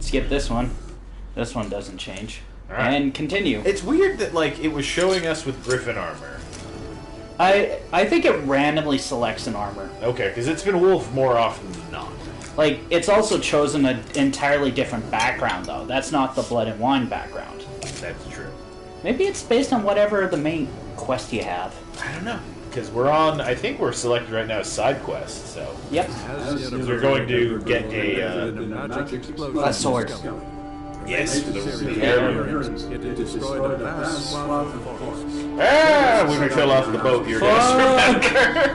Skip this one. This one doesn't change. Right. And continue. It's weird that like it was showing us with Griffin armor. I think it randomly selects an armor. Okay, because it's been Wolf more often than not. Like, it's also chosen an entirely different background, though. That's not the Blood and Wine background. That's true. Maybe it's based on whatever the main quest you have. I don't know. Because we're on, I think we're selected right now as side quest, so. Yep. We're going to get A sword. yes, for the It destroyed a vast swath of forest. Ah, when we fell off the boat, you're going to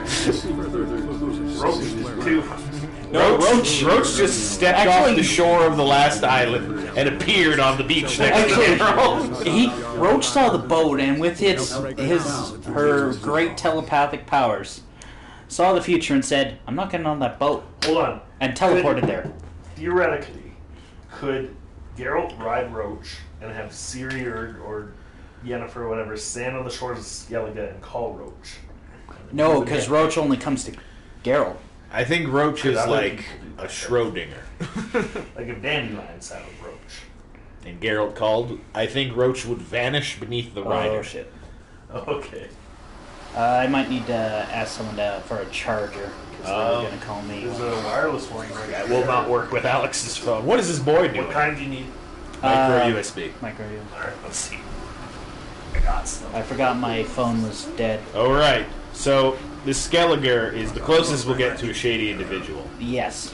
No, Roach just stepped off the shore of the last island and appeared on the beach next to Geralt. Roach saw the boat, and with her great telepathic powers, saw the future and said, "I'm not getting on that boat." Hold on. And teleported there. Theoretically, could Geralt ride Roach and have Ciri or Yennefer or whatever stand on the shores of Skellige and call Roach? No, because Roach only comes to Geralt. I think Roach is like a Schrodinger. Like if Dandelion sat with Roach. And Geralt called, I think Roach would vanish beneath the rider. Oh, shit. Okay. I might need to ask someone for a charger, because they're going to call me. There's a wireless one right That there. will not work with Alex's phone. What is this boy doing? What kind do you need? Micro USB. Micro USB. Alright, let's see. I got stuff. I forgot my phone was dead. Alright, so this Skelliger is the closest we'll get to a shady individual. Yes.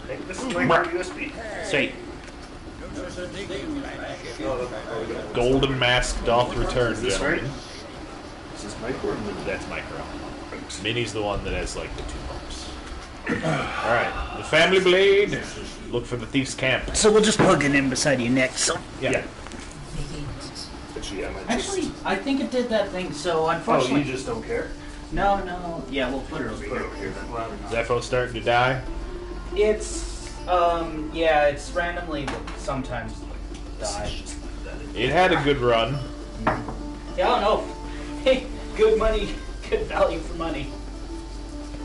Hey, this is micro USB. Sweet. Golden Mask doth return, Is this gentlemen. right? Is this micro or mini? That's Micro. Mini's the one that has like the 2 bumps. Alright, the family blade. Look for the thief's camp. So we'll just plug it in beside your neck. So. Yeah. Actually, I think it did that thing, so Oh, unfortunately... you just don't care? No. Yeah, we'll put it over Put it here. over here then. Is that phone starting to die? It's, yeah, it's randomly sometimes die. It had a good run. Yeah, I don't know. Hey, good money, good value for money.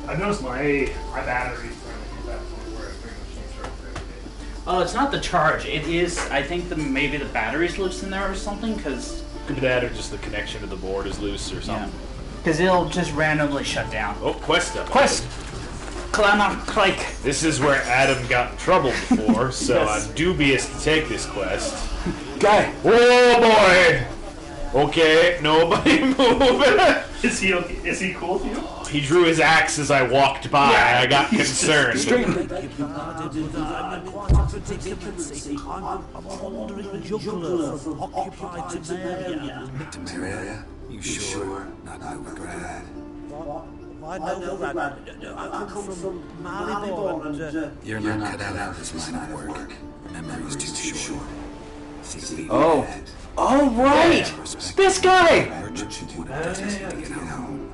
I've noticed my battery's finally at that point where I pretty much need to charge it every day. Oh, it's not the charge. It is, I think maybe the battery's loose in there or something, because... Could be that or just the connection to the board is loose or Yeah. something. Because it'll just randomly shut down. Oh, quest up. Quest! Like... This is where Adam got in trouble before, so Yes. I'm dubious to take this quest. Guy! Oh boy! Okay, nobody move. Is he okay? Is he cool with you? He drew his axe as I walked by. Yeah. I got concerned. Temeria? You sure? Not Novigrad. I know that. I come from Maribor and... You're not cut out for this line of work. Memory's too short. See, Oh. Oh, right! This guy! Merchant would have desperately get home.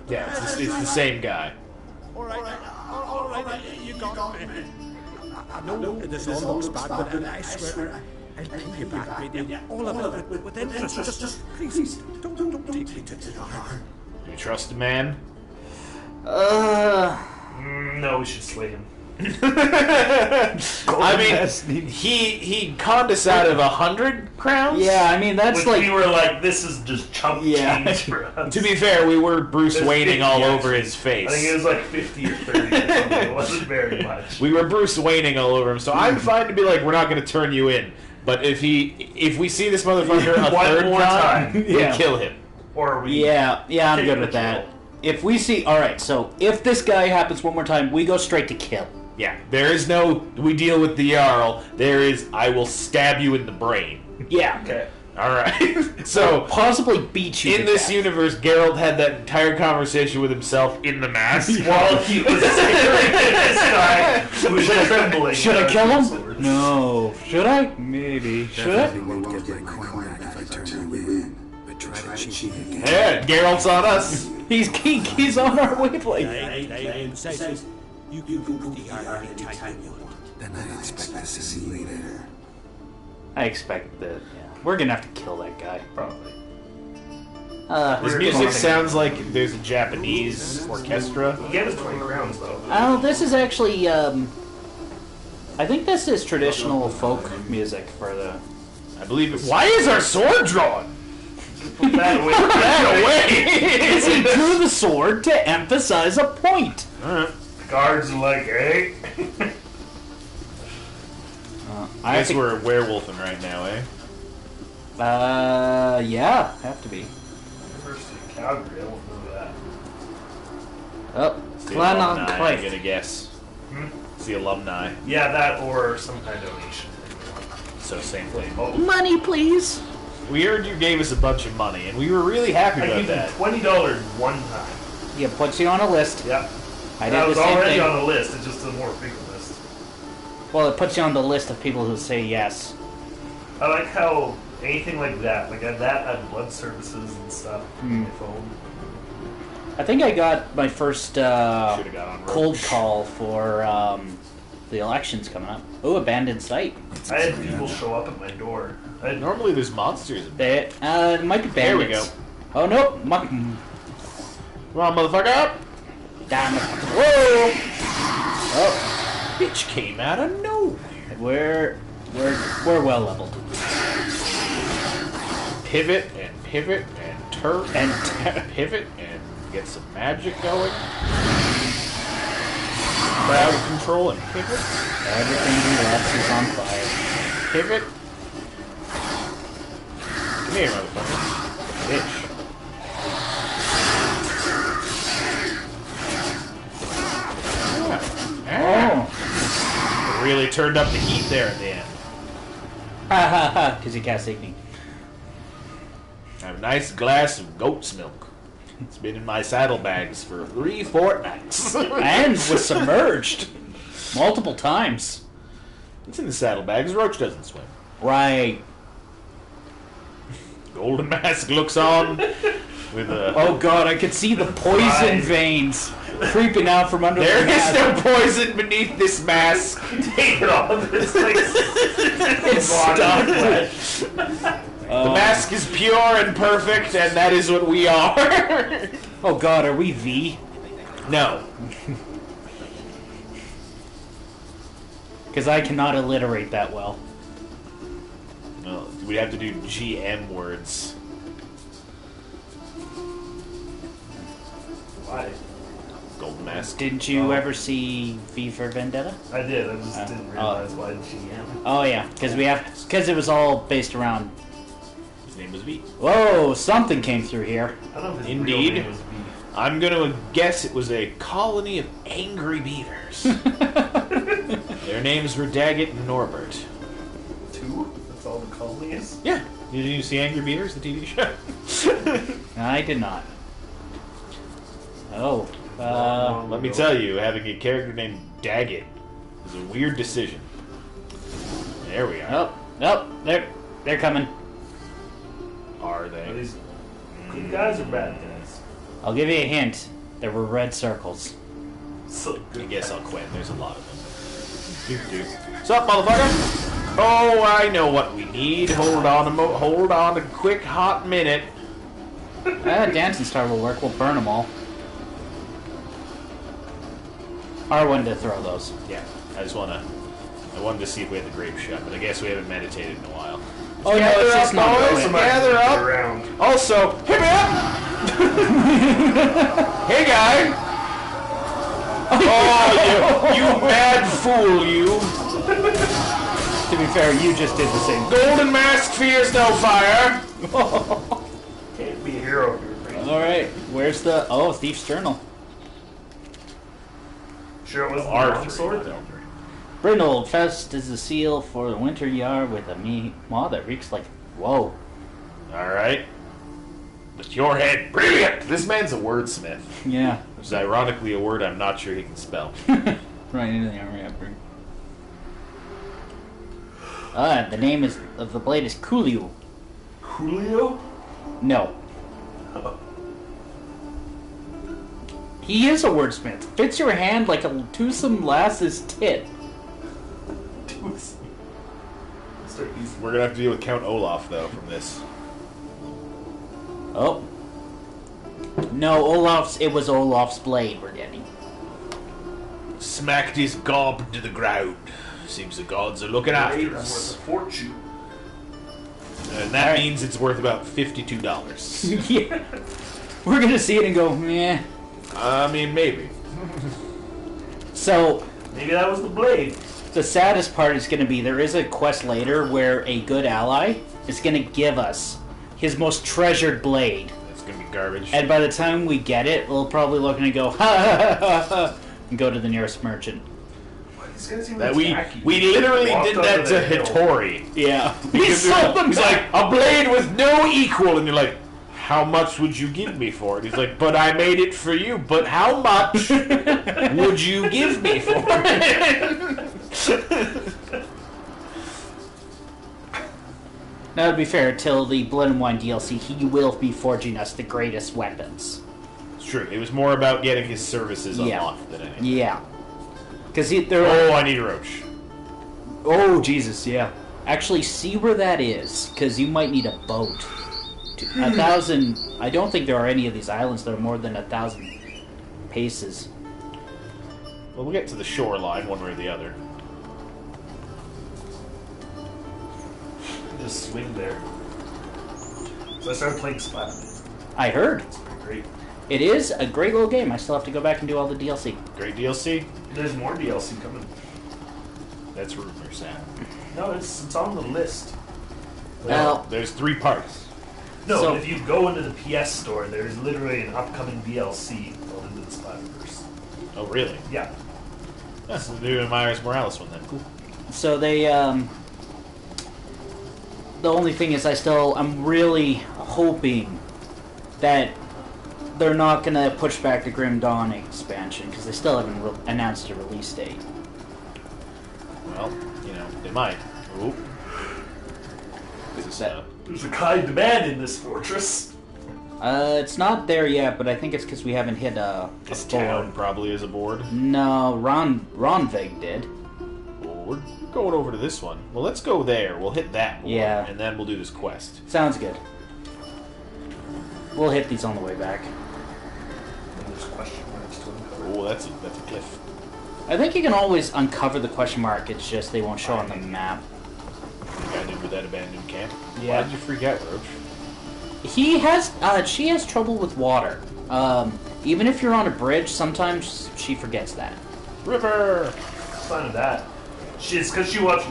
Yeah, it's the same guy. All right, you got me. I know this all looks bad, but I swear I'll pay you back, baby. All of it, with interest. Just please, don't take me to the heart. Do you trust the man? No, we should slay him. I mean, he conned us out of 100 crowns? Yeah, I mean, that's Which like... we were like, this is just chump Yeah. change for us. To be fair, we were Bruce There's Wayneing 50 all actually. over his face. I think it was like 50 or 30 or something. It wasn't very much. We were Bruce Wayneing all over him, so I'm fine to be like, we're not going to turn you in. But if we see this motherfucker a One third more time. we'll Yeah. kill him. Or we... Yeah, I'm Take good the with that. kill. If we see... Alright, so if this guy happens one more time, we go straight to kill. Yeah, there is no, we deal with the Jarl. There is, I will stab you in the brain. Yeah. Okay. Alright. So, Possibly beat you in to this death. universe, Geralt had that entire conversation with himself in the mask. While he was staring at this guy who was trembling. Should I kill him? No. Should I? Maybe. Should I? Definitely won't get my coin back if I turn you in. But try to cheat me again. Yeah, Geralt's on us. He's on our wavelength. They says you can go to the heart anytime you want. Then I expect to see you later. I expect that. Yeah. We're gonna have to kill that guy. Probably. This music sounds like there's a Japanese orchestra. He gave us 20 crowns, though. Oh, this is actually I think this is traditional folk music for the. I believe it. Why is our sword drawn? Put that away. Put that away! Is he drew the sword to emphasize a point? Guards are like, hey. I guess we're werewolfing right now, eh? Yeah, have to be. First in Calgary, I won't know that. Oh, It's the Clan on alumni, I'm Clay. gonna guess. It's the alumni. Yeah, that or some kind of donation. So same thing. Oh, Money, please. We heard you gave us a bunch of money, and we were really happy I about gave you that. $20 one time. Yeah, puts you on a list. Yep. I And did I the was same already thing. on the list. It's just a more frequent list. Well, it puts you on the list of people who say yes. I like how anything like that, like that, had blood services and stuff on my phone. I think I got my first Should've got on cold Roach. call for the elections coming up. Oh, abandoned site. I had people show up at my door. I had, Normally there's monsters. It might be bandits. There we go. Oh no, Come on, motherfucker! damn it! Whoa! Oh, Bitch came out of nowhere. we're well leveled. Pivot and pivot and turn and pivot and get some magic going. Crowd control and pivot. Everything he loves is on fire. Pivot. Come here, motherfucker. Bitch. Oh, Really turned up the heat there at the end. ha ha ha! Because he cast Igni. I have a nice glass of goat's milk. It's been in my saddlebags for 3 fortnights. And was submerged multiple times. It's in the saddlebags. Roach doesn't swim. Right. Golden Mask looks on with a. Oh god, I could see the poison Right. veins creeping out from under There the is mask. no poison beneath this mask. take it off. It's like It's body stuck. flesh. The mask is pure and perfect, and that is what we are. Oh god, are we V? No. Because I cannot alliterate that well. No, we have to do GM words. Why? Golden Mask. Didn't you Oh. ever see V for Vendetta? I did. I just didn't realize why GM. Oh yeah, because it was all based around. His name was V. Whoa, something came through here. I don't know if his Indeed. real name was B. I'm gonna guess it was a colony of angry beavers. Their names were Daggett and Norbert. 2? That's all the colony is? Yeah. Did you see Angry Beavers, the TV show? I did not. Oh, Let me tell you, having a character named Daggett is a weird decision. There we are. they're coming. Are Are they? these good guys or bad guys? I'll give you a hint. There were red circles. So I good. guess I'll quit. There's a lot of them. What's up, motherfucker? Oh, I know what we need. Hold on a quick hot minute. Dancing Star will work. We'll burn them all. R1 to throw those. Yeah, I wanted to see if we had the grape shot, but I guess we haven't meditated in a while. Oh no, Gather it's just up, not boys. going. Somebody Gather get up. around. Also, hit me up! Hey, guy! Oh, you mad fool, you! To be fair, you just did the same. Golden Mask fears no fire! Can't be a hero if you're crazy. All right, where's the Thief's Journal? Sure it was the R3. long sword? Brindle Fest is the seal for the winter yard with a maw that reeks like whoa. Alright. With your head, brilliant! This man's a wordsmith. Yeah, Which is ironically a word I'm not sure he can spell. right into the armory upgrade. The name of the blade is Coolio. Julio? No. He is a wordsmith. Fits your hand like a twosome lass's tit. We're gonna have to deal with Count Olaf, though, from this. Oh. No, it was Olaf's blade we're getting. Smacked his gob to the ground. Seems the gods are looking Blade after is worth us. a fortune. And that means it's worth about $52. Yeah. We're gonna see it and go, meh. I mean, maybe. So, Maybe that was the blade. the saddest part is gonna be there is a quest later where a good ally is gonna give us his most treasured blade. That's gonna be garbage. And by the time we get it, we'll probably look and go, ha ha ha ha, and go to the nearest merchant. These guys even That we attack you. literally Walked did up that to the hill. Hittori. Yeah. Because he's like, a blade with no equal, and you're like, how much would you give me for it? He's like, but I made it for you. But how much would you give me for it? Now, to be fair, till the Blood and Wine DLC, he will be forging us the greatest weapons. It's true. It was more about getting his services Yeah. unlocked than anything. Yeah. Because they're... Oh, I need a roach. Oh, Jesus, yeah. Actually, see where that is, because you might need a boat. 1,000... I don't think there are any of these islands that are more than 1,000 paces. Well, we'll get to the shoreline one way or the other. Just swing there. So I started playing Splatterman. I heard. It's pretty great. It is a great little game. I still have to go back and do all the DLC. Great DLC. There's more DLC coming. That's rumor, Sam. No, it's on the list. Well, There's 3 parts. No, So- if you go into the PS store, there's literally an upcoming DLC built into the Splatterverse. Oh, really? Yeah. That's the new Miles Morales one then. Cool. so they, the only thing is I'm really hoping that they're not going to push back the Grim Dawn expansion, because they still haven't announced a release date. Well, you know, they might. Ooh. Is this, There's a kind man in this fortress. It's not there yet, but I think it's because we haven't hit a this board. town probably is a board. No, Ronvig did. Well, we're going over to this one. Well, let's go there. We'll hit that board, Yeah. and then we'll do this quest. Sounds good. We'll hit these on the way back. And there's question marks to uncover. Oh, that's a cliff. I think you can always uncover the question mark, it's just they won't show on the map. The guy dude with that abandoned camp. Yeah. Why did you freak out, Roach? She has trouble with water. Even if you're on a bridge, sometimes she forgets that. River! It's fun of that. It's because she watched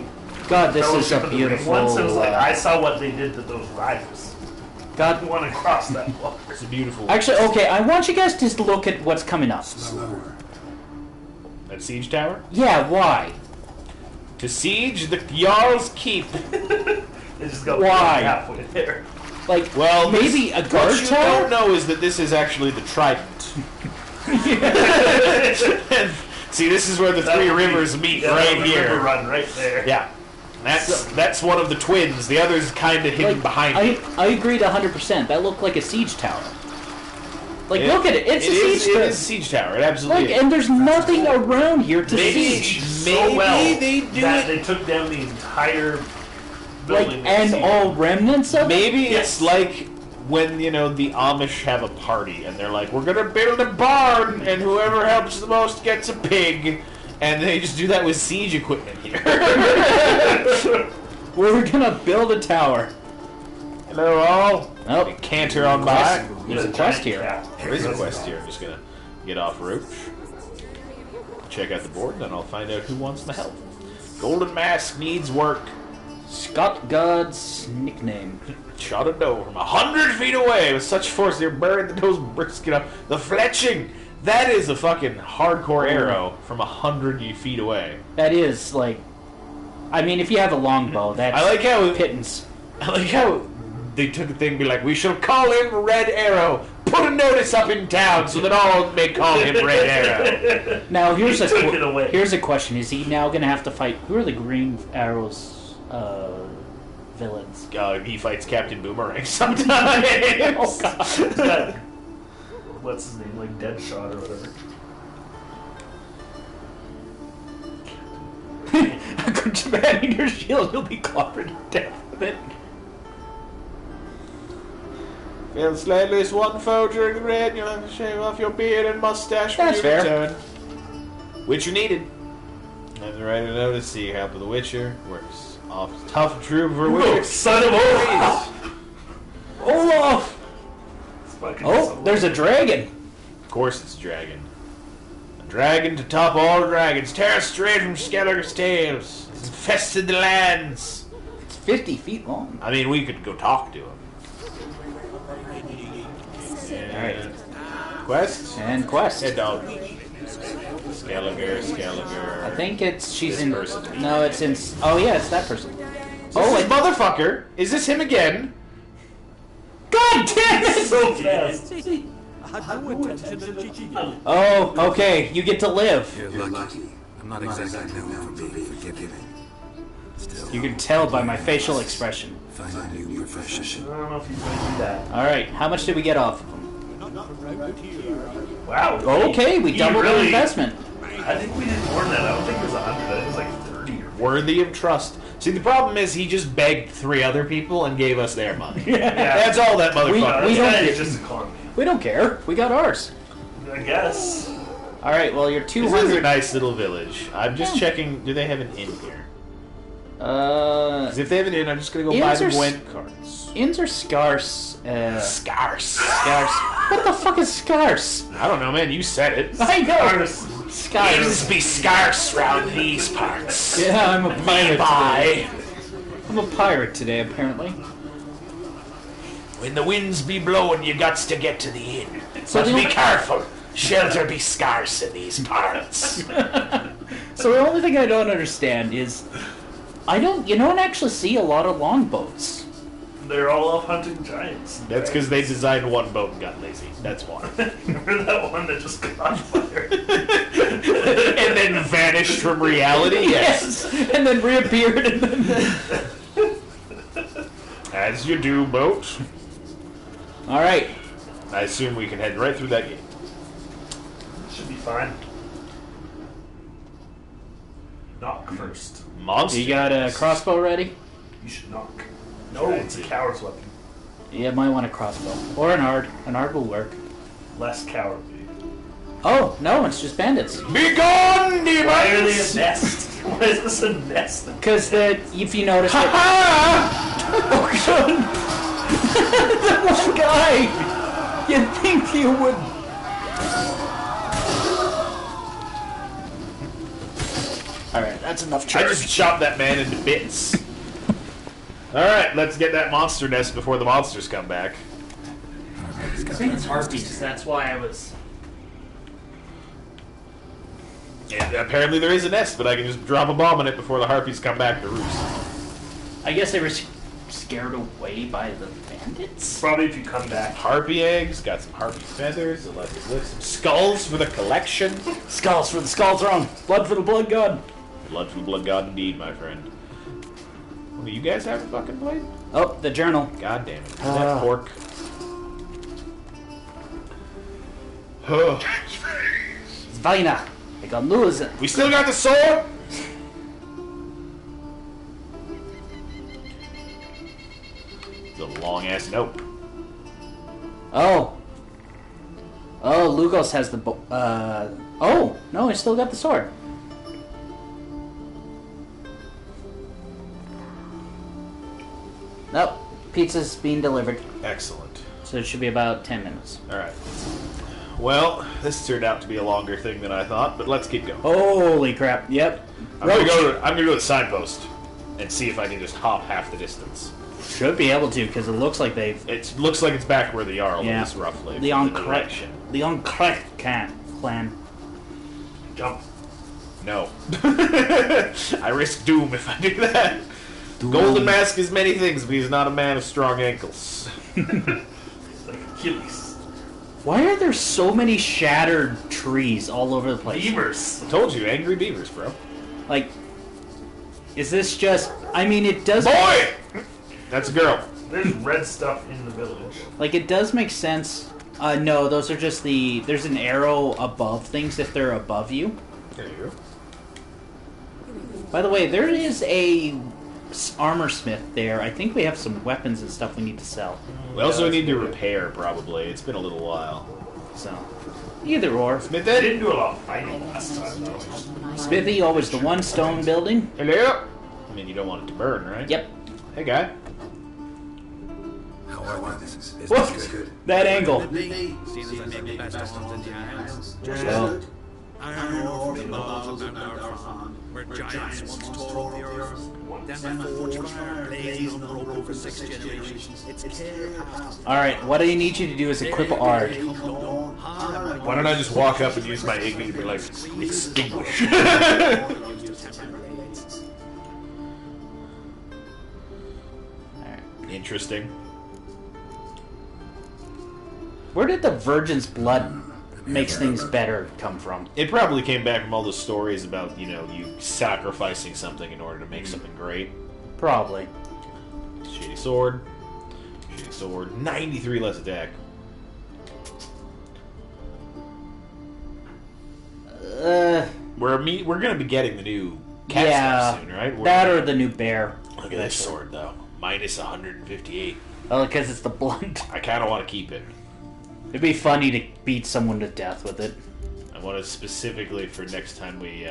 God, this is Fellowship a of the Ring beautiful... once, and it was like, I saw what they did to those riders. I God, want to cross that water. It's a beautiful... actually, okay, I want you guys to just look at what's coming up. Slower. That siege tower? Yeah, why? To siege the Jarl's Keep. They just got Why? halfway there. Like, Well, maybe a guard what you tower? don't know is that this is actually the Trident. And see, this is where the That three would be- rivers meet yeah, right the here. River run right there. Yeah. That's one of the twins. The other's kind of hidden Like, behind it. I agreed 100%. That looked like a siege tower. Like, look at it. It's a is, siege It tower. is a siege tower. It absolutely Like, is. and there's nothing around here to They siege. siege so Maybe well they do that it- they took down the entire Like, building. and siege. all remnants of it? Maybe Yes. it's like when, you know, the Amish have a party and they're like, we're gonna build a barn and whoever helps the most gets a pig. And they just do that with siege equipment here. We're gonna build a tower. Hello all. Oh, They canter on by. there's a giant quest here. cat. There is a quest here. I'm just gonna get off Roach, check out the board, and then I'll find out who wants my help. Golden Mask needs work. Scott God's nickname. Shot a doe from 100 feet away with such force they buried the doe's brisket up. The fletching! That is a fucking hardcore arrow from 100 feet away. That is, like... I mean, if you have a longbow, that's I like how pittance. they took a thing and be like, we shall call him Red Arrow. Put a notice up in town so that all may call him Red Arrow. Now, here's He took it away. here's a question. Is he now going to have to fight... Who are the Green Arrow's villains? He fights Captain Boomerang sometimes. Oh, God. That- what's his name? Like Deadshot or whatever. A good man in your shield, you'll be clobbered to death with it. Fail to slay at least one foe during the raid, and you'll have to shave off your beard and mustache when That's you fair. return. Which you needed. I'm writing a notice. See help of the Witcher. Works. Off tough troop for Whoa, Witcher. son of Olaf! Olaf! Oh, there's a dragon. Of course it's a dragon. A dragon to top all dragons. Tear straight from Skelliger's tails. It's infested the lands. It's 50 feet long. I mean, we could go talk to him. Alright. Quest? And quest. Head dog. Skelliger. I think she's This in. person. No, it's in. Oh yeah, it's that person. Oh, this motherfucker! Is this him again? God damn it! So fast. I had no intention of cheating you. Oh, okay. You get to live. You're lucky. I'm not exactly known for being forgiving. Still, You can tell by my facial expression. find a new profession. I don't know if he's going to do that. All right. How much did we get off of him? Wow. Okay, we he doubled our really- investment. I think we did more than that. I don't think it was 100. I think it was like 30 or Worthy of trust. See, the problem is he just begged 3 other people and gave us their money. Yeah. That's all that motherfucker. We We don't don't get- just economy. We don't care. We got ours. I guess. All right. Well, you're This is a 200. nice little village. I'm just checking. Do they have an inn here? Because if they have an inn, I'm just gonna go buy Inns the are Gwent cards. Inns are scarce. Scarce. Scarce. What the fuck is scarce? I don't know, man. You said it. I know. Inns Scarce. be scarce round these parts. Yeah, I'm a pirate. Bye. I'm a pirate today, apparently. When the winds be blowing, you gots to get to the inn. So But the be only- careful. Shelter be scarce in these parts. So the only thing I don't understand is, you don't actually see a lot of longboats. They're all off hunting giants. That's because they designed one boat and got lazy. That's why. Remember that one that just caught fire? And then vanished from reality? Yes. And then reappeared. And then... As you do, boat. All right. I assume we can head right through that gate. Should be fine. Knock first. Monster. You got a crossbow ready? You should knock. No, it's a coward's weapon. Yeah, might want a crossbow or an ard. An ard will work. Less cowardly. Oh no, it's just bandits. Be gone, Why are they a demons! nest? Why is this a nest? Because if you notice, it, oh god, that one guy. You'd think you would. All right, that's enough I charge. just chopped that man into bits. Alright, let's get that monster nest before the monsters come back. I think it's harpies. That's why I was. And apparently there is a nest, but I can just drop a bomb on it before the harpies come back to roost. I guess they were scared away by the bandits. Probably if you come back. Harpy eggs, got some harpy feathers, so let's lift some skulls for the collection. Skulls for the skull throne. Blood for the blood god. Blood for the blood god indeed, my friend. Well, do you guys have a fucking blade? Oh, the journal. God damn it. Is that pork? Huh. Svina. I got losing. We still got the sword? It's a long ass note. Oh. Oh, Lugos has the oh, no, I still got the sword. Nope. Pizza's being delivered. Excellent. So it should be about 10 minutes. Alright. Well, this turned out to be a longer thing than I thought, but let's keep going. Holy crap. Yep. I'm gonna go to the signpost and see if I can just hop half the distance. Should be able to, because it looks like they've... It looks like it's back where the Jarl Yeah. is, roughly. The from Uncrest clan. Jump. No. I risk doom if I do that. Golden Mask is many things, but he's not a man of strong ankles. Like Achilles. Why are there so many shattered trees all over the place? Beavers. I told you, angry beavers, bro. Like, is this just... I mean, it does... Boy! That's a girl. There's red stuff in the village. Like, it does make sense. No, those are just the... There's an arrow above things if they're above you. There you go. By the way, there is a armor smith there. I think we have some weapons and stuff we need to sell. We also need to repair, probably. It's been a little while. So, Either or. Smith They it. didn't do a lot of fighting last time, though. Smithy, always the one stone building. Hello. I mean, you don't want it to burn, right? Yep. Hey, guy. How are this? What? Good. That angle. Seeing as I make the best stones in the islands. Well, I know from the laws of Darfan, where giants once tore the earth. Then the forged fire blazed unbroken for 6 generations. Its care past. alright, what I need you to do is equip Ard. Why don't I just walk up and use my Igni to be like, extinguish? Interesting. Where did the Virgin's blood makes things better come from? It probably came back from all the stories about, you know, you sacrificing something in order to make something great. Probably. Shady sword. Shady sword. 93 less attack. We're gonna be getting the new cat Yeah, stuff soon, right? that or the new bear. Look at this sword, though. Minus 158. Oh, because it's the blunt. I kind of want to keep it. It'd be funny to beat someone to death with it. I want it specifically for next time we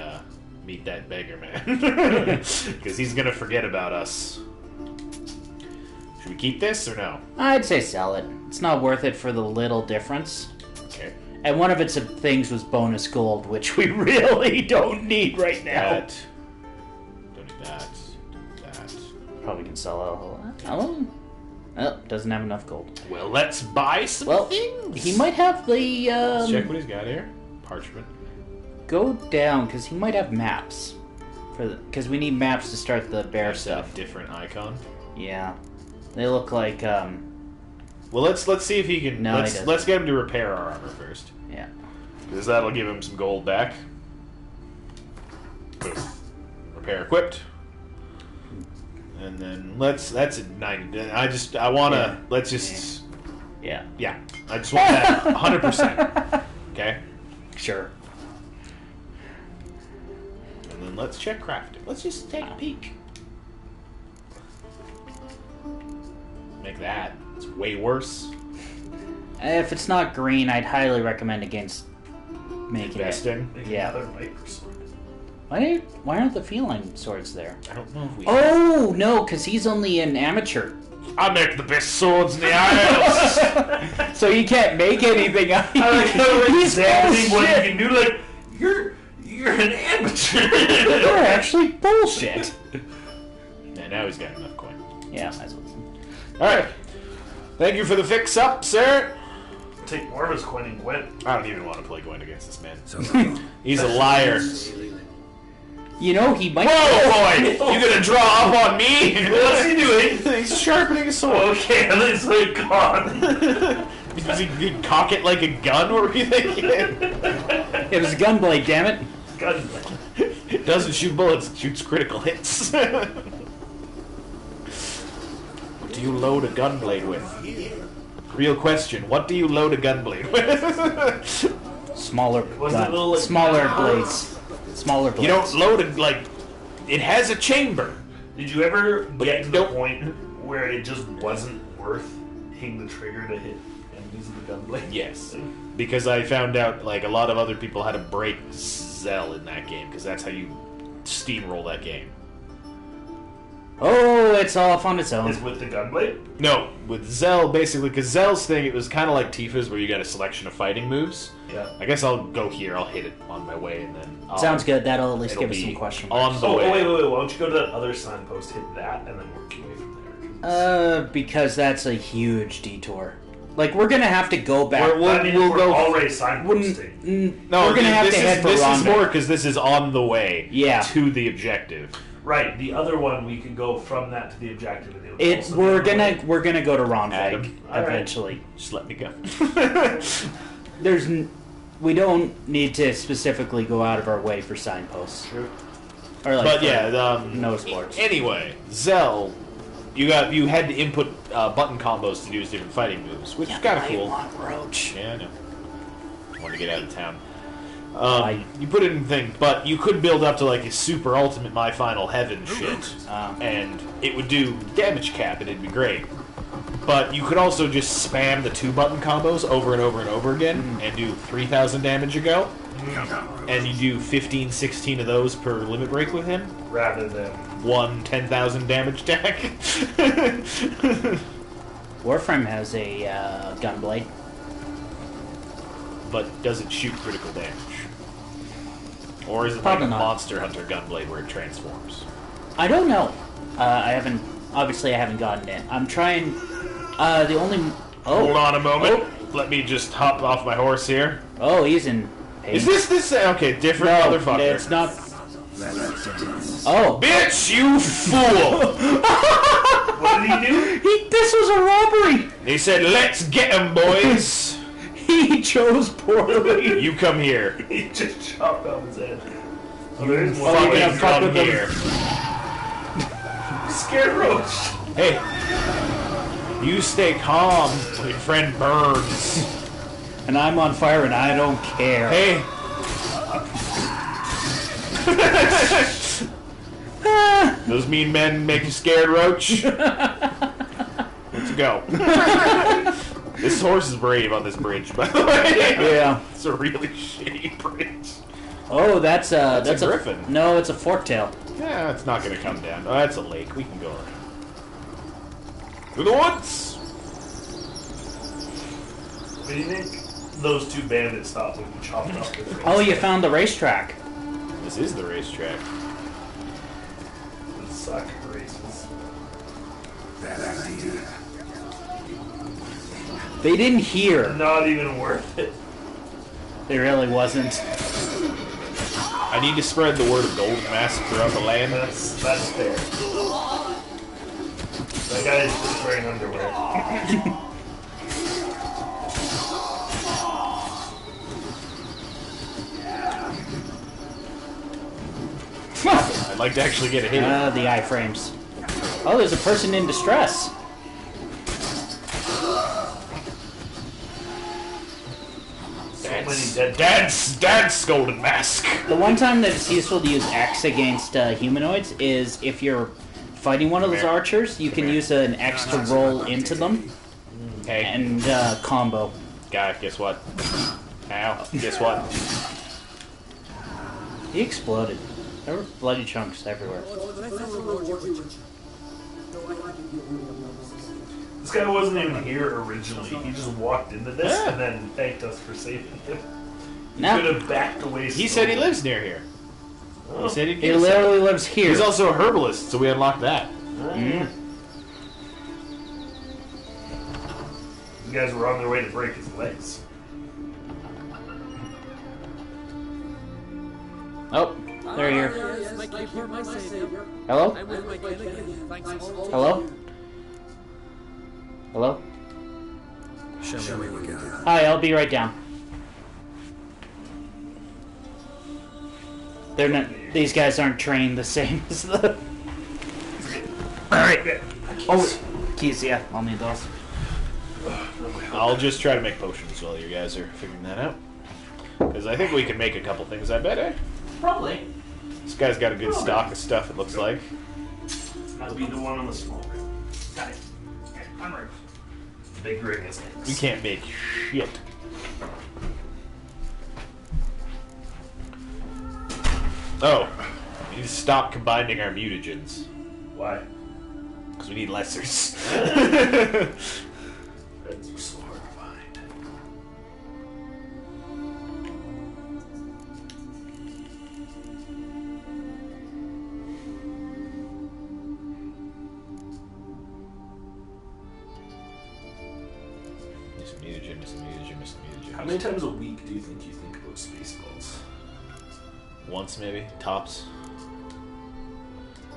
meet that beggar man. Because he's going to forget about us. Should we keep this or no? I'd say sell it. It's not worth it for the little difference. Okay. And one of its things was bonus gold, which we really don't need right now. That. Don't need that. That. Probably can sell a whole. Oh, doesn't have enough gold. Well, let's buy some Well, things. he might have the. Let's check what he's got here. Parchment. Go down, because he might have maps. Because we need maps to start the bear There's a stuff. different icon. Yeah. They look like, Well, let's see if he can. No, he doesn't. let's get him to repair our armor first, yeah. because that'll give him some gold back. Boom. Repair equipped. And then that's a 90. I wanna Yeah. let's just Yeah. yeah. I just want that 100%. Okay. Sure. And then let's check crafting. Let's just take a peek. Make that. It's way worse. If it's not green, I'd highly recommend against making it. Investing. Yeah. Another Viper sword. Why aren't the feline swords there? I don't know if we. Oh, no, because he's only an amateur. I make the best swords in the Isles. So he can't make anything. I like how He's examining what you bullshit. can do. Like you're an amateur. You're actually bullshit. Yeah, now he's got enough coin. Yeah, might as well. All right. Thank you for the fix up, sir. Take more of his coin and Gwent. I don't even want to play going against this man. So, He's a liar. You know, he might. Whoa, boy! You gonna draw up on me? What's he doing? He's sharpening a sword. Okay, and it's like gone. Does he cock it like a gun? What were you thinking? It was a gunblade, damn it. Gun. It doesn't shoot bullets, it shoots critical hits. What do you load a gunblade with? Real question, what do you load a gunblade with? Smaller Wasn't it a little, like, smaller blades. Smaller blades. You don't load it like... It has a chamber. Did you ever get to the don't- point where it just wasn't worth hitting the trigger to hit enemies with the gunblade? Yes. Because I found out, like, a lot of other people had to break Zell in that game, because that's how you steamroll that game. Oh, it's off on its own. Is with the gunblade? No, with Zell, basically, because Zell's thing, it was kind of like Tifa's, where you got a selection of fighting moves. Yeah. I guess I'll go here, I'll hit it on my way, and then I'll, Sounds good. That'll at least it'll give us be some question on marks. the Oh, way. wait. Why don't you go to that other signpost, hit that, and then work your way from there? Because that's a huge detour. Like, we're gonna have to go back. We're- I mean, we'll we're go- already Wouldn't, signposting. No, we're gonna have this to is, head for this is Ronda. more because this is on the way Yeah. to the objective. Right, the other one, we can go from that to the objective. And it'll It also be we're on the gonna way. we're gonna go to Ronvig Adam. All right. eventually. Just let me go. We don't need to specifically go out of our way for signposts. True. Or like But for yeah, no sports. Anyway, Zell, you had to input button combos to do his different fighting moves, which is kind of I cool. want Roach. Yeah, I know. I want to get out of town. I- You put it in the thing, but you could build up to like a super ultimate My Final Heaven shit, Ah. and it would do damage cap, and it'd be great. But you could also just spam the 2-button combos over and over and over again and do 3,000 damage a go. And you do 15, 16 of those per limit break with him. Rather than One 10,000 damage attack. Warframe has a gunblade. But doesn't shoot critical damage. Or is it Probably like a not. Monster Hunter gunblade where it transforms? I don't know. I haven't. Obviously, I haven't gotten it. I'm trying. The only. Hold Oh. on a moment. Let me just hop off my horse here. Oh, he's in pain. Is this okay? Different No, motherfucker. it's not. Oh. Bitch, you fool! what did he do? This was a robbery! He said, "Let's get 'em, boys." He chose poorly. You come here. He just chopped off his head. Oh, there's more. fucking Fucking fuck come with them. here. Scared roach. Hey, you stay calm. Your friend burns. And I'm on fire and I don't care. Hey. Those mean men make you scared, Roach? Let's go. This horse is brave on this bridge, by the way. Yeah. It's a really shitty bridge. Oh, that's a griffin. No, it's a forktail. Yeah, it's not gonna come down. Oh, that's a lake. We can go around. Through the woods! What do you think those two bandits thought when you chopped off their face? Oh, you found the racetrack. This is the racetrack. Those suck races. They didn't hear. Not even worth it. It really wasn't. I need to spread the word of Golden Mask throughout the land. That's fair. That guy is just wearing underwear. I'd like to actually get a hit. The iframes. Oh, there's a person in distress. So many dead. Dance, Golden Mask. The one time that it's useful to use X against humanoids is if you're fighting one of those archers, you can use an X to roll into them Hey, and combo. guy, guess what? Ow, guess what? He exploded. There were bloody chunks everywhere. This guy wasn't even here originally. He just walked into this Yeah. and then thanked us for saving him. He Now, could have backed away. He said he slowly. lives near here. He said he'd he get us- literally lives here. He's also a herbalist, so we unlocked that. Mm. You guys were on their way to break his legs. Oh, they're here. Hello? Hello? Hello? Shall we go? Hi, I'll be right down. They're not. These guys aren't trained the same as the. All right. Oh, keys. Yeah, I'll need those. I'll just try to make potions while you guys are figuring that out. Because I think we can make a couple things, I bet, eh? Probably. This guy's got a good stock of stuff, it looks like. I'll be the one on the smoke. Got it. Okay, I'm ready. Big ring is You can't make shit. Oh, we need to stop combining our mutagens. Why? Because we need lessers. Reds are so hard to find. Miss a mutagen, miss a mutagen, miss a mutagen. How many times a week do you think about Spaceballs? Once, maybe? Tops?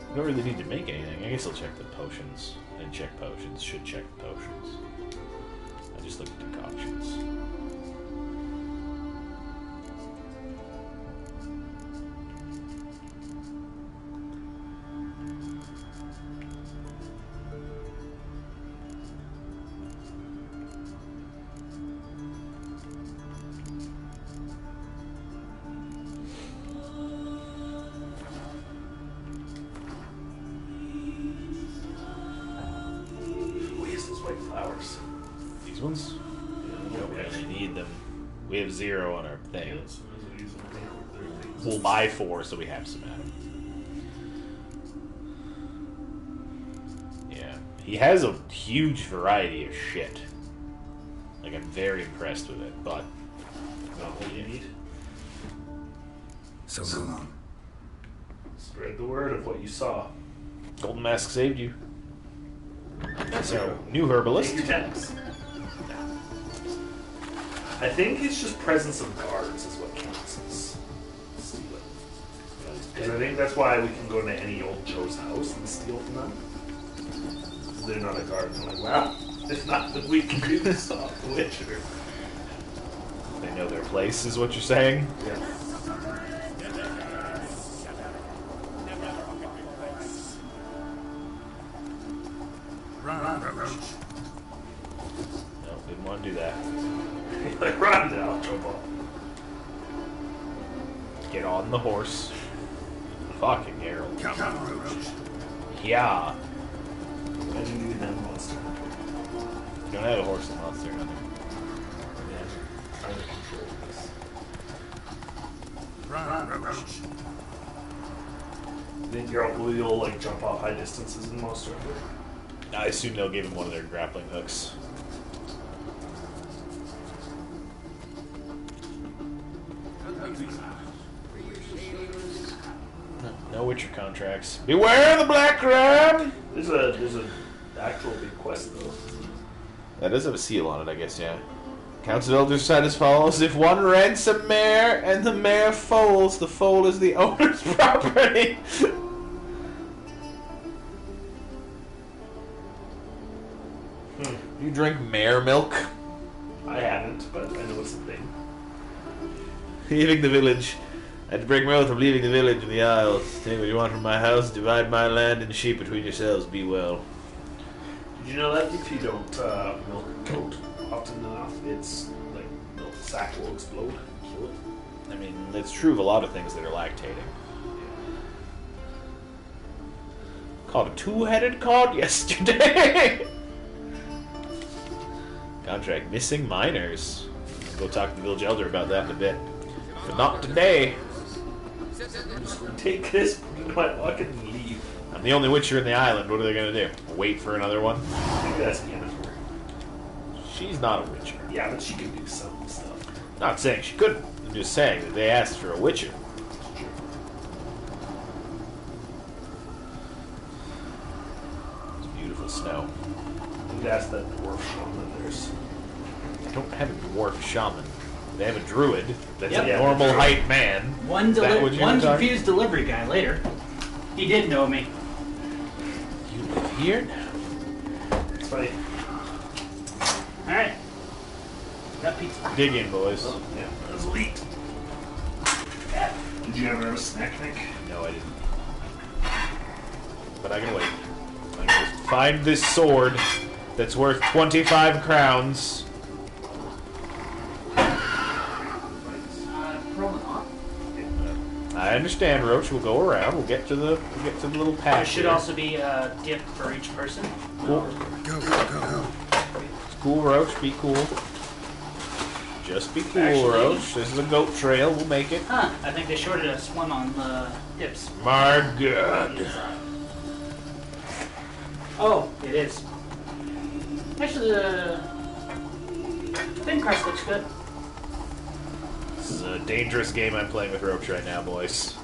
We don't really need to make anything. I guess I'll check the potions. And check potions. Should check potions. I just look at decoctions. Who is this white flag? these ones? We don't really need them. We have 0 on our thing. Yeah, so we use them. We'll buy 4 so we have some out. Yeah. He has a huge variety of shit. Like, I'm very impressed with it, but... Not what you need. So long. Spread the word of what you saw. Golden Mask saved you. So, new herbalist. Take your tax. I think it's just presence of guards is what counts as stealing. Because I think that's why we can go to any old Joe's house and steal from them. They're not a guard. I'm like, wow, there's nothing we can do to stop the Witcher. They know their place, is what you're saying? Yeah. No, didn't want to do that. Like, run now, jump off. Get on the horse. Fucking Geralt. Come on, Roach. Yeah. Imagine you that monster. You don't have a horse and monster, nothing. Yeah. Trying to control this. Run, Roach. Think Geralt will like jump off high distances in Monster Hunter? I assume they'll give him one of their grappling hooks. No Witcher contracts. Beware the Black Ram! There's a actual big quest though. That does have a seal on it, I guess, yeah. Council Elders said as follows: if one rents a mare and the mare foals, the foal is the owner's property. You drink mare milk? I haven't, but I know it's a thing. Leaving the village. I had to break my oath of leaving the village and the Isles. Take what you want from my house, divide my land and sheep between yourselves, be well. Did you know that if you don't milk a goat often enough, it's like milk sack will explode and kill it? I mean, it's true of a lot of things that are lactating. Caught a two-headed cod yesterday! Contract missing miners. Go talk to the village elder about that in a bit. But not today. I'm just gonna take this, put it in my pocket, and leave. I'm the only Witcher in the island. What are they gonna do? Wait for another one? I think that's Yennefer. She's not a Witcher. Yeah, but she can do some stuff. Not saying she couldn't. I'm just saying that they asked for a Witcher. It's beautiful snow. You'd ask that dwarf shaman of theirs. They don't have a dwarf shaman. They have a druid that's Yep. a Yeah, normal the druid. height man. One That what you were talking- confused delivery guy later. He did know me. You live here now. It's funny. Alright. Got pizza. Dig in, boys. Oh, yeah, that was elite. Did you ever have a snack, Nick? No, I didn't. But I can wait. I can just find this sword that's worth 25 crowns. Probably not. I understand, Roach. We'll go around. We'll get to the little There patch. should here. also be a dip for each person. Cool. Go, go, go. It's cool, Roach. Be cool. Just be cool, Actually- Roach. This is a goat trail. We'll make it. Huh, I think they shorted us one on the dips. My God. Oh, it is. Actually, the thin crust looks good. This is a dangerous game I'm playing with Roach right now, boys.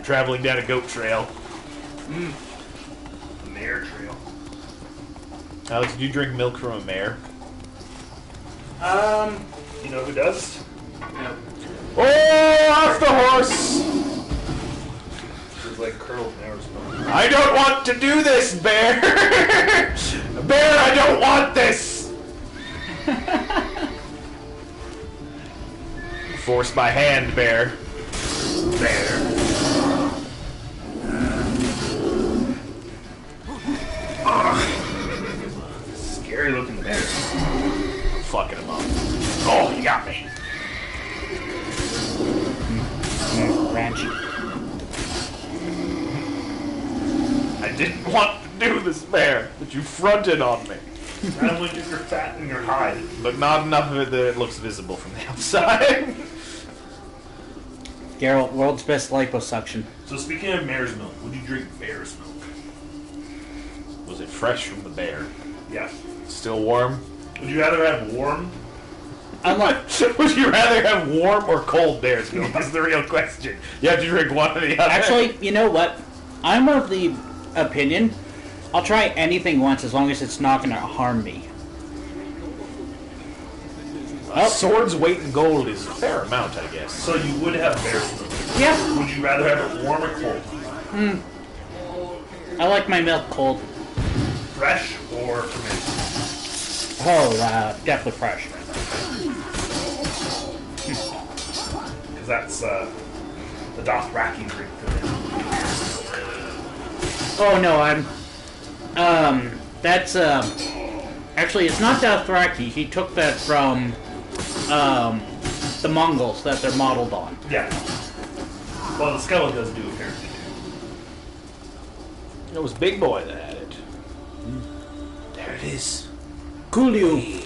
Traveling down a goat trail. The mare trail. Alex, did you drink milk from a mare? You know who does? No. Oh, off the horse! It's like curled mare's milk. I don't want to do this, Bear! Bear, I don't want this! Force my hand, Bear. Bear. Scary looking bear. Fucking him up. Oh, you got me. Ranchy. I didn't want to do this, Bear, but you fronted on me. Not only get your fat and your hide. But not enough of it that it looks visible from the outside. Geralt, world's best liposuction. So speaking of mare's milk, would you drink bear's milk? Was it fresh from the bear? Yeah. Still warm? Would you rather have warm? Would you rather have warm or cold bear's milk? That's the real question. You have to drink one or the other. Actually, you know what? I'm of the opinion I'll try anything once as long as it's not going to harm me. Well, sword's weight in gold is a fair amount, I guess. So you would have bear's milk. Yeah. Would you rather have it warm or cold? I like my milk cold. Fresh or fermented? Oh, definitely fresh. Because that's the Dothraki drink for them. Oh no, that's actually it's not Dothraki. He took that from the Mongols that they're modeled on. Yeah. Well, the Skeletons do apparently. It was Big Boy that had it. There it is. Coolio.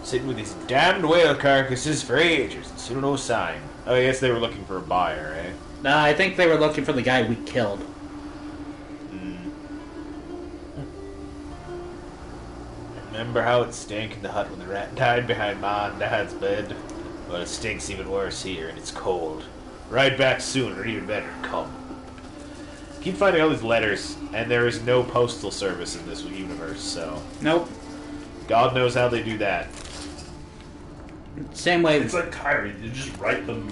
Sitting with these damned whale carcasses for ages and still no sign. Oh, I guess they were looking for a buyer, eh? Nah, I think they were looking for the guy we killed. Remember how it stank in the hut when the rat died behind Ma and Dad's bed? Well, it stinks even worse here, and it's cold. Ride back soon, or even better, come. Keep finding all these letters, and there is no postal service in this universe, so... Nope. God knows how they do that. Same way. It's like Kyrie. You just write them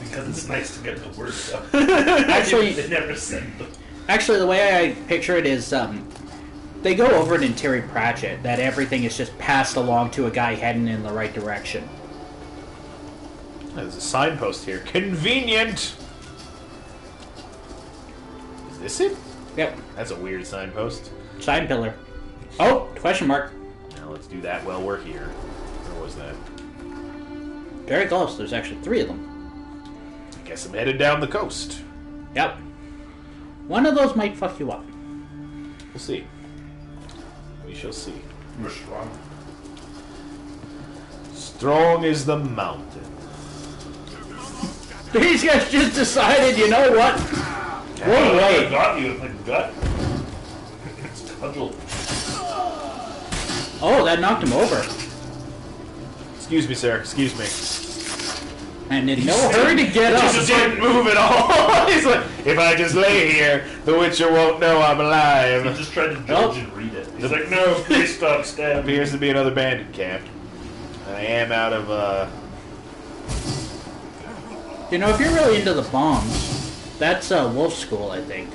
because it's nice to get the word stuff. Actually, they never send them. Actually, the way I picture it is, they go over it in Terry Pratchett, that everything is just passed along to a guy heading in the right direction. There's a signpost here. Convenient! Is this it? Yep. That's a weird signpost. Sign pillar. Oh, question mark. Now let's do that while we're here. Where was that? Very close. There's actually 3 of them. I guess I'm headed down the coast. Yep. One of those might fuck you up. We'll see. We shall see. We're strong. Strong is the mountain. These guys just decided, you know what? We'll I wait. got you in the gut. It's cudgel. Oh, that knocked him over. Excuse me, sir. Excuse me. And in no hurry to get up. Just didn't move at all. He's like, if I just lay here, the Witcher won't know I'm He alive. just tried to judge and read it. He's like, no, please stop stabbing. Appears to be another bandit camp. I am out of, You know, if you're really into the bombs, that's Wolf School, I think.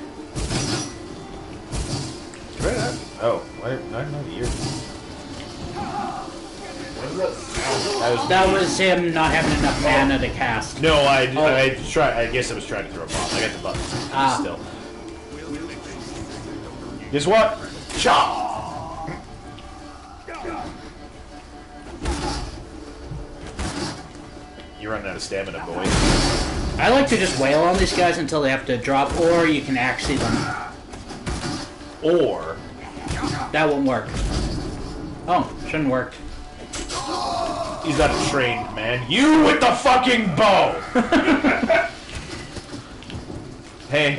Oh, I didn't know the year. What is that sound? That was him not having enough mana to cast. No, I Oh. I guess I was trying to throw a bomb. I got the button. Ah. Still. Guess what? Chop! You're running out of stamina, boy. I like to just wail on these guys until they have to drop, or you can axie them. Or That won't work. Oh, shouldn't work. he's not a trained man. You with the fucking bow! Hey.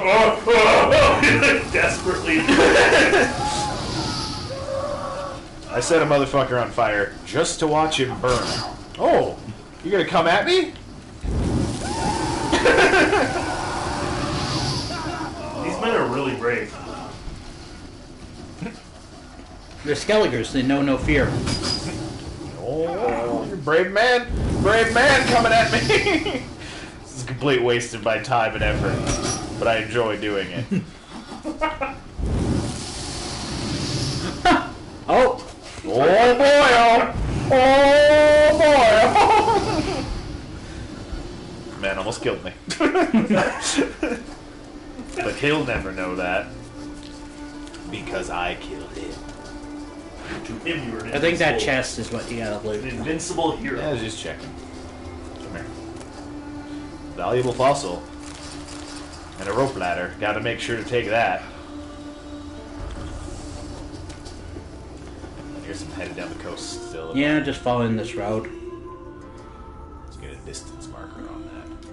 Desperately. I set a motherfucker on fire just to watch him burn. Oh, you gonna come at me? These men are really brave. They're Skelligers, they know no fear. Oh, you're a brave man. Brave man coming at me. This is a complete waste of my time and effort, but I enjoy doing it. Oh! Oh boy! Oh boy! Man almost killed me. But he'll never know that. Because I killed him. To him, you were an I think that invincible- chest is what you gotta loot. An invincible hero. Yeah, I was just checking. Come here. Valuable fossil. And a rope ladder. Gotta make sure to take that. I guess I'm headed down the coast still. Yeah, just following this road. Let's get a distance marker on that.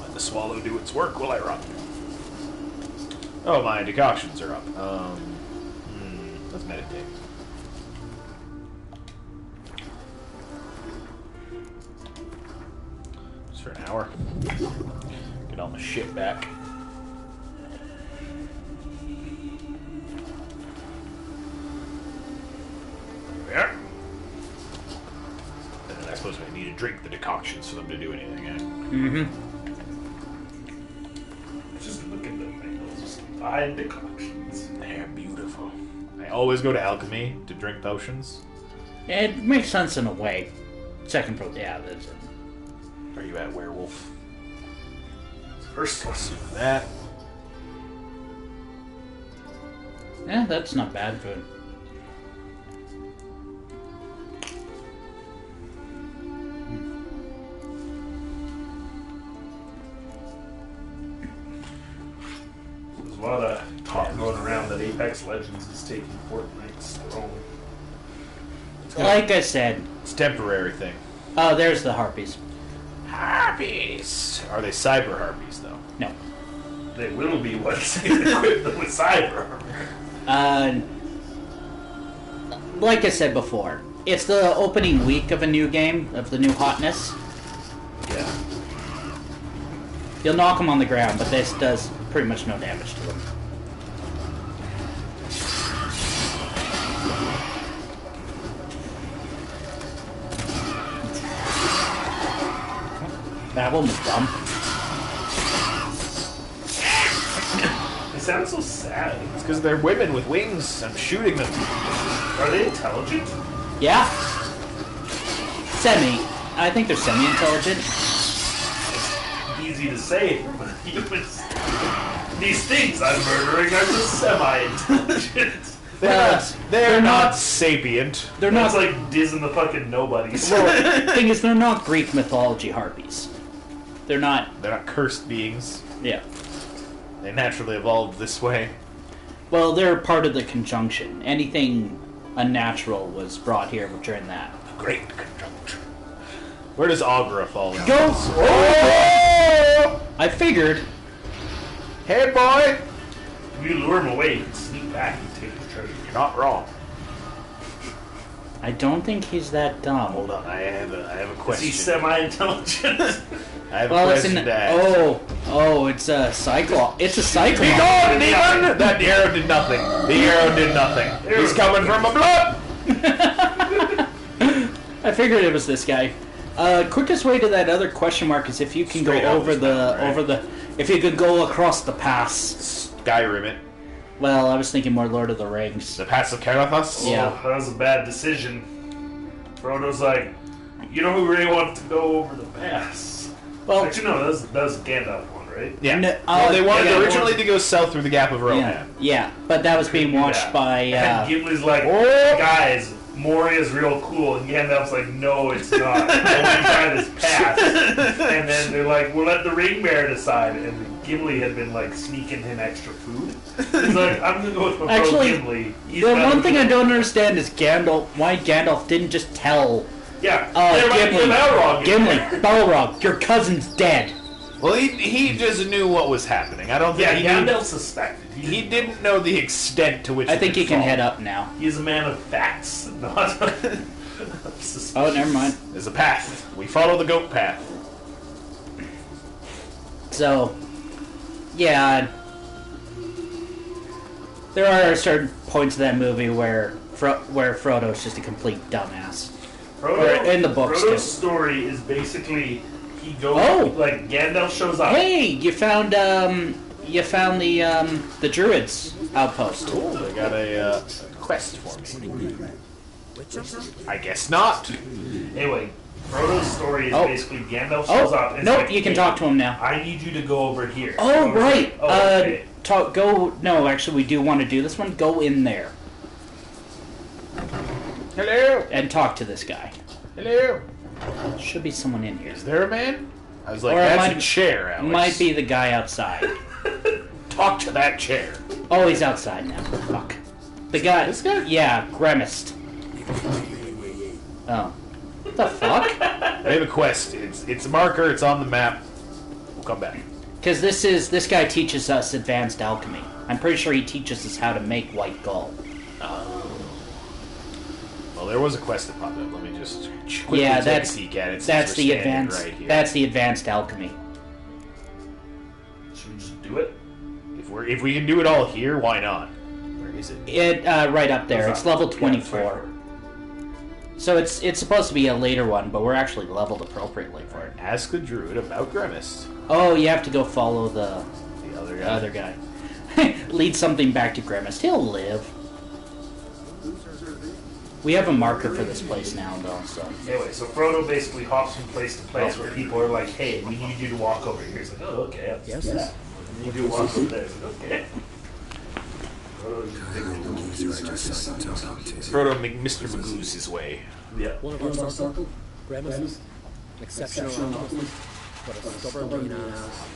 Let the swallow do its work while I run. Oh, my decoctions are up. Let's meditate. Just for an hour. Get all my shit back. Yeah. And then I suppose I need to drink the decoctions for them to do anything. Mm-hmm. Just look at the thing. Those just fine decoctions. They're beautiful. I always go to alchemy to drink potions. It makes sense in a way. Second pro, yeah, that's it. Are you at werewolf? First one. Do that. Yeah, that's not bad food. There's a lot of talk going around that Apex Legends is taking Fortnite's throne. Like I said, It's a temporary thing. oh, there's the harpies. Harpies! Are they cyber harpies, though? No. They will be once equipped with cyber armor. Like I said before, it's the opening week of a new game, of the new hotness. Yeah. You'll knock them on the ground, but this does pretty much no damage to them. That one was dumb. They sound so sad. It's because they're women with wings. I'm shooting them. Are they intelligent? Yeah? Semi. I think they're semi-intelligent. Easy to say for humans. These things I'm murdering are just semi-intelligent. They're not sapient. They're That's not. like Diz and the fucking nobodies. Well, the thing is, they're not Greek mythology harpies. They're not. They're not cursed beings. Yeah. They naturally evolved this way. Well, they're part of the conjunction. Anything unnatural was brought here during that. Great conjunction. Where does Augra fall in? Go! Oh! I figured. Hey, boy! If you lure him away, you can sneak back and take the treasure. You're not wrong. I don't think he's that dumb. Hold on, I have a Is question. he semi-intelligent? I have a Well, it's question an. to ask. Oh, it's a Cyclops. It's a Be Cyclops. gone, demon! That arrow did nothing. The arrow did nothing. He's coming from a blood! I figured it was this guy. Quickest way to that other question mark is if you can Straight go up over this the mountain, right? if you could go across the pass. Skyrim it. Well, I was thinking more Lord of the Rings. The Pass of Karathas? Yeah. Oh, that was a bad decision. Frodo's like, you know who really wanted to go over the pass? Well, Actually, no, that was Gandalf one, right? Yeah. No, well, they wanted yeah, originally one- to go south through the Gap of Rohan. yeah, but that was being watched by. And Gimli's like, Oh! guys, Moria's real cool, and Gandalf's like, no, it's not. I want to try this pass. And then they're like, we'll let the ring bearer decide. And Gimli had been like sneaking him extra food. He's like, I'm gonna go with my bro Actually, Gimli. He's the got one a thing I good-" don't understand is why Gandalf didn't just tell Yeah, there might be a Gimli, Balrog in Gimli, there. Balrog, your cousin's dead. Well, he just knew what was happening. I don't think Yeah, he Gandalf knew. suspected. He didn't know the extent to which. I it think could he can fall. head up now. He's a man of facts, not suspicion. Oh, never mind. There's a path. We follow the goat path. So, yeah, there are certain points of that movie where Frodo's just a complete dumbass. Frodo, in the books, Frodo's too. story is basically he goes Oh! like Gandalf shows up. Hey, you found the druids outpost. Cool. They got a quest for me. I guess not. Anyway, Frodo's story is Oh. basically Gandalf shows up. Oh, And nope, it's like, you can "Hey, talk to him now. I need you to go over here. Oh, Frodo's right. like, oh, okay. No, actually, we do want to do this one. Go in there Hello. and talk to this guy. Hello. Should be someone in here. Is there a man? I was like, Or it that's might- a chair, Alex. Might be the guy outside. Talk to that chair. Oh, he's outside now. Fuck. The guy. This guy? Yeah, Gremist. Oh. What the fuck? I have a quest. It's a marker. It's on the map. We'll come back. Because this guy teaches us advanced alchemy. I'm pretty sure he teaches us how to make white gall. Well, there was a quest that popped up. Let me just quickly Yeah, take that's a peek at it. since that's we're the standing advanced. Right here. That's the advanced alchemy. Should we just do it? If we can do it all here, why not? Where is it? It right up there. It's level 24. So it's supposed to be a later one, but we're actually leveled appropriately for it. Ask the druid about Grimace. Oh, you have to go follow the The other guy. other guy. Lead something back to Grimace. He'll live. We have a marker for this place now, though. So Anyway, so Frodo basically hops from place to place where people are like, "Hey, we need you to walk over here." He's like, "Oh, okay." Yes. And then you do walk over there. He's like, "Okay." Frodo Mr. Magoo's his way. Yeah. One of our circle, Remus, an exceptional alchemist, but a stubborn being ass.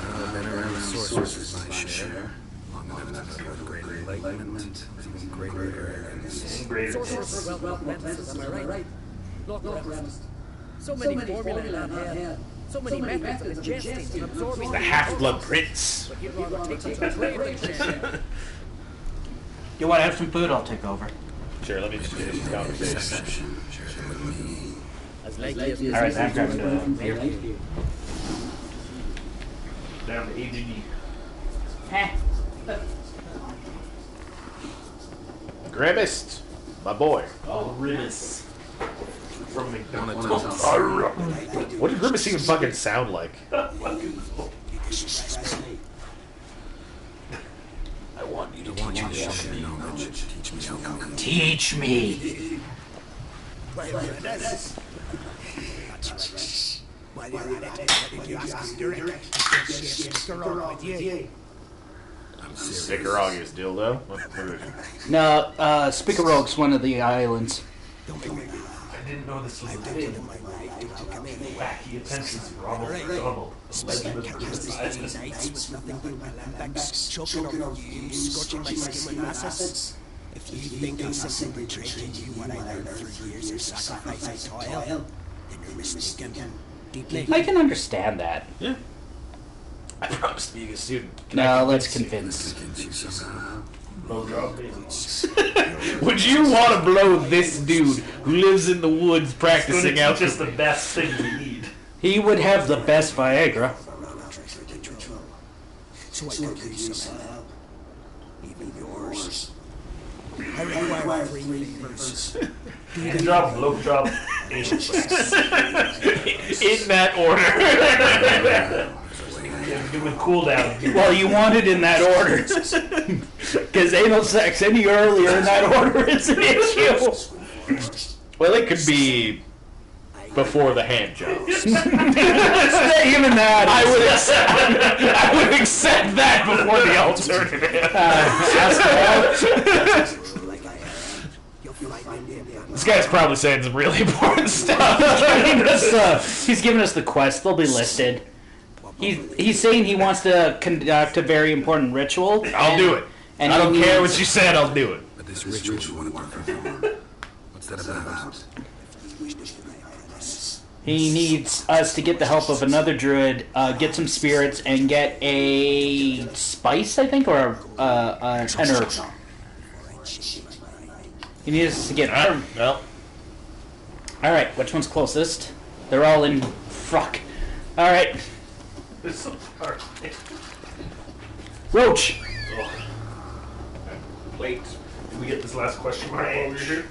I've been around the sources my share. Long enough to know greater enlightenment, even greater arrogance. And greater Sorcerers tits. well methods, am I right? Look, Remus. So many formulae in our head, so many methods of ingesting and absorbing. The Half-Blood Prince. But you'd rather take them to trade than share. you want to have some food? I'll take over. Sure, let me just finish this conversation. Perception, share it with me. As likely as All right, I'm grabbing a beer. Down to AGD. Grimace, my boy. Oh, Rimus. From McDonald's. What did Grimace even fucking sound like? I want you to share knowledge. Teach me alchemy. Teach me. Sikarog is dildo. What is it? No, Spikeroog's one of the islands. I didn't know this was a thing. Wacky attentions from Ronald McDonald. Legend of the Christmas Island. Choking on you, scorching my skin with acids. If you think I simply traded you what I learned through years of sacrifice and toil, then you're mistaken. Deeply. I can understand that. I promised to be a good student. Can No, I let's convince convince. Against you somehow. Blowjob, baby. you? Would you want to blow this dude who lives in the woods It's going to practicing teach alchemy? us the best thing we need. He would have the best Viagra. So I could use some help. Even yours. I require 3 favors. Handjob, blowjob, anal sex. In that order. Give it cool down. Well, you want it in that order. Because anal sex any earlier in that order is an issue. Well, it could be before the hand job. Even that. I would accept that before the alternative. Like I am. You'll find me in This guy's probably saying some really important stuff. He's giving us the quest. They'll be listed. He's saying he wants to conduct a very important ritual. I'll do it. And I don't he care needs- what you said, I'll do it. But this ritual you want to perform, what's that about? He needs us to get the help of another druid, get some spirits, and get a spice, I think, or an herb. He needs us to get. Alright, well, All right, which one's closest? They're all in. Fuck. All right, This is hard. Roach. Wait. Did we get this last question mark while we were here?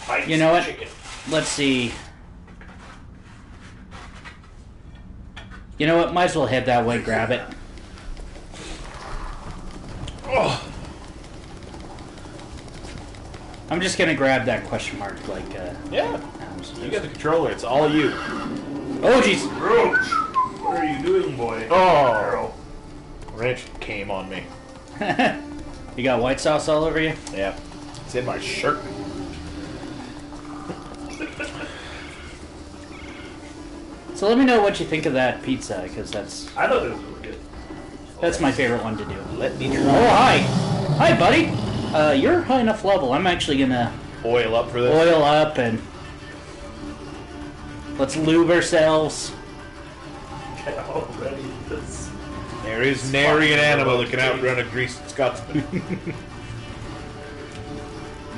Bites You know what? chicken. Let's see. You know what? Might as well head that way. Grab it. oh, I'm just gonna grab that question mark, like. yeah, you got the controller, it's all you. Oh jeez. Roach! What are you doing, boy? Oh, Girl. Rich came on me. You got white sauce all over you. Yeah, it's in my shirt. So let me know what you think of that pizza, because I thought it was really good. that's my favorite one to do. Let me Oh, hi. Hi, buddy. You're high enough level. I'm actually gonna oil up for this. oil up and let's lube ourselves. Okay, already this. There is nary an animal that can outrun a greased Scotsman.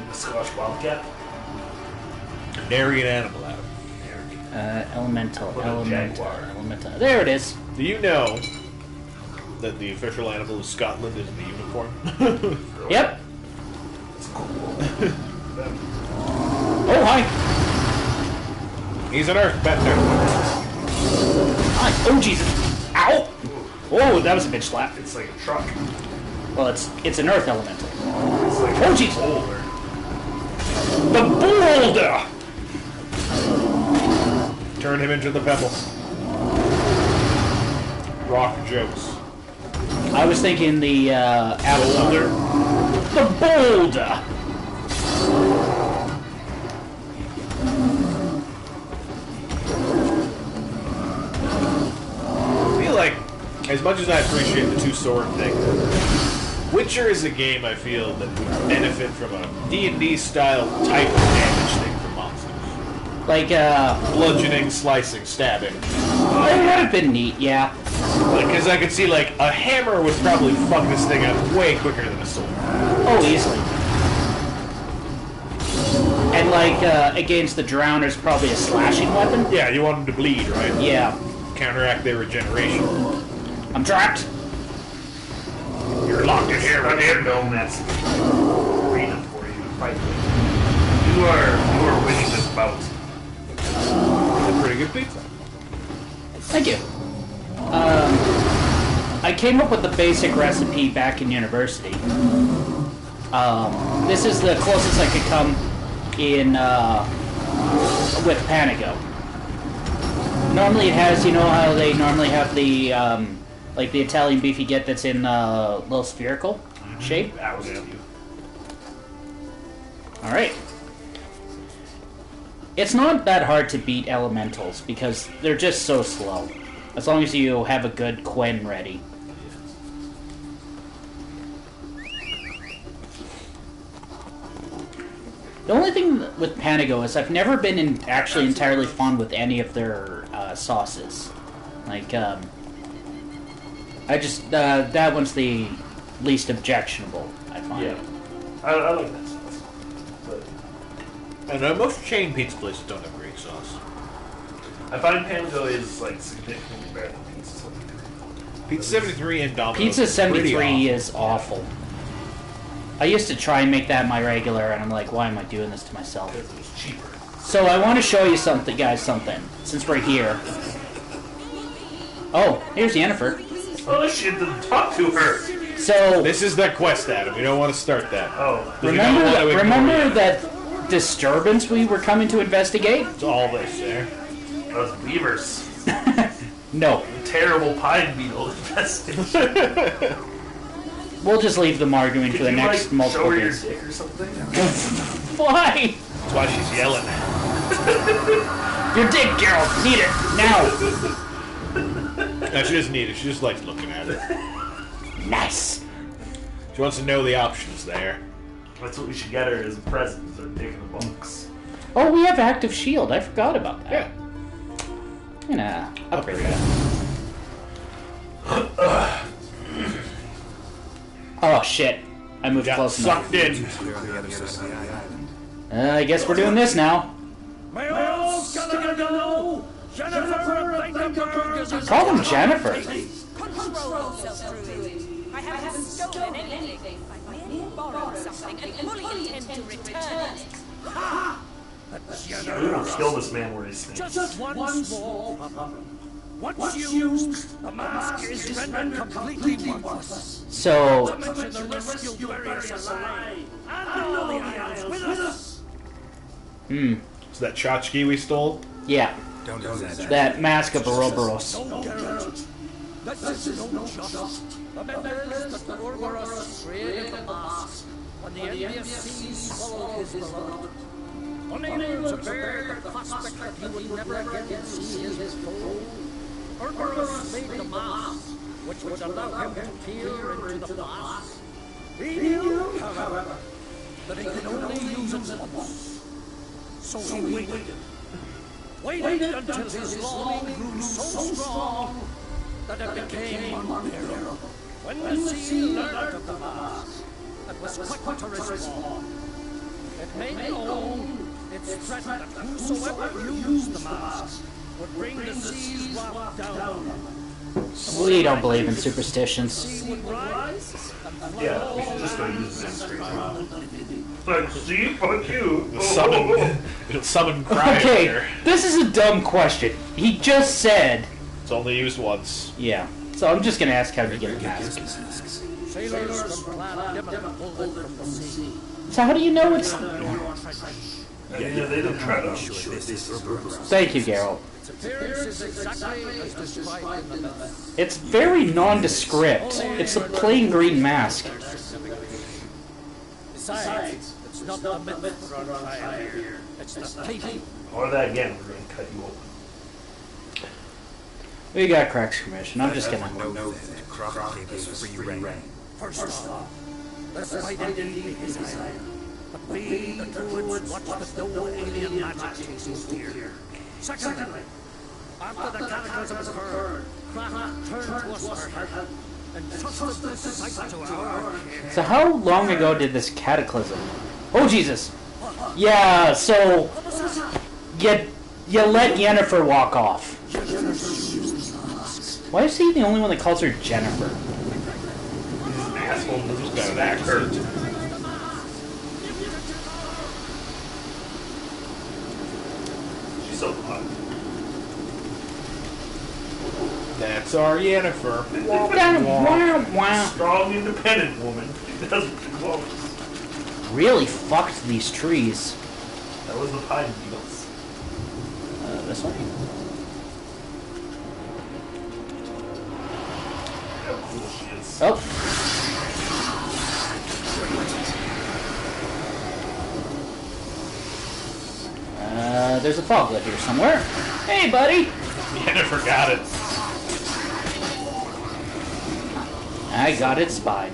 The Scotch Wildcat. Nary an animal out. Elemental. What a jaguar. Elemental. There it is. Do you know that the official animal of Scotland is the unicorn? Yep. Oh, hi. He's an earth bender. Hi. Oh, Jesus. Ow. Oh, that was a bitch slap. It's like a truck. Well, it's an earth elemental. It's like Oh, jeez. boulder. The boulder. Turn him into the pebble. Rock jokes. I was thinking the Avatar. The boulder. I feel like, as much as I appreciate the two-sword thing, Witcher is a game I feel that would benefit from a D&D style type of damage thing for monsters. Like, Bludgeoning, slicing, stabbing. it would have been neat, yeah. Because I could see, like, a hammer would probably fuck this thing up way quicker than a sword. Oh, easily. And like, against the drowners, probably a slashing weapon. Yeah, you want them to bleed, right? Yeah. Counteract their regeneration. I'm trapped. You're locked in here, I right? didn't know that's arena for you to fight with. You are winning this bout. It's a pretty good pizza. Thank you. I came up with the basic recipe back in university. This is the closest I could come in with Panago. Normally it has, you know how they normally have the like the Italian beef you get that's in little spherical shape. That was you. All right. It's not that hard to beat elementals because they're just so slow. As long as you have a good Quen ready. The only thing with Panago is I've never been actually entirely fond with any of their sauces. Like, I just, that one's the least objectionable, I find. Yeah. I like that sauce. But I know most chain pizza places don't have great sauce. I find Panago is like significantly better than Pizza 73. Pizza 73 and Domino's. Pizza is pretty 73 awful. is awful. I used to try and make that my regular, and I'm like, why am I doing this to myself? Because it was cheaper. So I want to show you something, guys, since we're here. Oh, here's Yennefer. Oh shit, didn't talk to her. So, This is that quest, Adam. You don't want to start that. Oh. remember that disturbance we were coming to investigate? It's all this there. Those beavers. No. Terrible pine beetle infestation. We'll just leave them arguing for the Could you, next like, multiple show her your days. dick or something? Why? That's why she's yelling. Your dick, Geralt. Need it. Now. No, she doesn't need it. She just likes looking at it. Nice. She wants to know the options there. That's what we should get her as a present, is her dick in the box. Oh, we have active shield. I forgot about that. Yeah. I'm gonna upgrade that. Oh, shit. I moved Got close enough. sucked in. Clear on the other side of the island. I guess we're doing this now. Call him Jennifer. Control yourself through it. I haven't stolen anything. I merely borrowed something and fully intend to return it. We don't kill this man where he's standing. Just one small problem. Once used, the mask is rendered completely worthless. So, Not to mention the risk you'll bury us alive. And all the islands with us. It's that tchotchke we stole. yeah. Don't exaggerate. That mask of Ouroboros. No, Geralt. This is no just. The members that Ouroboros created the mask. When the envious seas swallowed his blood. unable to bear the prospect that he would never again see his foe, Cerberus made the mask, which would allow him to peer into the past. He knew, however, that he could only use it once. So he waited. Waited until his longing grew so strong that it became unbearable. When the seal learned of the mask, it was quick to respond. It made known its threat that whosoever used the mask would bring the sea's wrath down. We don't believe in superstitions. Sea would rise, Yeah, we should just go use this straight around. Like, see, fuck you. It'll summon cryo Okay, here. this is a dumb question. He just said... It's only used once. Yeah. So I'm just gonna ask how to get the mask. sailors from Clan Devon pulled it from the sea. So how do you know it's... Yeah, they didn't try to. Thank you, Geralt. Its appearance is exactly as described in the myth. It's very nondescript. It's a plain green mask. Besides, it's not the myth for our trial here. It's the taking. Or that again, we're going to cut you open. We got Crack's permission. I'm just gonna... know that Croft gave us free rein. First off, let's fight indeed his island. But we, the druids, watch that no alien magic takes us here. Secondly, after the cataclysm occurred, Craft turned to us for help and trusted this site to our care. So how long ago did this cataclysm... Oh, Jesus! Yeah, so... You let Yennefer walk off. Why is he the only one that calls her Jennifer? Asshole moves got that hurt. She's so hot. That's our Yennefer. Wow. Strong, independent woman. She doesn't close. Really fucked these trees. That was the pine needles. This way? How cool she is. Oh. There's a foglet here somewhere. Hey, buddy! Yennefer got it. I got its spine.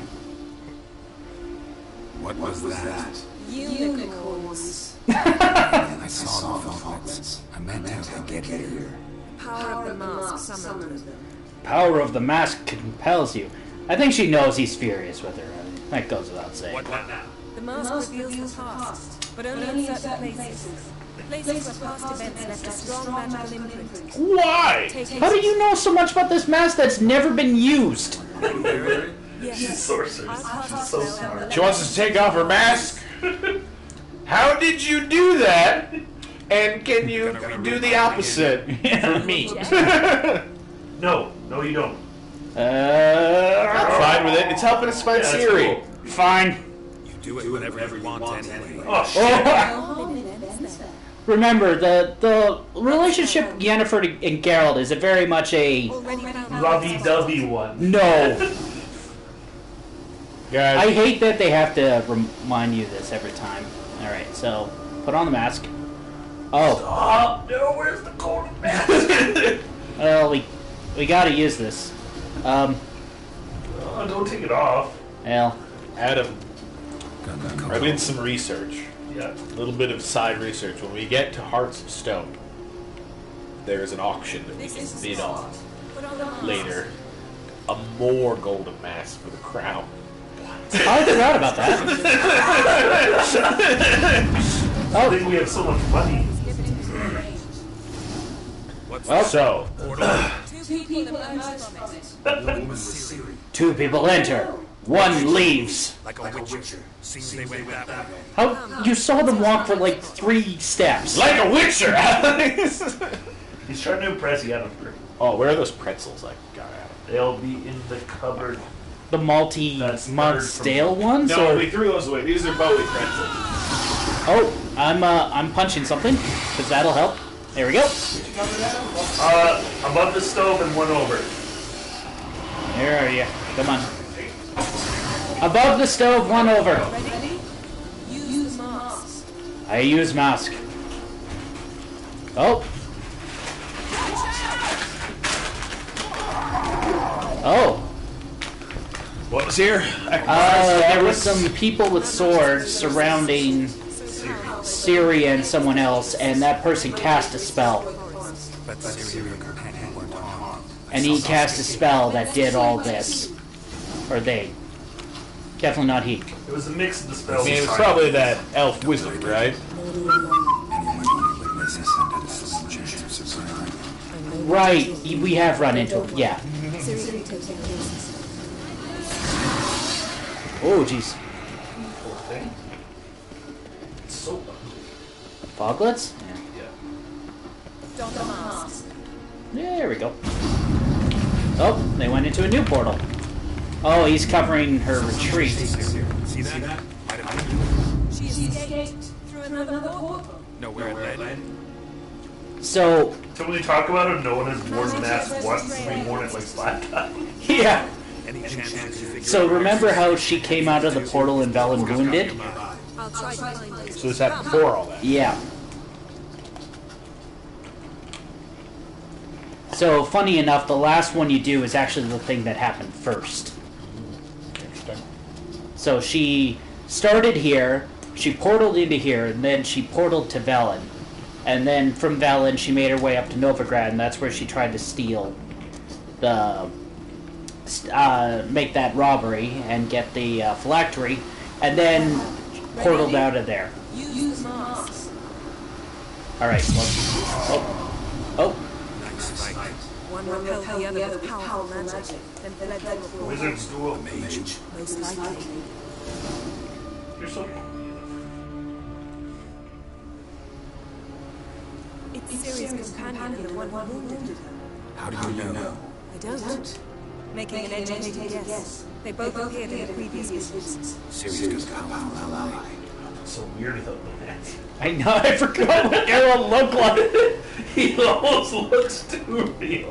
What was that? Unicorns. I saw the footprints. I meant to get here. Power of the mask summoned them. Power of the mask compels you. I think she knows he's furious with her. That goes without saying. The mask reveals the past, but only in certain places. Places where past events left a strong magical imprint. Why? How do you know so much about this mask that's never been used? Yes. She's sorceress. I'll cast She's a so spell smart. She wants us to take off her mask? How did you do that? And can you do the opposite for me? No, you don't. I'm fine with it. It's helping us find Yeah, that's Ciri. cool. Fine. You do it whenever you want anyway. Oh, shit. Remember, the relationship Yennefer and Geralt is a very much a... already found out. Lovey-dovey one. No. Guys, I hate that they have to remind you this every time. Alright, so, put on the mask. Oh. Oh, no, where's the cold mask? Well, we gotta use this. Oh, don't take it off. Well, Adam, I did some research. Yeah. A little bit of side research. When we get to Hearts of Stone, there is an auction that we This can is the bid on spot. Put on the mask. later. A more golden mask for the crown. I forgot about that. I think we have so much money. Well, So, Two people emerged from it. two people enter. One leaves. Like a witcher. Seems they went that way. How you saw them walk for like 3 steps? like a witcher, He's trying to impress Yennefer. Oh, where are those pretzels I got out? They'll be in the cupboard. The malty That's month third from- stale ones? No, or... we threw those away. These are Bowie pretzels. Oh, I'm punching something because that'll help. There we go. Above the stove and one over. Where are you? Come on. Above the stove, one over. Ready? Use the mask. I use mask. Oh. Oh. What was here? There was some people with swords surrounding Ciri and someone else, and that person cast a spell. But Ciri and her companion weren't harmed. And he cast a spell that did all this. Or they. Definitely not he. It was a mix of the I spells. mean, it was probably that elf wizard, right? Anyone only witnesses and had a slim chance of surviving. Right, we have run into him, yeah. Oh, jeez. Poor thing. It's so ugly. Foglets? Yeah. Don the mask. Yeah. There we go. Oh, they went into a new portal. Oh, he's covering her retreat. See that? She escaped through another portal. No, where it led. So, So when we talk about it, no one has worn the mask once, and we've worn it like 5 times. yeah. Any chance you can figure So remember how she came out of the portal in Velen wounded? I'll try to find it. So this happened before all that. Yeah. So, funny enough, the last one you do is actually the thing that happened first. Interesting. So she started here, she portaled into here, and then she portaled to Velen. And then from Velen, she made her way up to Novigrad, and that's where she tried to steal the... make that robbery and get the phylactery, and then portaled out of there. Use the mask. Alright, well... Oh. nice fight. One repelled the other with powerful magic, then fled through a portal. Wizard's duel. Mage. Most likely. You're so It's Ciri's companion, the one who wounded her. How do you know? I don't. Making an educated guess. They both appeared in the previous missions. Ciri's got a powerful ally. so weird without the mask. I know, I forgot what Errol looked like. He almost looks too real.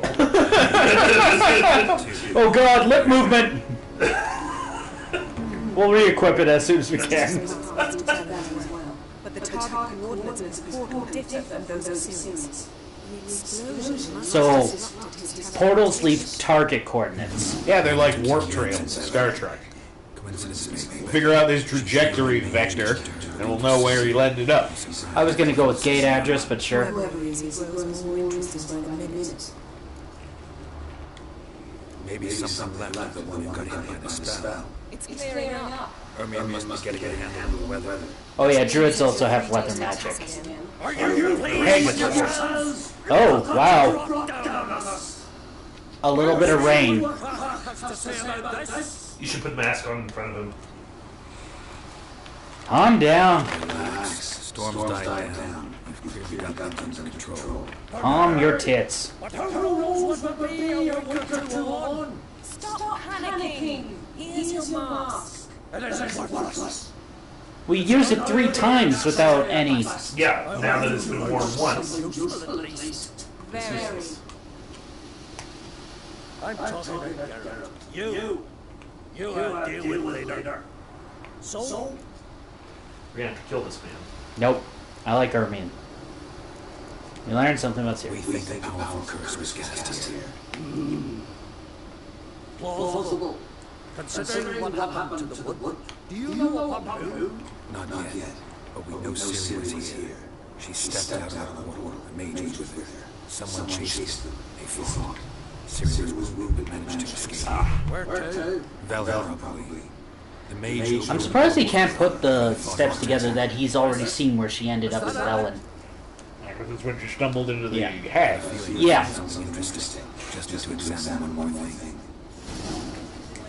Oh god, lip movement! We'll re-equip it as soon as we can. But the target coordinates of the portal differ from those of Sirius. The explosion must So, have disrupted his territory. Portals leave target coordinates. Yeah, they're like warp trails, Star Trek. Coincidence maybe. Figure out his trajectory vector, and we'll know where he landed up. I was gonna go with gate address, but sure. Whoever he is, he grows more interesting by the minute. Maybe something left of the one who got hit by the spell. It's clearing up. Ermion must be getting a handle on the weather. Oh yeah, druids also have weather magic. Are you playing with yourselves? Oh, wow. A little bit of rain. You should put the mask on in front of him. Calm down. Relax. Storm's died down. You've clearly got things under control. Calm your tits. But who knows what will be a week or two on? Stop panicking. Here's your mask. And this is worthless. We used it 3 times without any... Yeah, now that it's been worn once. Useful at least. Very. I'm talking about you. You will deal with later. So, We're gonna have to kill this man. Nope. I like Ermion. We learned something about We Siri. think the powerful curse was cast here. plausible. Considering what happened to the wood, do you know upon who? Not yet. But we know Ciri was here. She stepped out of the portal. The mage was with her. Someone chased them. They fought. Ciri was wounded but managed to escape. Where to? Valera, probably. The mage. I'm surprised he can't put the steps together that he's already seen where she ended up in Velen. Because it's when she stumbled into the Yeah. hag. Yeah. Something interesting. Just to examine one more thing.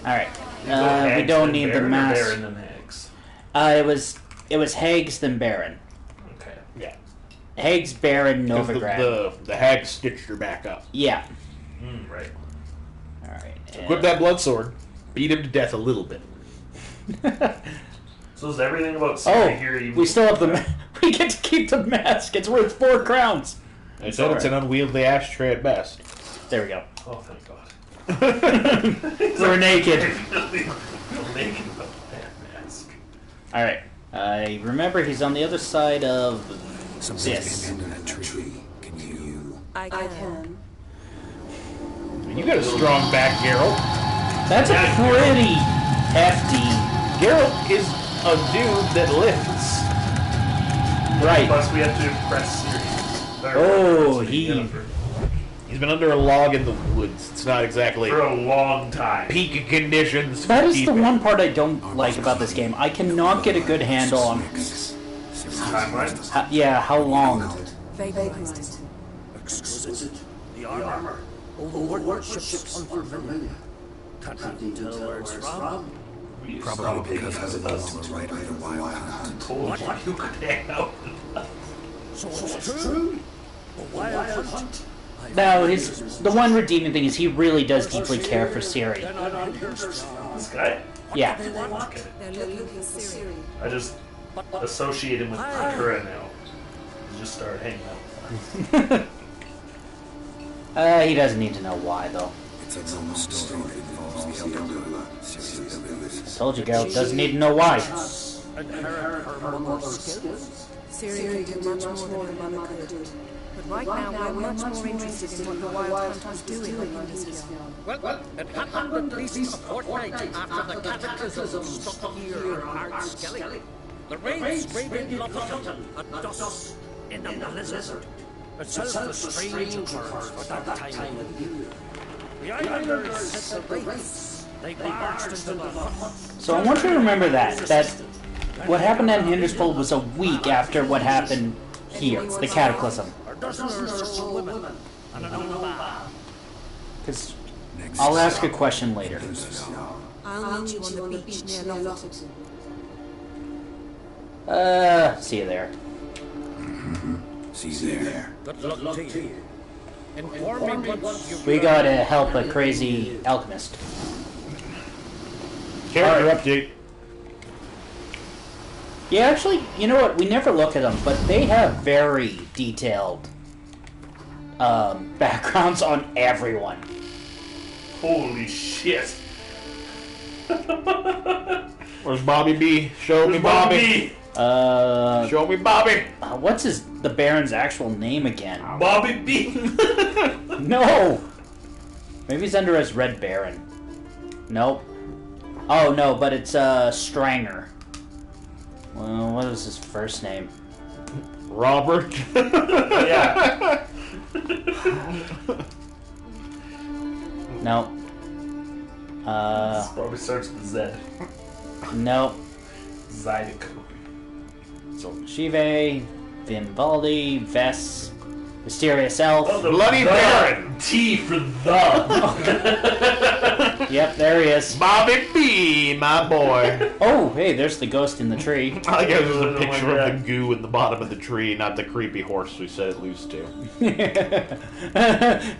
Alright. Go We Hags, don't then need the Baron, or mask. Baron, then Hags. It was Hags then Baron. Okay. Yeah. Hags, Baron, Because Novigrad. the hag stitched her back up. Yeah. Right. Alright. Equip that blood sword. Beat him to death a little bit. So is everything about Ciri here? Oh, we still have the... We get to keep the mask. It's worth 4 crowns. I said it's an unwieldy ashtray at best. There we go. Oh, thank God. We're naked. Feel naked about that mask. Alright. I remember he's on the other side of Something's this. been under that tree. Can I can. You got a strong back, Geralt. That's a pretty hefty. Geralt is a dude that lifts. Right. Plus, we have to impress Sirius. Oh, He's been under a log in the woods. It's not exactly for a long time. peak conditions. That is the keep it. one part I don't like about this game. I cannot get a good handle on Timeline? how long. Vaporized. Exquisite. The armor. Overworked ships unfamiliar. Can't even tell where it's from. Probably because it has a link to a right eye wild hunt. Told you could hang out. So it's true. A wild hunt. No, the one redeeming thing is he really does deeply care for Ciri. This guy? Yeah. They're looking for Siri. I just associate him with Sakura now. I just started hanging out with He doesn't need to know why, though. It's a known story that involves the Elder Lula, Sirius the Lilies. Told you, Geralt doesn't need to know why. Inherit her mother's skills. Siri can do much more than her mother could. But right now, we're much more interested in what the Wild Hunt was doing on Hindisfield. Well, it happened at least a fortnight after the cataclysm struck here on Hard Skelly. The raids raided Lofoten at dusk in the blizzard. Itself a strange occurrence for that time of year. The islanders set the raids. They barged into the hut. So I want you to remember that what happened at Hindersfold was a week after what happened here, the Cataclysm. A dozen or so women and an old man. Because I'll ask a question later. I'll meet you on the beach near Lofoten. See you there. See you there. Good luck to you. Inform me once you We gotta help a crazy alchemist. Character update. Yeah, actually, you know what? We never look at them, but they have very detailed backgrounds on everyone. Holy shit. Where's Bobby B? Show me Bobby. Show me Bobby. What's the Baron's actual name again? Bobby B. No! Maybe he's under as Red Baron. Nope. Oh, no, but it's, Stranger. Well, what was his first name? Robert. Yeah. No. Probably starts with Z. No. Zydeco. So, Shive, Vinvaldi, Vess, Mysterious Elf. Oh, the Bloody Baron. T for the. Yep, there he is. Bobby B, my boy. Oh, hey, there's the ghost in the tree. I like how there's a Oh picture my of God. the goo in the bottom of the tree, not the creepy horse we set it loose to.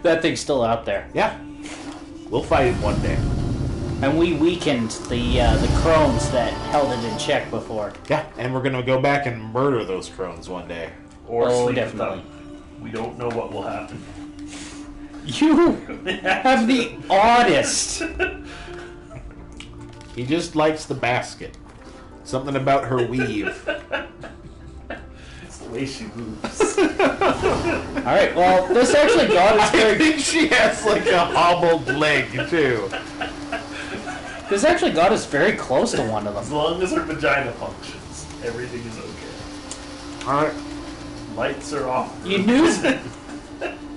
That thing's still out there. Yeah. We'll fight it one day. And we weakened the crones that held it in check before. Yeah, and we're gonna go back and murder those crones one day. Or Oh, sleep definitely. with them. We don't know what will happen. You have the oddest. He just likes the basket. Something about her weave. It's the way she moves. Alright, well, this actually got us I very... think she has like a hobbled leg too. This actually got us very close to one of As them. long as her vagina functions, everything is okay. Alright. Lights are off. You knew...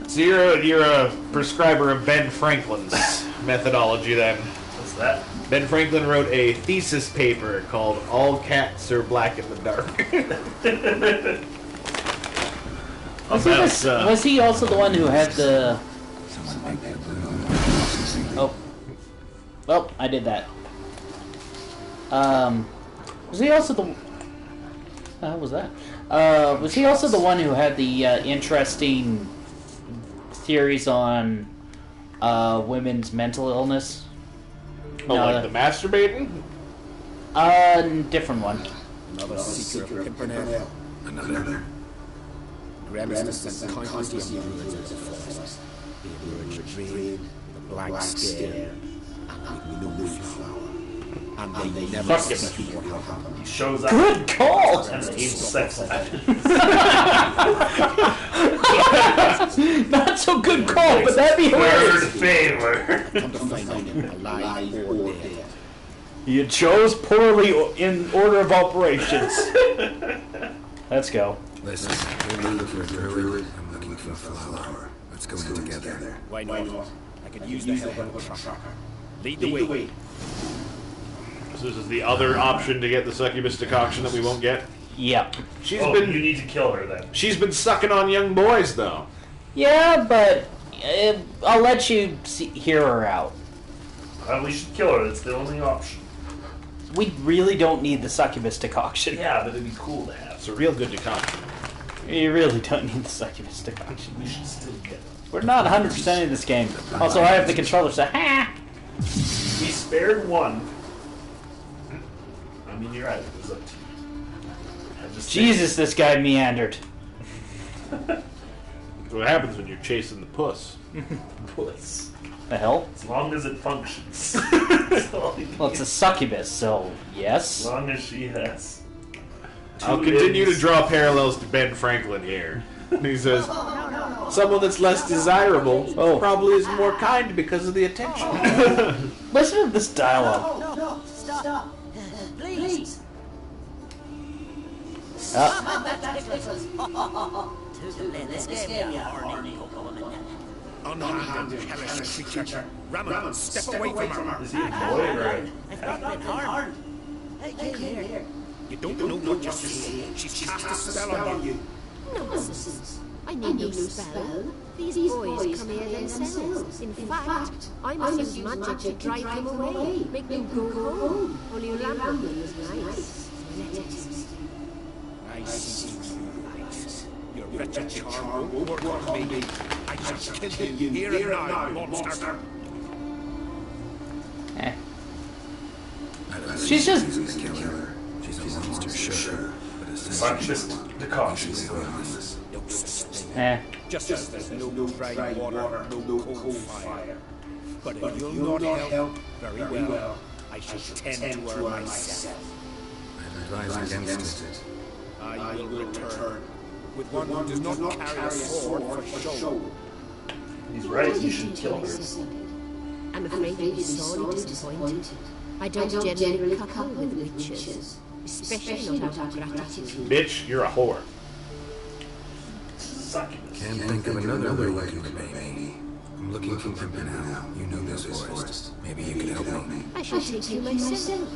So you're a prescriber of Ben Franklin's methodology then. What's that? Ben Franklin wrote a thesis paper called All Cats Are Black in the Dark. Was he also the one who had the... Oh. Well, I did that. Was he also the... How was that? Was he also the one who had the interesting theories on women's mental illness? Oh, No, like the masturbating? Different one. Another secret of Pimpernel. Another. Grams to send countless young birds into the forest. The birds would dream, the black stare, and we know the flower. And they never Fuck him. see what happened. He shows up Good call! and aims sex at him. Not so good call, but that'd be hilarious. Third favor. Come to find out, alive or dead. You chose poorly in order of operations. Let's go. Listen, you're looking for a druid. I'm looking for a flower. Let's go in together. Why not? I could use the help of a trucker. Lead the way. So this is the other option to get the succubus decoction that we won't get. Yep. She's Oh, been you need to kill her then. she's been sucking on young boys though. Yeah, but I'll let you hear her out. We should kill her. That's the only option. We really don't need the succubus decoction. Yeah, but it'd be cool to have. It's a real good decoction. You really don't need the succubus decoction. We should still get it. We're not 100% in this game. Also, I have the controller, so ha! We spared one. I mean, you're right. It was up to you. I just Jesus, this guy meandered. That's what happens when you're chasing the puss. puss. The hell? As long as it functions. That's all you Well, need. it's a succubus, so yes. As long as she has. I'll continue to draw parallels to Ben Franklin here. And he says, someone that's less desirable probably is more kind because of the attention. Listen to this dialogue. No, stop. Please. This game, you horny woman. Unharmed, hellish creature. Ramon, step away from her. Is he a boy or a... I've not been harmed. Hey, here. You don't know what you're saying. She's cast a spell on you. Nonsense. I need no spell. These boys come here themselves. In fact, I must use magic to drive them away, make them go home. Only Ramon was nice. Let it. I see through your lies. Your wretched charm won't work on me. I shall kill you here and now, monster. Eh. She's just... She's a killer. She's a monster, sure. But a Succubus decoction. No such thing. Eh. Just as there's no dry water, no cold fire. But if you'll not help, very well, I shall tend to her myself. I advise against it. I will return with one who does not carry a sword for show. He's right. You should kill her. I'm afraid you'll be sorely disappointed. I don't generally couple with witches, especially not out of gratitude. Bitch, you're a whore. Succubus. Can't think of another way you could maybe. I'm looking for Pimpernel. You know this forest. Maybe you can help me. I shall take you myself.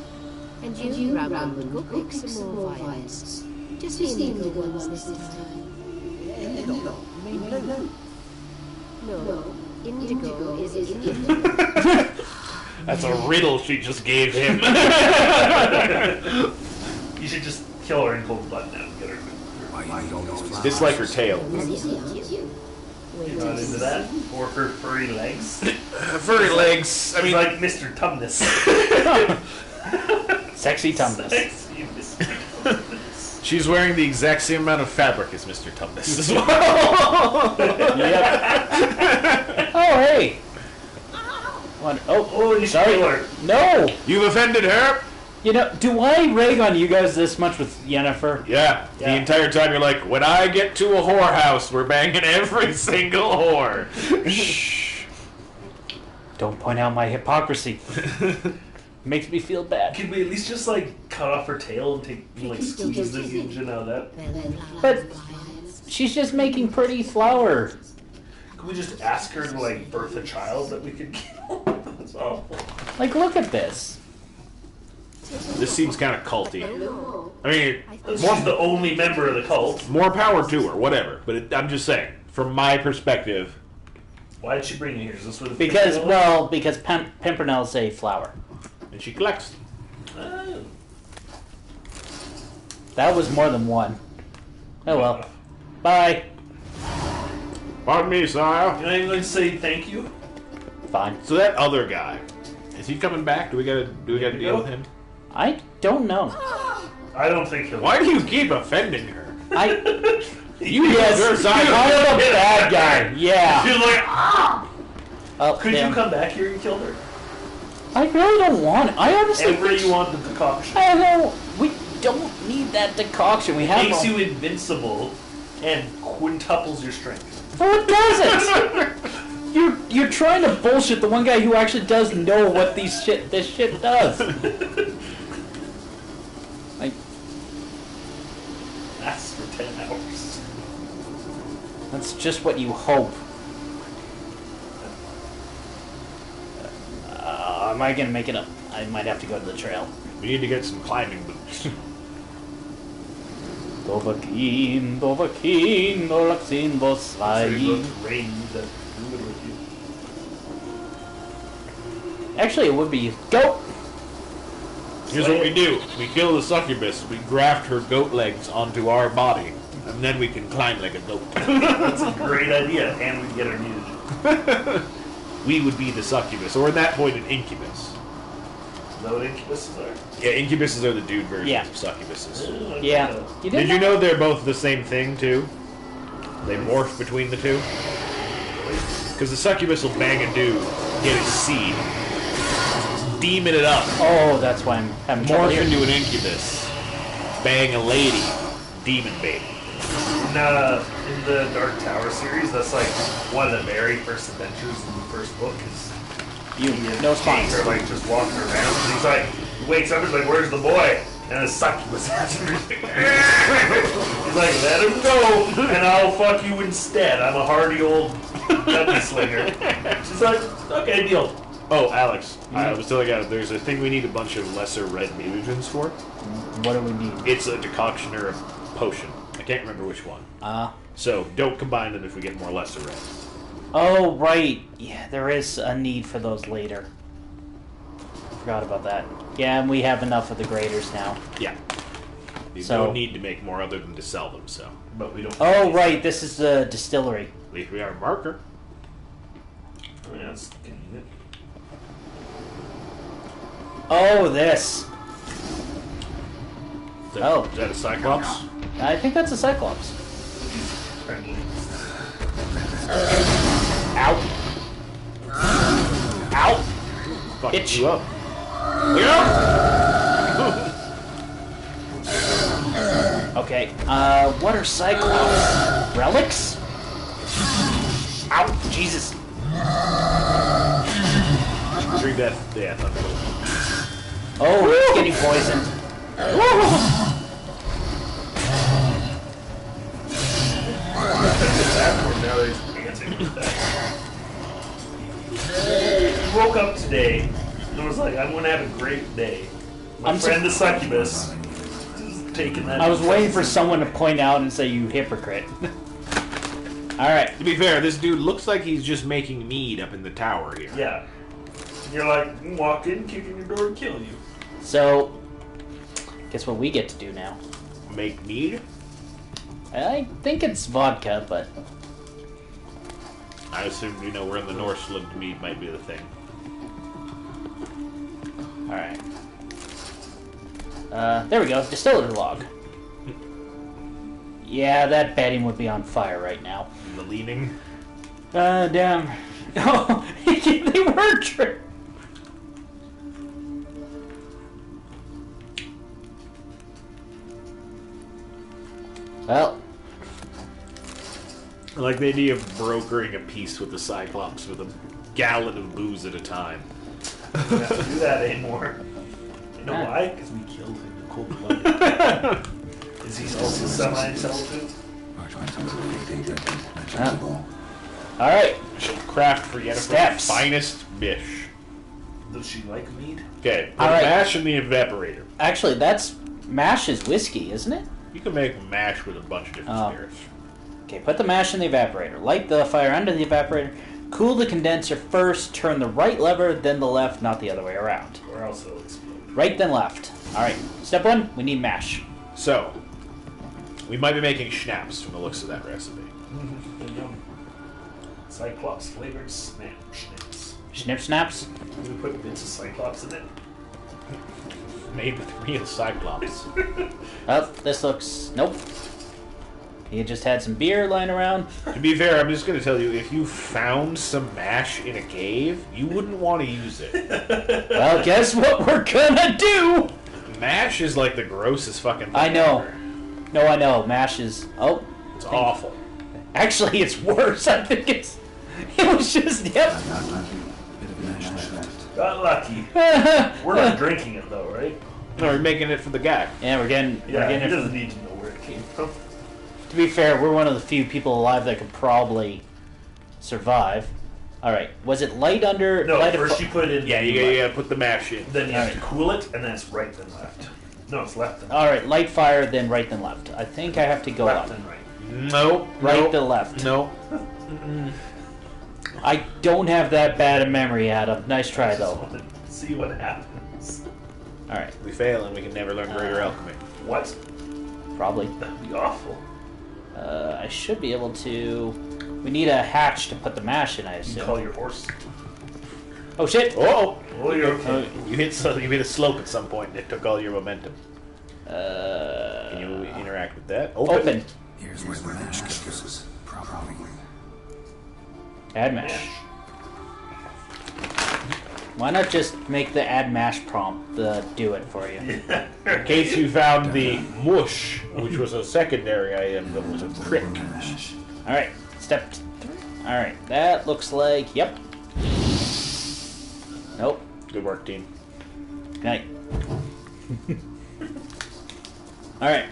And you, Ramon, go pick some more violets. Just the indigo ones this time. No, indigo is indigo. That's a riddle she just gave him. You should just kill her in cold blood now and get her. Why you need all these flowers? Dislike her tail. You're not into that? Or her furry legs? Furry legs. I He's mean, like Mr. Tumnus. Sexy tumnus. Sexy Mr. Tumnus. she's wearing the exact same amount of fabric as Mr. Tumnus as well. Yep. Oh, hey. One. Oh, you sorry. kill her. No. You've offended her. You know, do I rag on you guys this much with Yennefer? Yeah. The entire time you're like, when I get to a whorehouse, we're banging every single whore. Shh. Don't point out my hypocrisy. Makes me feel bad. Could we at least just like cut off her tail and take like squeeze the engine out of that? But she's just making pretty flower. Could we just ask her to like birth a child that we could kill? That's awful. Like, look at this. This seems kind of culty. I mean, She's the only member of the cult. more power to her, whatever. But I'm just saying, from my perspective, Why did she bring you here? Is this for the Because, female? well, because Pimpernel's a flower. and she collects them. Oh. That was more than one. Oh well. Bye. Pardon me, sire. You're not even going to say thank you? Fine. So that other guy, is he coming back? Do we gotta deal with him? I don't know. I don't think he'll. Why do you keep offending her? You yes, Your side. I'm a bad guy. Yeah. She's like, ah! Oh, Could damn. you come back here and kill her? I really don't want it. I honestly Ever you want the decoction. I don't. We don't need that decoction. We have. Makes you invincible and quintuples your strength. No, it doesn't. you're trying to bullshit the one guy who actually does know what this shit does. Like, That's for 10 hours. that's just what you hope. Am I gonna make it up? I might have to go to the trail. We need to get some climbing boots. Dovahkiin, Dovahkiin, Dovahkiin, Bosai. Actually, it would be goat. Here's what we do. We kill the succubus, we graft her goat legs onto our body, and then we can climb like a goat. That's a great idea, and we get our mutagen. We would be the succubus, or at that point an incubus. Is that what incubuses are? Yeah, incubuses are the dude versions Yeah. of succubuses. Yeah. Did you know they're both the same thing, too? They morph between the two? Because the succubus will bang a dude, get his seed, demon it up, Oh, that's why I'm having trouble morph here. into an incubus, bang a lady, demon baby. In the Dark Tower series, that's like one of the very first adventures in the first book. Is No spawns. Are like just walking around, and he's like, he wakes up, he's like, "Where's the boy?" And the succubus has him. He's like, "Let him go, and I'll fuck you instead. I'm a hardy old gunslinger." She's like, "Okay, deal." Oh, Alex, I was telling you, there's a thing we need a bunch of lesser red mutagens for. What do we need? It's a decoction or a potion. I can't remember which one. So don't combine them if we get more lesser red. Oh, right. Yeah, there is a need for those later. Forgot about that. Yeah, and we have enough of the graders now. Yeah. You So- don't need to make more other than to sell them, so. But we don't. Oh, right. This is the distillery. At least we have a marker. Yeah, that's convenient. Oh, this. Is that a Cyclops? I think that's a Cyclops. Ow. Ow. Fuck Itch. you up. Yeah. Okay, what are Cyclops? Relics? Ow, Jesus. Drink that. Yeah, Thunderbolt. Oh, it's getting poisoned. Now he's dancing with that. He woke up today and was like, "I'm gonna have a great day." My friend the succubus is taking that. I was waiting for someone to point out and say, "You hypocrite." Alright. To be fair, this dude looks like he's just making mead up in the tower here. Yeah. And you're like, walk in, kick in your door, and kill you. So, guess what we get to do now? Make mead? I think it's vodka, but... I assume, we're in the north, so mead might be the thing. Alright. There we go. Distillery log. Yeah, that bedding would be on fire right now. The leaning? Damn. Oh, they were true. Well, I like the idea of brokering a peace with the Cyclops with a gallon of booze at a time. We don't have to do that anymore. You know why? Because we killed him in cold blood. Is he also semi-intelligent? alright. She'll craft for Yennefer's Steps. finest bish. Does she like mead? Okay, put All right. mash in the evaporator. Actually, that's... Mash is whiskey, isn't it? You can make mash with a bunch of different Oh. spirits. Okay, put the mash in the evaporator. Light the fire under the evaporator. Cool the condenser first. Turn the right lever, then the left, not the other way around. Or else it'll explode. Right, then left. Alright, step one, we need mash. So, we might be making schnapps from the looks of that recipe. Cyclops flavored schnapps. Snip snaps? We put bits of Cyclops in it. Made with real Cyclops. Oh, this looks... Nope. He just had some beer lying around. To be fair, I'm just going to tell you, if you found some mash in a cave, you wouldn't want to use it. Well, guess what we're gonna do? Mash is like the grossest fucking thing I know. ever. No, I know. Mash is... Oh. It's awful. Actually, it's worse. I think it's... It was just, yep. Got lucky. We're not drinking it though, right? No, we're making it for the guy. Yeah, we're getting He it. doesn't need to know where it came from. To be fair, we're one of the few people alive that could probably survive. Alright, was it light under... No, light first you put it in. Yeah, you gotta put the mash in. Then you have to cool it, and then it's right then left. No, it's left then. Alright, light fire, then right, then left. I think I have to go Left up. then right. No. Right, then left. No. I don't have that bad a memory, Adam. Nice try, though. See what happens. Alright, We fail and we can never learn greater alchemy. What? probably. That'd be awful. I should be able to... We need a hatch to put the mash in, I You assume. can call your horse. Oh, shit! Oh! Oh, you're okay. You hit a slope at some point and it took all your momentum. Can you interact with that? Open. Here's where the mash goes. Probably. Add mash. Why not just make the add mash prompt do it for you? In case you found the mush, which was a secondary item that was a trick. Alright, step 3. Alright, that looks like... Yep. Nope. Good work, team. Night. Alright.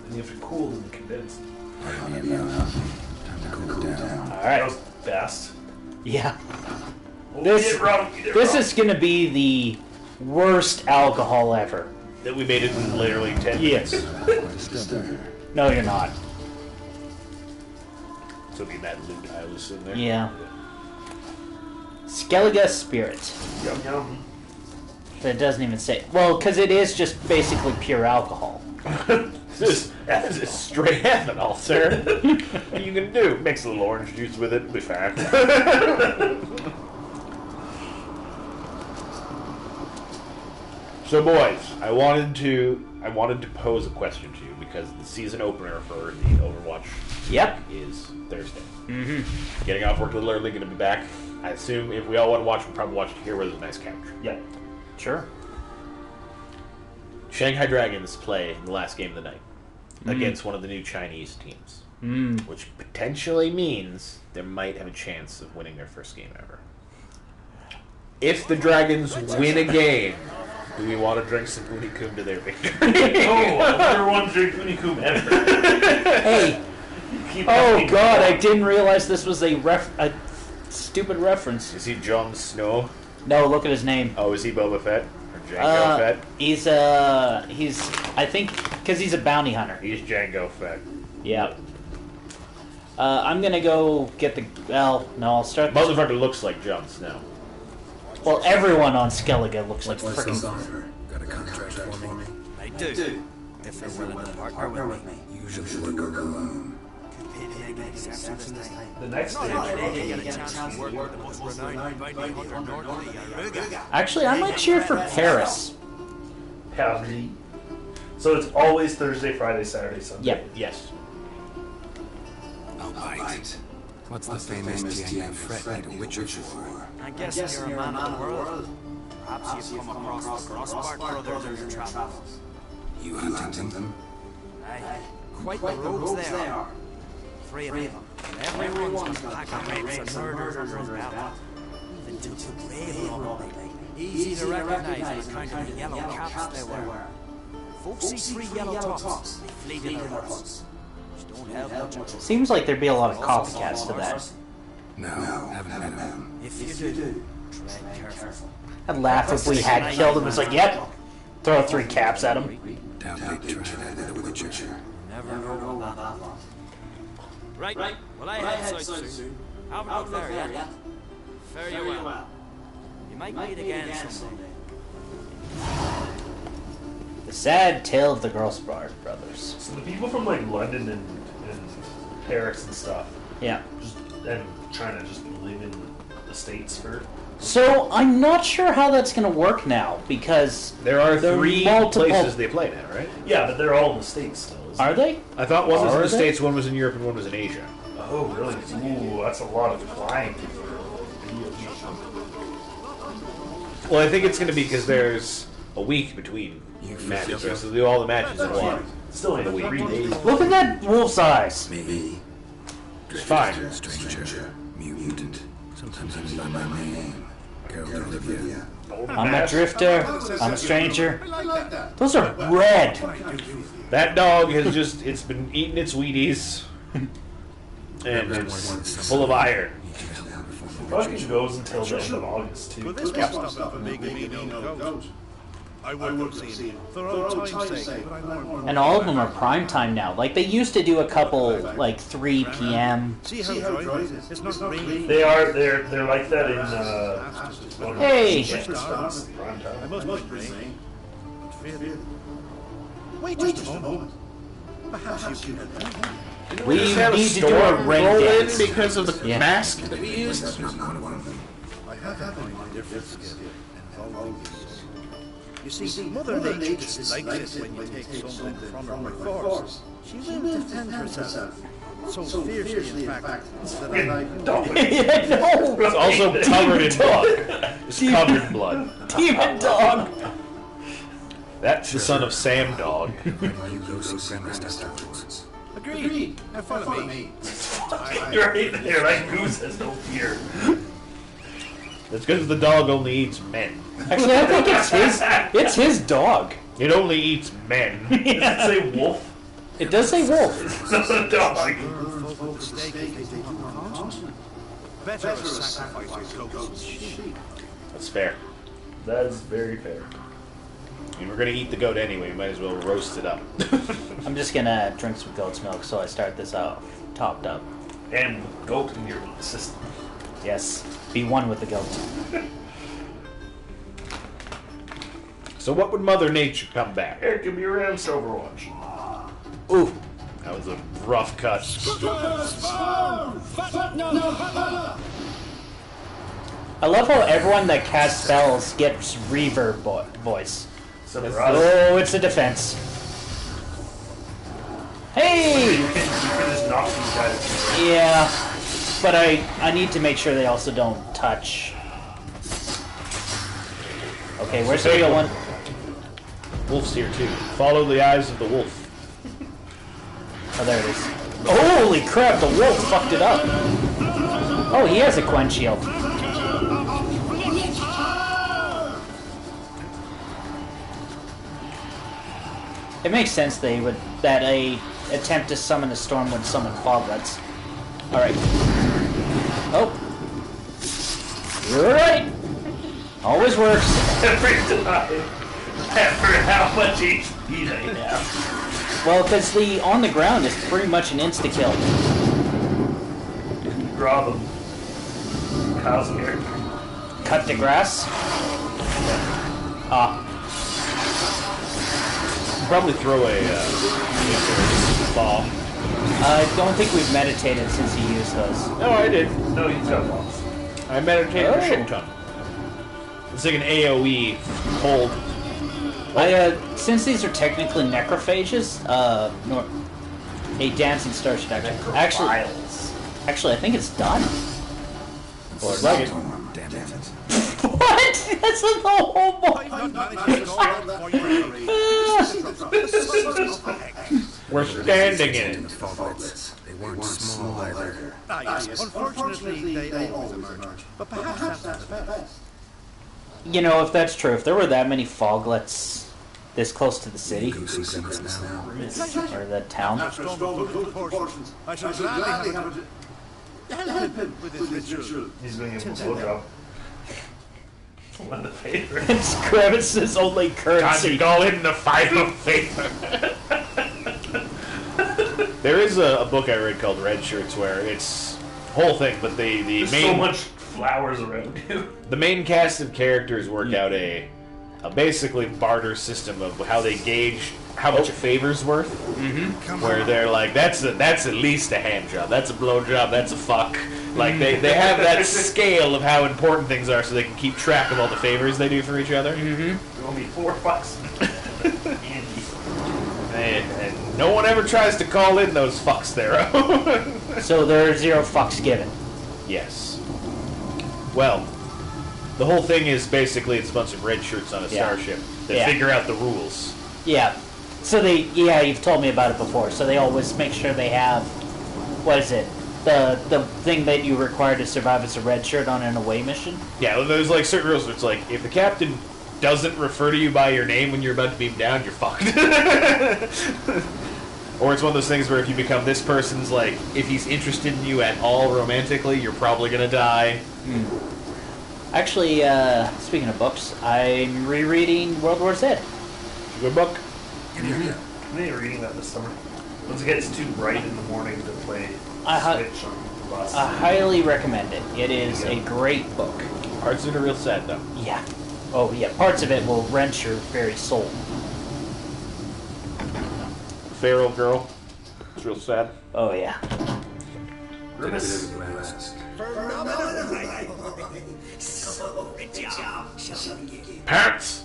And you have to cool and condense. Time to cool down. That Alright. was best. Yeah. Oh, This- you did wrong. You did This wrong. is gonna be the worst alcohol ever. That we made it in literally 10 Yes. minutes. No, you're not. So be that loot I was in there. Yeah. Skellige Spirit. Yum yum. But it doesn't even say... Well, because it is just basically pure alcohol. This is straight ethanol, sir. What are you gonna do? Mix a little orange juice with it, it'll be fine. So, boys, I wanted to pose a question to you because the season opener for the Overwatch Yep. is Thursday. Mm-hmm. Getting off work a little early, going to be back. I assume if we all want to watch, we'll probably watch it here where there's a nice couch. Yeah. Sure. Shanghai Dragons play in the last game of the night against one of the new Chinese teams, which potentially means they might have a chance of winning their first game ever. If the Dragons win a game, do we want to drink some Unikum to their victory? Oh, I've never wanted to drink Unikum ever. Hey! Keep Oh asking god, me. I didn't realize this was a stupid reference. Is he Jon Snow? No, look at his name. Oh, is he Boba Fett? Or Jango Fett? He's I think, because he's a bounty hunter. He's Jango Fett. Yeah. I'm gonna go get the, well, no, I'll start this. Motherfucker looks like Jon Snow. Well, everyone on Skellige looks like What's this freaking... offer? Got a contract for me? I do. If they're willing to partner with me. Usually work alone. The next day. Actually, I might cheer for Paris. Paris. So it's always Thursday, Friday, Saturday, Sunday. Yep. Yes. I'll bite. What's the famous TNF Fred need a Witcher for? I guess you're a man of the world. Perhaps you've come across the Grossbart brothers in your travels. You hunting them? Aye, quite the rogues they are. 3 of them. Everyone's got a pack of rapes and murders under his belt. Even took the grave on them lately. Easy to recognise on account of the yellow caps they wear. Folks see 3 yellow tops, they flee to their huts. Which don't help much at all. Seems like there'd be a lot of copycats to that. No, haven't met him. If you do, tread careful. I'd laugh if we had killed him. It's like, yep, throw 3 caps at him. Doubt they'd try that at a Witcher. Never know about that one. Right. Well, I head south soon. Haven't looked there yet. Fare you well. You might meet again someday. The sad tale of the Grossbart brothers. So the people from like London and Paris and stuff, Yeah. and China just live in the States for. So I'm not sure how that's going to work now because There are There are 3 multiple- places they play now, right? Yeah, but they're all in the States still. Isn't are they? I thought one was in Are the they? States, one was in Europe, and one was in Asia. it? Oh, really? Ooh, that's a lot of flying. Well, I think it's going to be because there's a week between matches. So they'll do all the matches in one. Still ain't 3 days. Look at that wolf's eyes. Maybe. It's fine. Stranger. Mutant. Sometimes by my name. Geralt of Rivia. I'm a drifter. I'm a stranger. Those are red. That dog has it's been eating its Wheaties. And it's full of iron. Bucking goes until the end of August, too. Well, this will stop him from making me no goat. I would have seen for old time's sake, but I learned. And all of them are prime time now. Like, they used to do a couple, like, 3 p.m. See how dry it is? It's not raining. They're like that in, Hey! I must be rain. Wait just a moment. Perhaps you can. We just had need to do a rain roll in dance. because of the Yeah. mask that we used. I have happened in different skill involving these. You see, Mother Nature dislikes it when you take something from her by force. She will defend herself. So fiercely, in fact, that I like... Yeah, no! It's also covered in blood. It's covered in blood. Demon dog! That's the son of Sam Dog. Agreed. Now follow me. You're right there, like Goose has no fear. That's because the dog only eats men. Actually, I think it's his dog. It only eats men. Does it say wolf? It does say wolf. It's not a dog. Better sacrifice your goats and sheep. That's fair. That is very fair. I mean, we're gonna eat the goat anyway. We might as well roast it up. I'm just gonna drink some goat's milk, so I start this off topped up. And goat in your system. Yes, be one with the goat. So what would Mother Nature come back? Here, give me your answer, Overwatch. Ooh, That was a rough cut. I love how everyone that casts spells gets reverb voice. Oh, it's a defense. Hey! You can just knock these guys. Yeah, but I need to make sure they also don't touch. Okay, where's the real one? Wolf's here too. Follow the eyes of the wolf. Oh, there it is. Holy crap, the wolf fucked it up. Oh, he has a quench shield. It makes sense that a attempt to summon a storm would summon foglets. Alright. Oh. You're right. Always works. Every time. After how much HP they have. Well, because the on the ground is pretty much an insta-kill. Draw them. Kyle's here. Cut the grass. Ah. Probably throw a ball. I don't think we've meditated since he used those. No, I did. No, he's got bombs. I meditated a shit ton. It's like an AOE hold. Since these are technically necrophages, a dancing star should actually. Actually, I think it's done. Or like it. Damn it. What? That's the whole We're standing in it. They weren't small either. Unfortunately, they always emerge. But perhaps that's best. You know, if that's true, if there were that many foglets this close to the city Go see Clemens now. or the town, I shall gladly have it. Help him with his ritual. He's going to give him a blowjob. One of the favorites. it's Kravis's only Time to currency. call in the fight of favor. There is a book I read called Red Shirts where it's whole thing, but the There's main so much flowers around you. the main cast of characters work out a basically barter system of how they gauge how much a favor's worth. Mm-hmm. Where they're like, that's at least a hand job, that's a blow job, that's a fuck. Like they have that scale of how important things are, so they can keep track of all the favors they do for each other. You owe me $4. And no one ever tries to call in those fucks there. So there are 0 fucks given. Yes. Well, the whole thing is basically it's a bunch of red shirts on a starship that figure out the rules. Yeah. So you've told me about it before. So they always make sure they have, what is it? The thing that you require to survive as a red shirt on an away mission. Yeah, well, there's like certain rules where it's like, if the captain doesn't refer to you by your name when you're about to beam down, you're fucked. Or it's one of those things where if you become this person's, like, if he's interested in you at all romantically, you're probably gonna die. Actually, speaking of books, I'm rereading World War Z. Good book. I'm reading that this summer. Once it gets too bright in the morning to play Switch on the bus. I highly recommend it. It is a great book. Parts of it are real sad, though. Yeah. Oh, yeah. Parts of it will wrench your very soul. Feral girl. It's real sad. Oh, yeah. Grimace. Parents!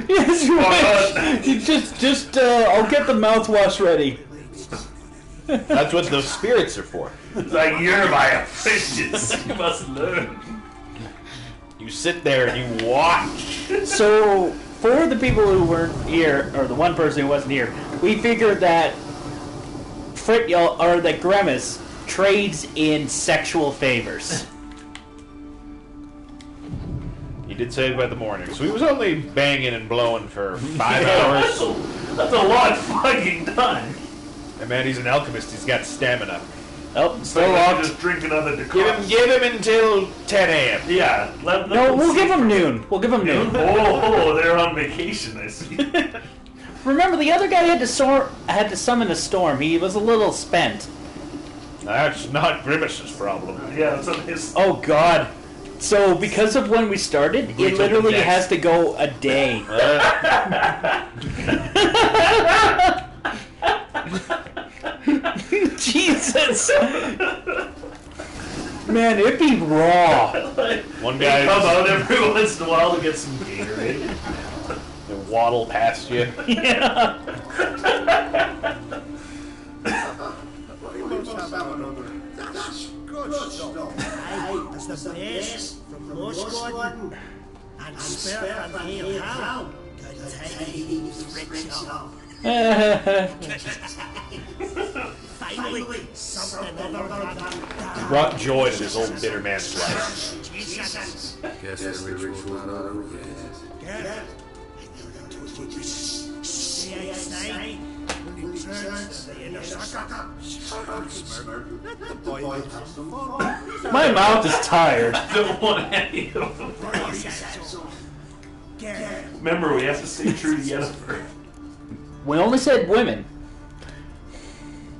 Yes, right. You just, I'll get the mouthwash ready. That's what those spirits are for. It's like, you're my apprentice. You must learn. You sit there and you watch. So, for the people who weren't here, or the one person who wasn't here, we figured that that Grimace trades in sexual favors. He did say it by the morning, so he was only banging and blowing for 5 hours. That's a lot of fucking time. And man, he's an alchemist. He's got stamina. Oh, still locked. Just drink another decoction. Give him until 10 a.m. Yeah. No, we'll give him noon. We'll give him noon. Oh, they're on vacation, I see. Remember, the other guy had to summon a storm. He was a little spent. That's not Grimace's problem. Yeah, that's on his... Oh, God. So, because of when we started, it literally has to go a day. Jesus! Man, it'd be raw. One guy come out every once in a while to get some Gatorade. They waddle past you. Yeah. That's good stuff. That's the best from the Moshgordon and spare and heal how. Good times, Richard. Finally, something other than He brought joy to this old bitter man's life. Jesus. Guess the ritual's not over yet. Good. Stay outside. When he turns to the inner sucker. Let the boy have some fun. My mouth is tired. Don't want any of them. Remember, we have to stay true to Yennefer. We only said women.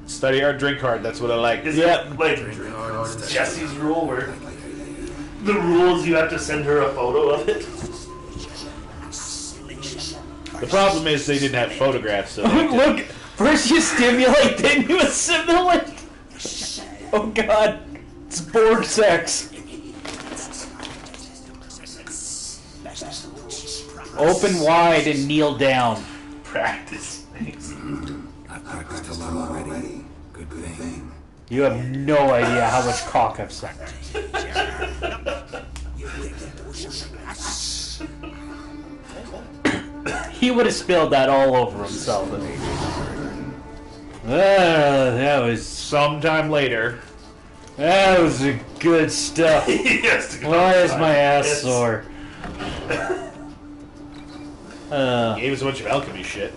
Study our drink hard, that's what I like. Is it like Jesse's rule where the rules you have to send her a photo of it? The problem is they didn't have photographs, so Look, first you stimulate, then you assimilate. Oh God, it's Borg sex. Open wide and kneel down. Practice. Thanks. I've practiced a lot already. Good thing. You have no idea how much cock I've sucked. He would have spilled that all over himself. That was sometime later. That was the good stuff. Why is my ass sore? Gave us a bunch of alchemy shit.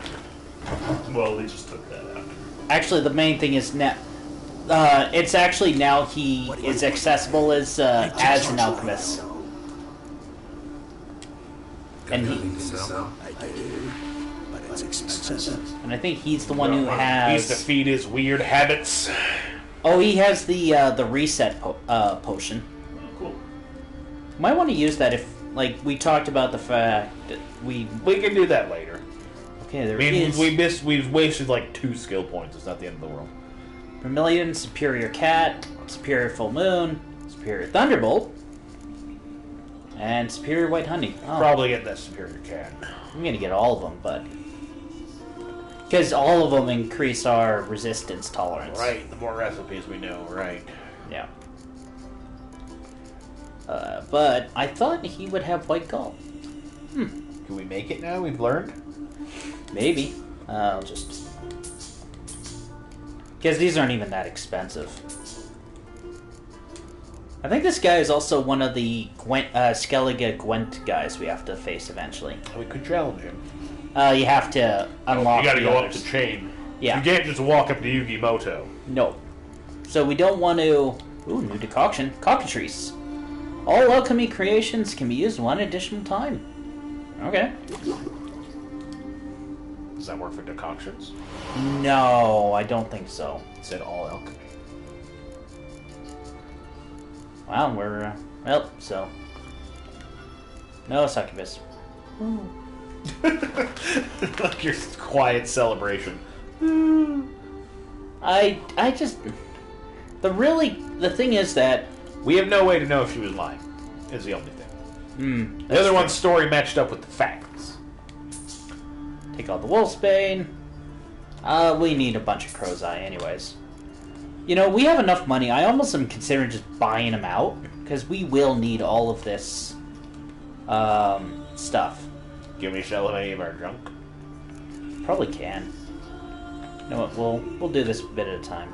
Well, they just took that out. Actually, the main thing is now. It's actually now he is accessible as an alchemist. And I think he's the one who has. He used to feed his weird habits. Oh, he has the reset potion. Oh, cool. Might want to use that if, like, we talked about the fact that we can do that later. Okay, there is. We've wasted like 2 skill points. It's not the end of the world. Vermilion, Superior Cat, Superior Full Moon, Superior Thunderbolt, and Superior White Honey. Oh. Probably get that Superior Cat. I'm gonna get all of them, but Because all of them increase our resistance tolerance. Right, the more recipes we know, right. Yeah. But I thought he would have white gall. Can we make it now? We've learned? Maybe. I'll just... Because these aren't even that expensive. I think this guy is also one of the Skellige Gwent guys we have to face eventually. We could challenge him. You have to unlock You gotta the go others. up the chain. Yeah. You can't just walk up to Yugimoto. No. So we don't want to... Ooh, new decoction. Cockatrice. All alchemy creations can be used one additional time. Okay. Does that work for decoctions? No, I don't think so. It said all alchemy. Wow, we're... well, so... No succubus. Like your quiet celebration. I just... The thing is that... We have no way to know if she was lying, is the only thing. The other one's story matched up with the facts. Take out the Wolfsbane. We need a bunch of Crow's Eye anyways. You know, we have enough money. I almost am considering just buying them out, because we will need all of this stuff. Can we sell any of our junk? Probably can. You know what, we'll do this a bit at a time.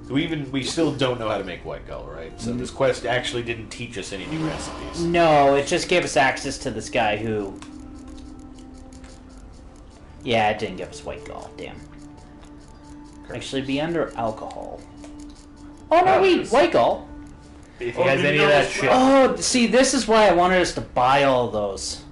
We still don't know how to make white gull, right? So this quest actually didn't teach us any new recipes. No, it just gave us access to this guy who... Yeah, it didn't give us white gall, damn. Actually be under alcohol. Oh no, wait, white gall. If he has any of that shit. Oh, see, this is why I wanted us to buy all of those.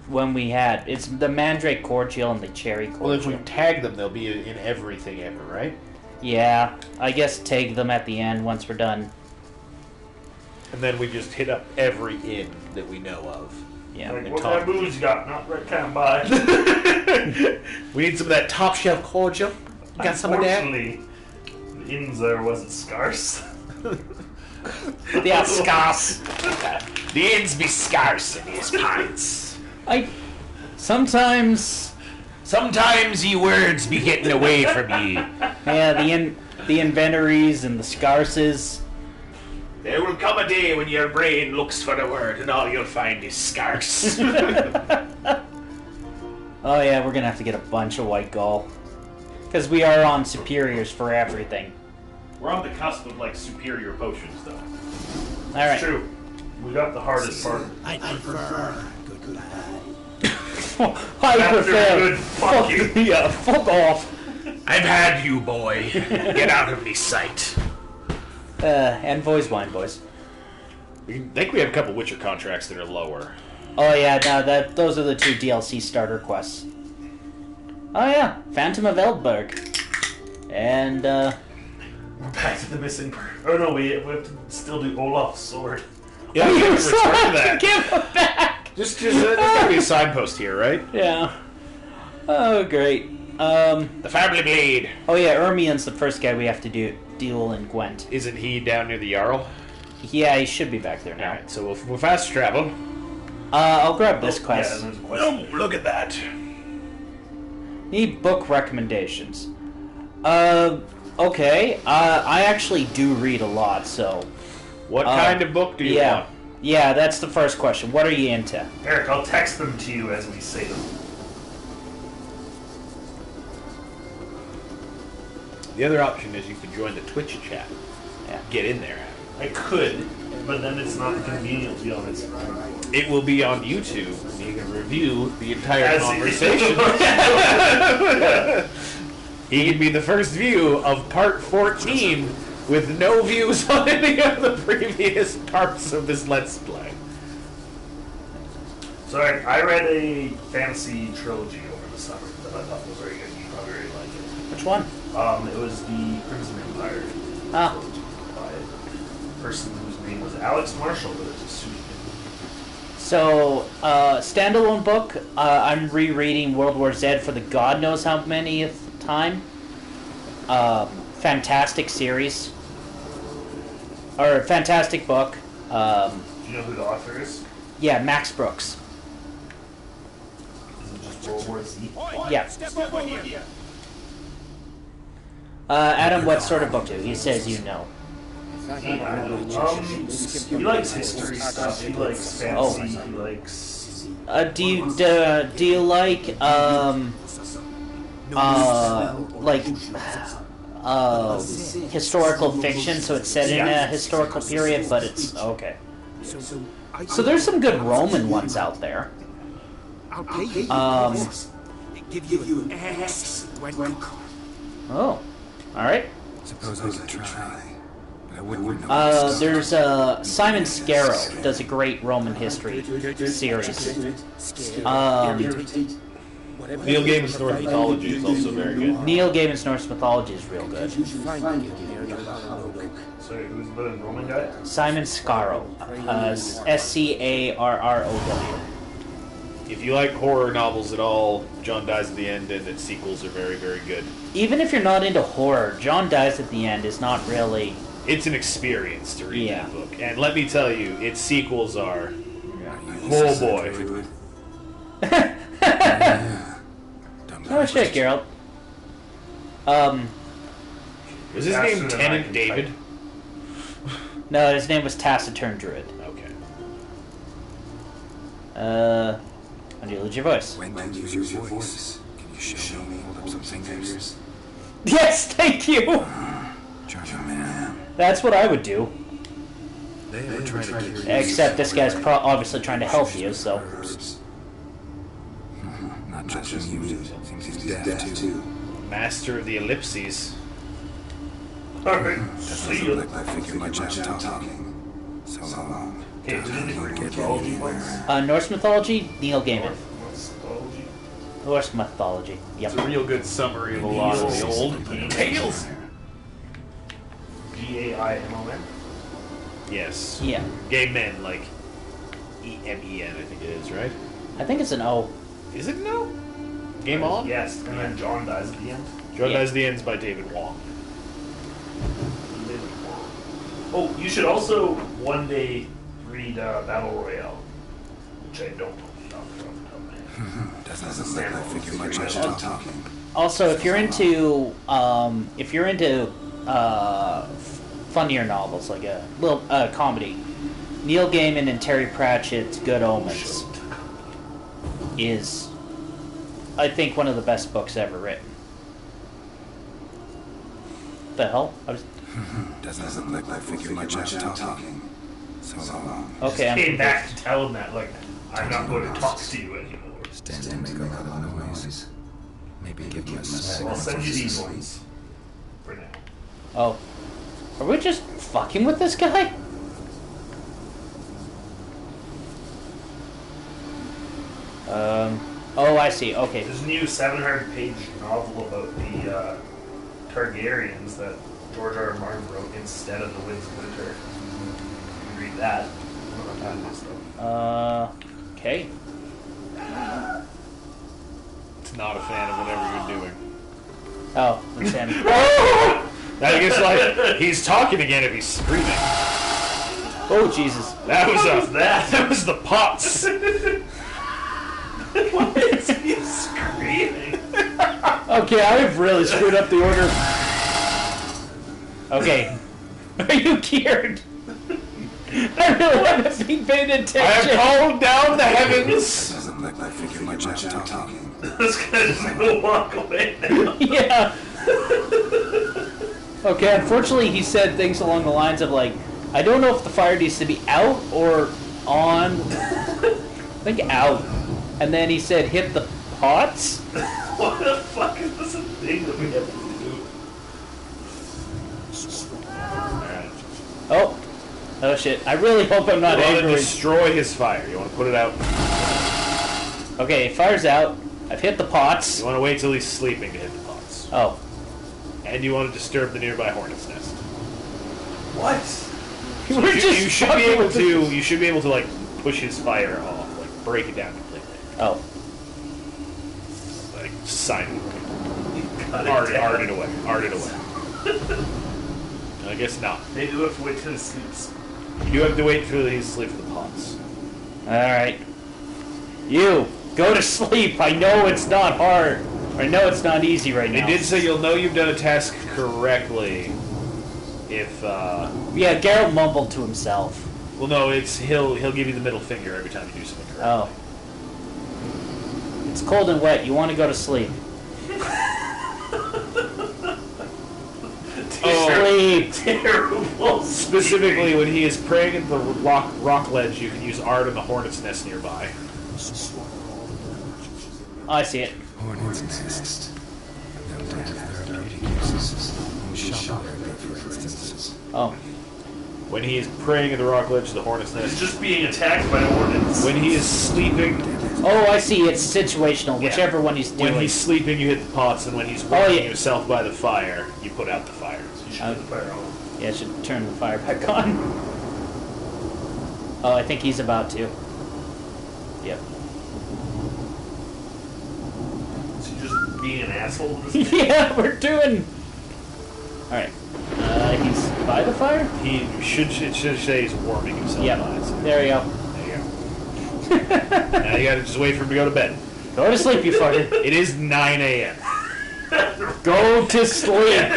When we had... It's the Mandrake Cordial and the Cherry Cordial. Well, if we tag them, they'll be in everything ever, right? Yeah, I guess tag them at the end once we're done. And then we just hit up every inn that we know of. Yeah. Like, what kind of booze you got? Not right kind of buy. We need some of that top shelf cordial. You got some of that? Unfortunately, the inns there wasn't scarce. Yeah, scarce. The inns be scarce in these parts. Sometimes ye words be getting away from ye. Yeah, the inventories and the scarces. There will come a day when your brain looks for the word and all you'll find is scarce. Oh yeah, we're gonna have to get a bunch of white gall. Because we are on superiors for everything. We're on the cusp of like superior potions, though. Alright. It's true. We got the hardest part. I prefer good bad. I prefer... Good, fuck you. Yeah, fuck off. I've had you, boy. Get out of me sight. And wine boys. I think we have a couple Witcher contracts that are lower. Oh yeah, no, those are the two DLC starter quests. Oh yeah, Phantom of Eldberg. And, We're back to the missing part. Oh no, we have to still do Olaf's sword. Yeah, we have to return that. Give him back! Just there's gotta be a signpost here, right? Yeah. Oh, great. The family blade. Oh yeah, Ermien's the first guy we have to deal in Gwent. Isn't he down near the Jarl? Yeah, he should be back there now. Alright, so we'll fast travel. I'll grab this Yeah, quest. and there's a question. Oh, look at that. Need book recommendations. Okay. I actually do read a lot, so... What kind of book do you want? Yeah, that's the first question. What are you into? Eric, I'll text them to you as we say them. The other option is you could join the Twitch chat. Yeah. Get in there. I could, but then it's not convenient to be on this. It will be on YouTube. And you can review the entire As conversation. He can be the first view of part 14 with no views on any of the previous parts of this Let's Play. So I read a fantasy trilogy over the summer that I thought was very good. You probably really like it. Which one? It was the Crimson Empire Ah. by a person whose name was Alex Marshall, but it's a pseudonym. So, standalone book. I'm rereading World War Z for the God knows how many time. Fantastic series. Or fantastic book. Do you know who the author is? Yeah, Max Brooks. Just World War Z. Yeah. Step over here. Adam, what sort of book do he says you know? He likes history stuff. He likes fantasy. He likes. Do you like historical fiction? So it's set in a historical period, but it's okay. So there's some good Roman ones out there. I'll pay you. Give you an excellent card. Oh, all right. Suppose I could try. But I wouldn't know. There's Simon Scarrow does a great Roman history series. Neil Gaiman's Norse mythology is also very good. Neil Gaiman's Norse mythology is real good. Sorry, who's the Roman guy? Simon Scarrow, Scarrow. If you like horror novels at all, John Dies at the End and its sequels are very, very good. Even if you're not into horror, John Dies at the End is not really... It's an experience to read that book. And let me tell you, its sequels are... Oh boy. Oh shit, Geralt. Was his name Tenant David? No, his name was Taciturn Druid. Okay. How do you lose your voice? When to use your voice? Can you show me? Hold up some fingers. Yes, thank you! Charger man. That's what I would do. They ever try to kill you? Except this guy's obviously trying to help you, so... Not just you. Seems he's deaf too. Master of the Ellipses. Alright. Doesn't look like I figured much out talking. So long. Okay, mythology ones. Norse mythology, Neil Gaiman. Norse mythology. Norse mythology, yep. It's a real good summary of a lot of the old tales. Gaimon. Yes. Yeah. Gay men, like EMEN, I think it is, right? I think it's an O. Is it no? Game On? Yes, and then John Dies at the End. John Dies at the End is by David Wong. Oh, you should also one day read Battle Royale, which I don't know off the top of my head. Doesn't look like I figured much out talking. Also, if you're into funnier novels, like a little comedy, Neil Gaiman and Terry Pratchett's Good Omens is, I think, one of the best books ever written. The hell? Doesn't look like I figured much out talking. So long. Okay. Came back to tell him that, like, I'm not going to talk to you anymore. Stand and make a lot of noise. Maybe give him a So I'll send you these ones for now. Oh. Are we just fucking with this guy? Oh, I see. Okay. There's a new 700-page novel about the Targaryens that George R. R. Martin wrote instead of The Winds of Winter. You can read that. Okay. It's not a fan of whatever you're doing. Oh, understand. I guess like he's talking again if he's screaming. Oh Jesus! That was the pots. Why is he screaming? Okay, I've really screwed up the order. Okay. Are you cured? I really haven't been paying attention. I have called down the heavens. Doesn't look like I figured much out talking. This guy's just gonna walk away now. Yeah. Okay, unfortunately he said things along the lines of like, I don't know if the fire needs to be out or on. I think out. And then he said hit the pots? What the fuck is this a thing that we have to do? Oh. Oh shit. I really hope I'm not You want to angry. destroy his fire. You want to put it out. Okay, fire's out. I've hit the pots. You want to wait till he's sleeping to hit the pots. Oh. And you want to disturb the nearby hornet's nest. What? So you should be able to. You should be able to like push his fire off, like break it down completely. Oh. Like sign it. Art it away. Art it away. I guess not. Maybe we'll have to wait till he sleeps. You do have to wait till he's asleep for the pots. Alright. You, go to sleep. I know it's not hard. I know it's not easy right now. They did say you'll know you've done a task correctly if, Yeah, Geralt mumbled to himself. Well, no, he'll give you the middle finger every time you do something correctly. Oh. It's cold and wet. You want to go to sleep. Sleep. Terrible. Specifically, when he is praying at the rock ledge, you can use Art in the hornet's nest nearby. Oh, I see it. Hornet's nest. No doubt therapeutic uses. Shop for instance. Oh. When he is praying at the rock ledge, the hornet's nest. It's just being attacked by hornets. When he is sleeping. Oh, I see. It's situational. Whichever one he's doing. When he's sleeping, you hit the pots, and when he's warming himself by the fire, you put out the fire. So you should put the fire on. Yeah, I should turn the fire back on. Oh, I think he's about to. Yep. So you're just being an asshole? Just Yeah, we're doing... Alright. He's by the fire? He should say he's warming himself. Yep. By it, so. There you go. Now you gotta just wait for him to go to bed. Go to sleep, you fucker. It is 9 a.m. Go to sleep.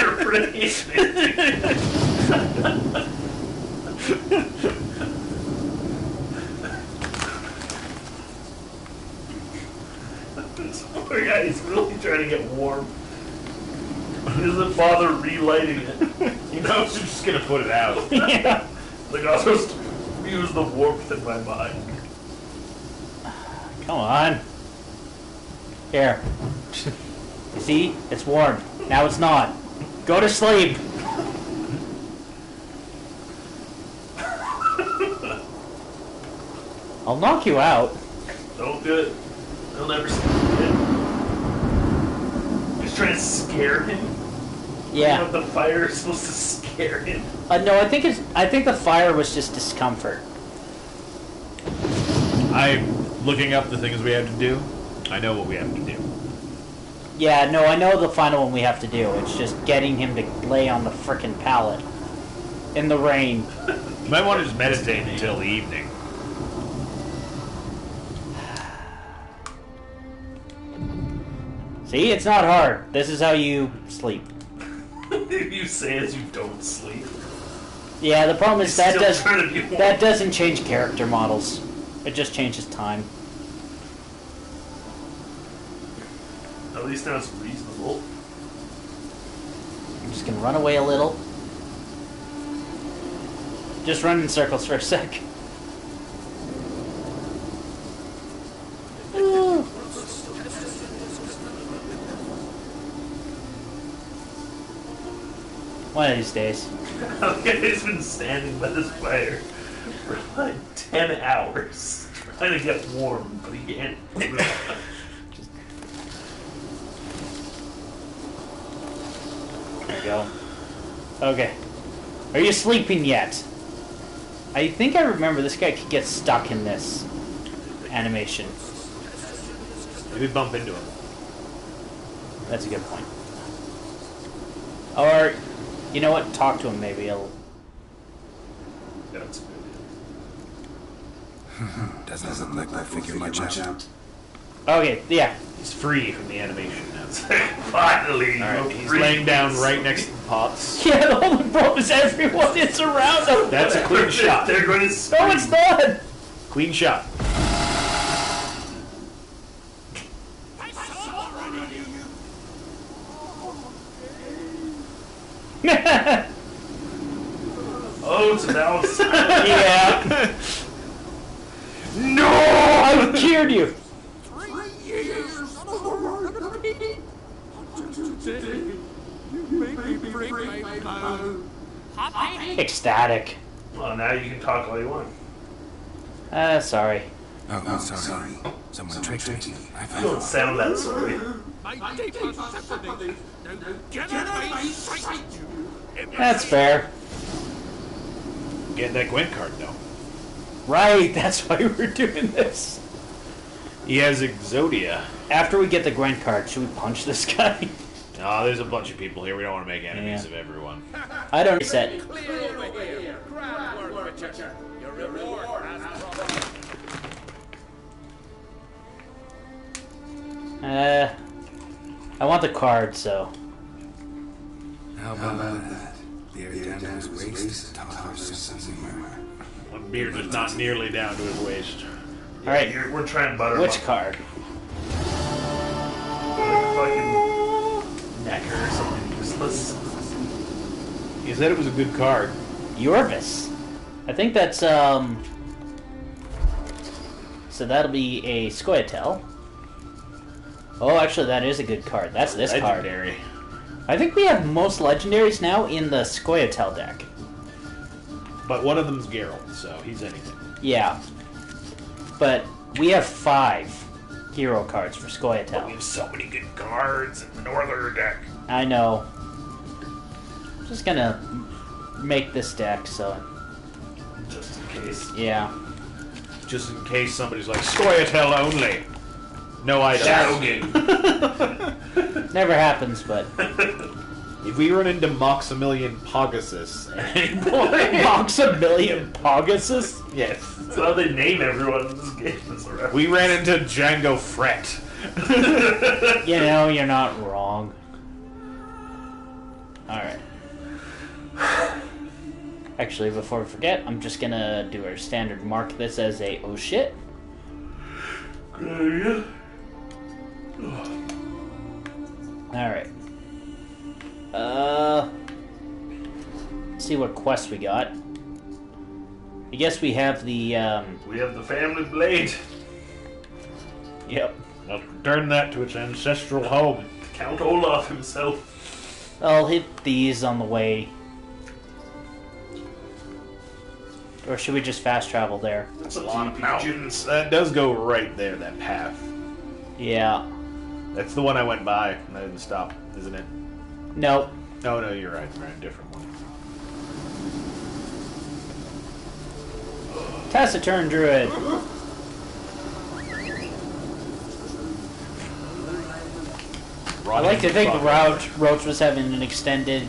This poor guy is really trying to get warm. He doesn't bother relighting it. He knows you're just gonna put it out. Yeah. Like, I'll just use the warmth in my mind. Come on. Here. You see? It's warm. Now it's not. Go to sleep. I'll knock you out. Don't do it. He'll never see it. He's trying to scare him. Yeah. You know, the fire is supposed to scare him. No, I think the fire was just discomfort. I'm looking up the things we have to do. I know what we have to do. Yeah, no, I know the final one we have to do. It's just getting him to lay on the frickin' pallet in the rain. You might want to just meditate until the evening. See, it's not hard. This is how you sleep. You say as you don't sleep. Yeah, the problem is that Still trying to be warm. that doesn't change character models. It just changes time. At least now it's reasonable. I'm just gonna run away a little. Just run in circles for a sec. Ooh. One of these days. He's been standing by this fire for like 10 hours trying to get warm, but he can't. There we go. Okay. Are you sleeping yet? I think I remember this guy could get stuck in this animation. Maybe bump into him. That's a good point. Or, you know what? Talk to him, maybe he'll... That's good. Doesn't look like we'll figure much out. Okay, yeah. He's free from the animation now. Finally, Alright, he's laying down right next to the pots. Yeah, the only problem is everyone is around him. That's a clean shot. They're going to scream. No, it's not! Clean shot. Oh, so now it's... Yeah. No! I cured you! Ecstatic. Well, now you can talk all you want. Sorry. Oh, sorry. Someone tricked me. You don't sound that sorry. That's fair. Get that Gwent card, though. Right, that's why we're doing this. He has Exodia. After we get the Gwent card, should we punch this guy? Oh, there's a bunch of people here. We don't want to make enemies of everyone. I don't reset. I want the card, so. How about that? Beard down to his waist, toddler sense of humor. One beard is not nearly down to his waist. Alright. We're trying butter. Which card? Like a fucking necker or something useless. He said it was a good card. Yorvis. I think that's, so that'll be a Scoia'tael. Oh, actually, that is a good card. That's this card. Legendary. I think we have most legendaries now in the Scoia'tael deck. But one of them's Geralt, so he's anything. Yeah. But we have 5 hero cards for Scoia'tael. We have so many good cards in the Northern deck. I know. I'm just gonna make this deck, so... Just in case. Yeah. Just in case somebody's like, Scoia'tael only. No items. Shadowgate. Never happens, but... If we run into Maximilian Pegasus... Maximilian Pegasus? Yes. That's how they name everyone in this game. We ran into Django Fret. You know, you're not wrong. Alright. Actually, before we forget, I'm just gonna do our standard mark this as a oh shit. Alright. Let's see what quest we got. I guess we have the, We have the family blade. Yep. I'll return that to its ancestral home. Count Olaf himself. I'll hit these on the way. Or should we just fast travel there? That's a lot of mountains. That does go right there, that path. Yeah. That's the one I went by, and I didn't stop, isn't it? Nope. Oh, no, you're right. We're in a different one. Taciturn Druid. I like to think Roach was having an extended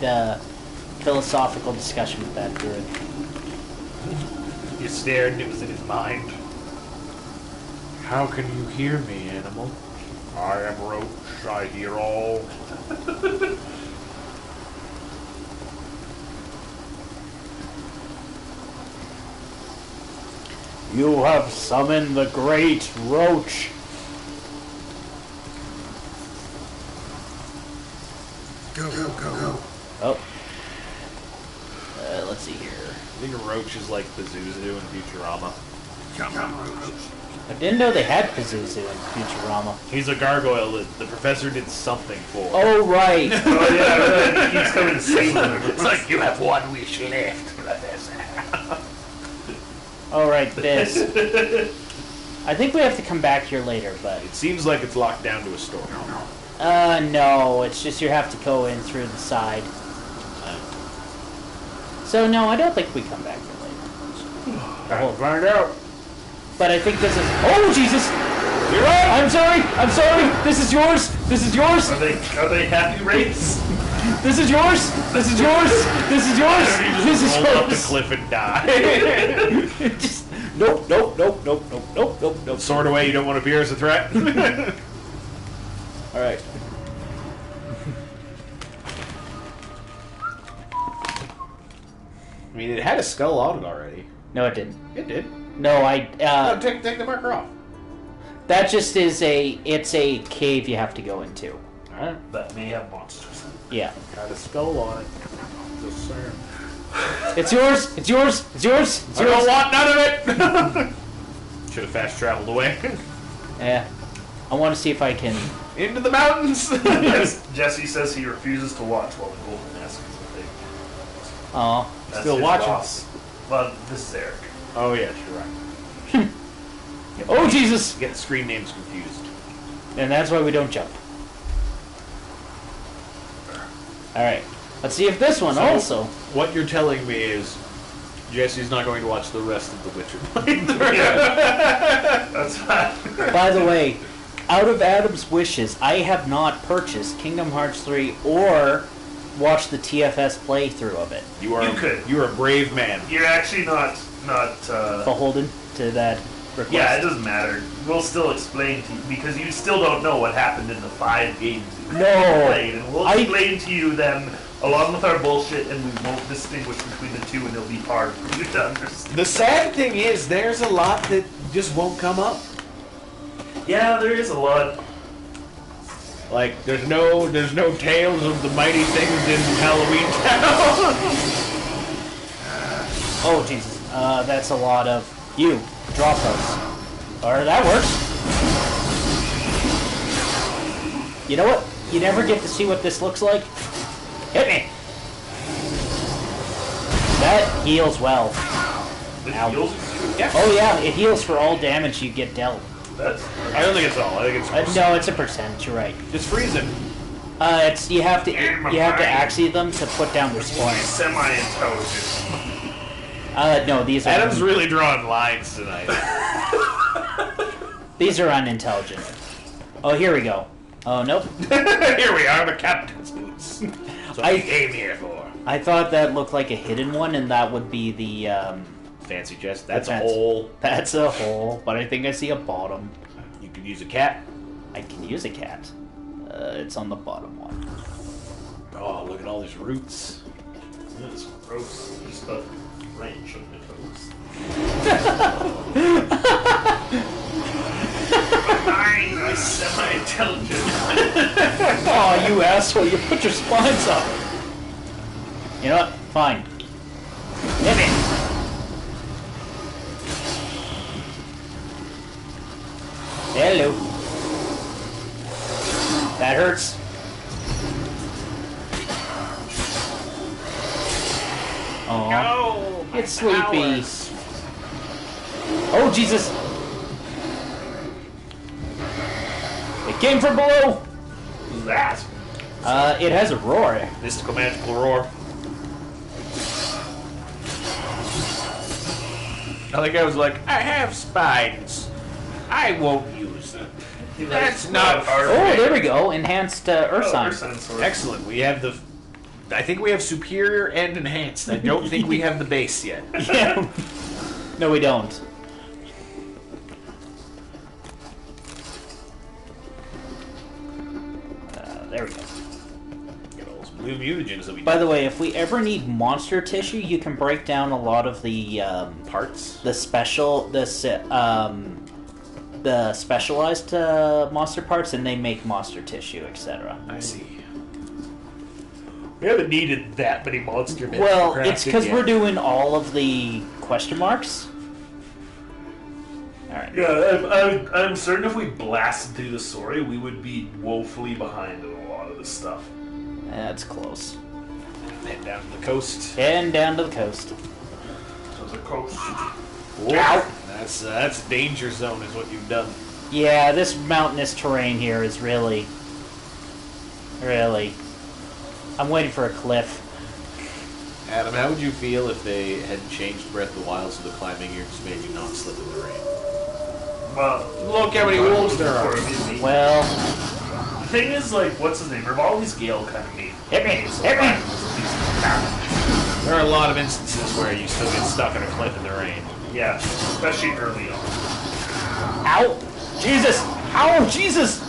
philosophical discussion with that druid. He stared and it was in his mind. How can you hear me, animal? I am Roach. I hear all. You have summoned the great Roach. Go, go, go. Oh. Let's see here. I think Roach is like Pazuzu in Futurama. Come on, Roach. I didn't know they had Pazuzu in Futurama. He's a gargoyle that the professor did something for. Oh, right. Oh, yeah, right. He keeps coming to save them. It's like, you have one wish left, professor. Oh, right, this. I think we have to come back here later, but... It seems like it's locked down to a store. No, it's just you have to go in through the side. So, no, I don't think we come back here later. I'll find out. But I think this is... Oh, Jesus! You're right! I'm sorry! This is yours! This is yours! Are they happy rates? This is yours! This is yours! This is yours! This is Roll up the yours! cliff and die. Just, nope. Sword away, you don't want to appear as a threat. Alright. I mean, it had a skull on it already. No, it didn't. It did. No, No, take the marker off. that just is it's a cave you have to go into. Alright. That may have monsters. Yeah. Got a skull on it. Just saying. It's yours! It's yours! It's yours! It's I yours! don't want none of it! Should have fast traveled away. Yeah. I want to see if I can... Into the mountains! Jesse says he refuses to watch while the golden mask is a thing. Oh. That's Still his watching. boss. Well, this is Eric. Oh, yes, you're right. Oh, Jesus! Get the screen names confused. And that's why we don't jump. Alright. Let's see if this one also... What you're telling me is Jesse's not going to watch the rest of The Witcher playthrough. That's fine. By the way, out of Adam's wishes, I have not purchased Kingdom Hearts 3 or watched the TFS playthrough of it. You are You could. You're a brave man. You're actually not Beholden to that. request? Yeah, it doesn't matter. We'll still explain to you because you still don't know what happened in the 5 games you played, and we'll explain to you them along with our bullshit, and we won't distinguish between the two, and it'll be hard for you to understand. The sad thing is, there's a lot that just won't come up. Yeah, there is a lot. Like, there's no tales of the mighty things in Halloween Town. Oh, Jesus. That's a lot of... You. Drop those. Or that works. You know what? You never get to see what this looks like. Hit me! That heals well. It heals? Yeah. Oh yeah, it heals for all damage you get dealt. I don't think it's all. I think it's no, it's a percent. You're right. Just freeze them. It's you have to axie them to put down their spines. Semi-intelligent. No, these are. Adam's really drawing lines tonight. These are unintelligent. Oh, here we go. Oh nope. Here we are, the captain's boots. That's what I came here for. I thought that looked like a hidden one, and that would be the fancy chest. That's a hole. That's a hole, but I think I see a bottom. You could use a cat. I can use a cat. It's on the bottom one. Oh, look at all these roots. That's gross. Just a wrench on the toes. I'm semi-intelligent. Oh, you asshole! You put your spines up. You know what? Fine. Hit me. Hello. That hurts. Oh, no, it's sleepy. Powers. Oh, Jesus. It came from below. Who's that? It has a roar. Mystical magical roar. I think I was like, I have spines. I won't use them. That's not our. Oh, there we go. Enhanced Earth Sign. Excellent. We have the. I think we have superior and enhanced. I don't think we have the base yet. Yeah. No, we don't. There we go. Get all those blue mutagens that we. By the way, if we ever need monster tissue, you can break down a lot of the parts. The specialized monster parts, and they make monster tissue, etc. I see. We haven't needed that many monster men. Well, it's because we're doing all of the question marks. All right. Yeah, I'm certain if we blasted through the story, we would be woefully behind on a lot of this stuff. That's close. Head down to the coast. And down to the coast. To the coast. Wow. That's danger zone is what you've done. Yeah, this mountainous terrain here is really... I'm waiting for a cliff. Adam, how would you feel if they had changed Breath of the Wild so the climbing here just made you not slip in the rain? Well, look how many wolves there are. Well, the thing is, like, what's his name? Revali's Gale kind of made. Hit me! Hit me! There are a lot of instances where you still get stuck in a cliff in the rain. Yeah, especially early on. Ow! Jesus! Ow! Jesus!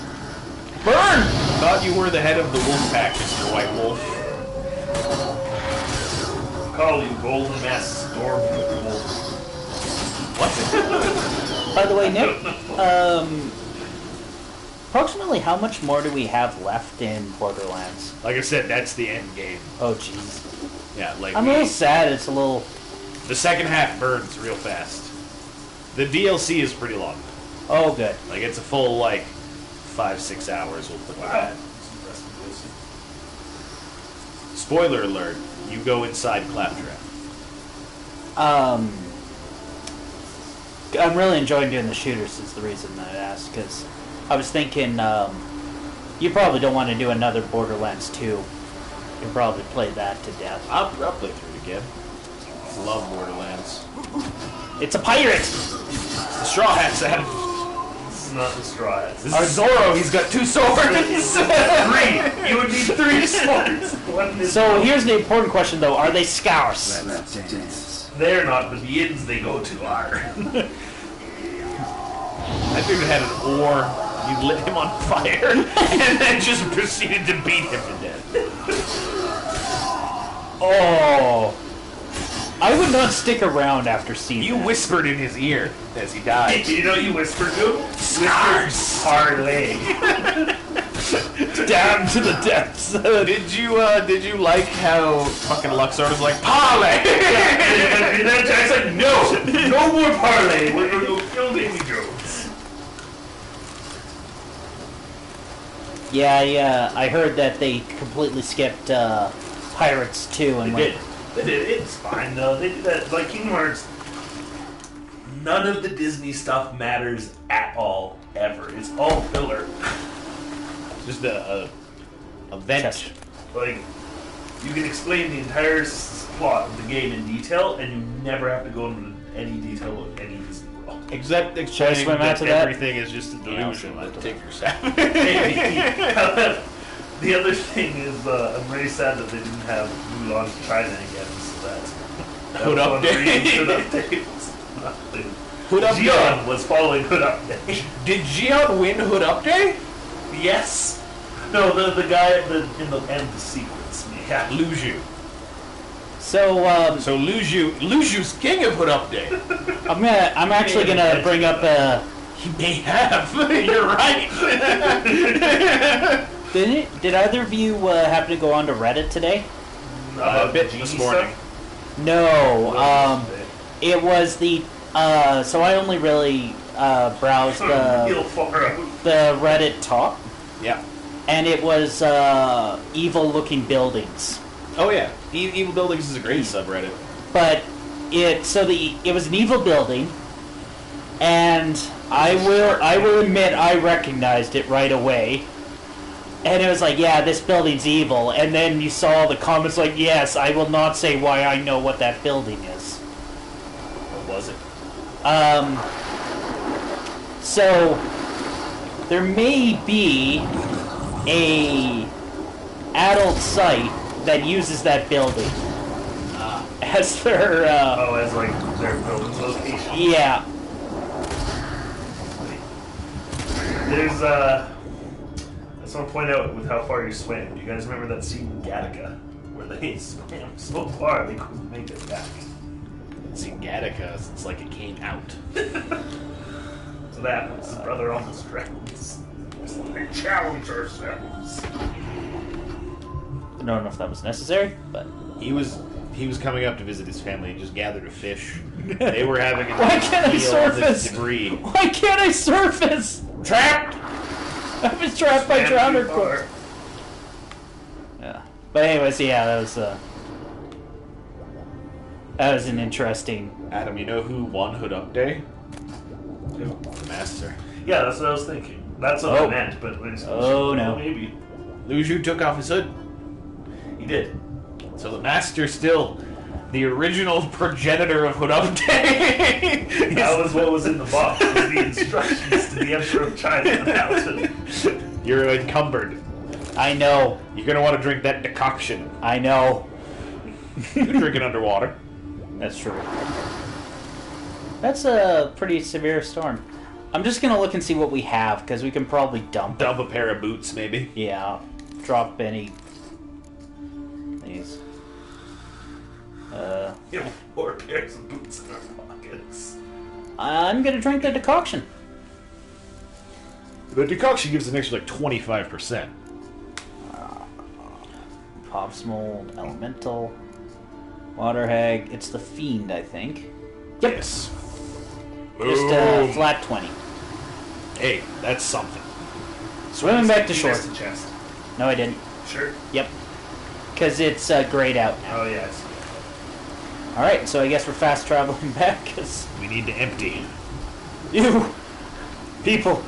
Burn! Thought you were the head of the wolf pack, Mr. White Wolf. Call you Golden Mass Storm Wolf. What? By the way, Nick, approximately how much more do we have left in Borderlands? Like I said, that's the end game. Oh, jeez. Yeah, like I'm a little sad. It's a little. The second half burns real fast. The DLC is pretty long. Oh, good. Like it's a full 5-6 hours. We'll put that. Spoiler alert: you go inside Claptrap. I'm really enjoying doing the shooters. Is the reason that I asked, because I was thinking you probably don't want to do another Borderlands 2. You can probably play that to death. I'll play through it again. Love Borderlands. It's a pirate! The Straw Hats, Adam. This is not the Straw Hats. This is Zorro. He's got 2 swords. 3! You would need 3 swords. So here's the important question, though. Are they Scouse? They're not, but the inns they go to are. I figured it had an oar. You lit him on fire and then just proceeded to beat him to death. Oh. I would not stick around after seeing You that. whispered in his ear as he died. You know what you whispered to him? Scars. Parlay. Down to the depths. Did you like how fucking Luxord was like, parlay? And then Jack's like, no more parlay. We're going to go kill Davy Jones. Yeah, I heard that they completely skipped Pirates 2 and They did. It's fine though. They did that. Like Kingdom Hearts, none of the Disney stuff matters at all, ever. It's all filler. Just a vent. Like, you can explain the entire plot of the game in detail, and you never have to go into any detail of any Disney world. Except Should I explaining swim out that to that? everything is just a delusion. I'll swim out to Take your sap. The other thing is, I'm very sad that they didn't have Mulan to China again, so that Hood was one Update. reason Hood Update was nothing. Hood Update. Gion was following Hood Update. Did Gion win Hood Update? Yes. No, the guy in the end sequence. Yeah. Luju. So So Luju's king of Hood Update. I'm actually gonna bring up He may have. You're right. Did either of you happen to go on to Reddit today? A bit this morning. No. It was the so I only really browsed the Reddit top, Yeah. and it was evil-looking buildings. Oh yeah. Evil Buildings is a great subreddit. But it was an evil building, and I will admit I recognized it right away. And it was like, yeah, this building's evil. And then you saw the comments like, yes, I will not say why I know what that building is. What was it? So there may be a adult site that uses that building as their as like their building location. yeah. There's I just want to point out with how far you swam. Do you guys remember that scene in Gattaca where they swam so far they couldn't make it back? See, Gattaca, it's like it came out. So that was his brother almost drowns. It's like, challenge ourselves. I don't know if that was necessary, but He was coming up to visit his family and just gathered a fish. They were having a why can't I meal of this surface? debris. Why can't I surface? Trapped. I was trapped by Swam too Drowner far. Core. Yeah. But anyways, yeah, that was an interesting. Adam, you know who won Hood Update? Who? The Master. Yeah, that's what I was thinking. That's what I meant, but no. maybe Luju took off his hood. he did. So the Master still the original progenitor of Hood Update. That was what was in the box. Was the instructions to the Emperor of China and Mountain. You're encumbered. I know. You're gonna want to drink that decoction. I know. You can drink it underwater. That's true. That's a pretty severe storm. I'm just gonna look and see what we have, because we can probably dump a pair of boots, maybe. Yeah. Drop any. These. You have 4 pairs of boots in our pockets. I'm gonna drink the decoction. The decoction gives an extra like 25%. Pops mold, elemental, water hag. It's the fiend, I think. Yep. Yes. Just flat 20. Hey, that's something. Swimming back to You shore. missed the chest. No, I didn't. Sure. Yep. Because it's grayed out now. Oh yes. Alright, so I guess we're fast traveling back, because... We need to empty. You! People!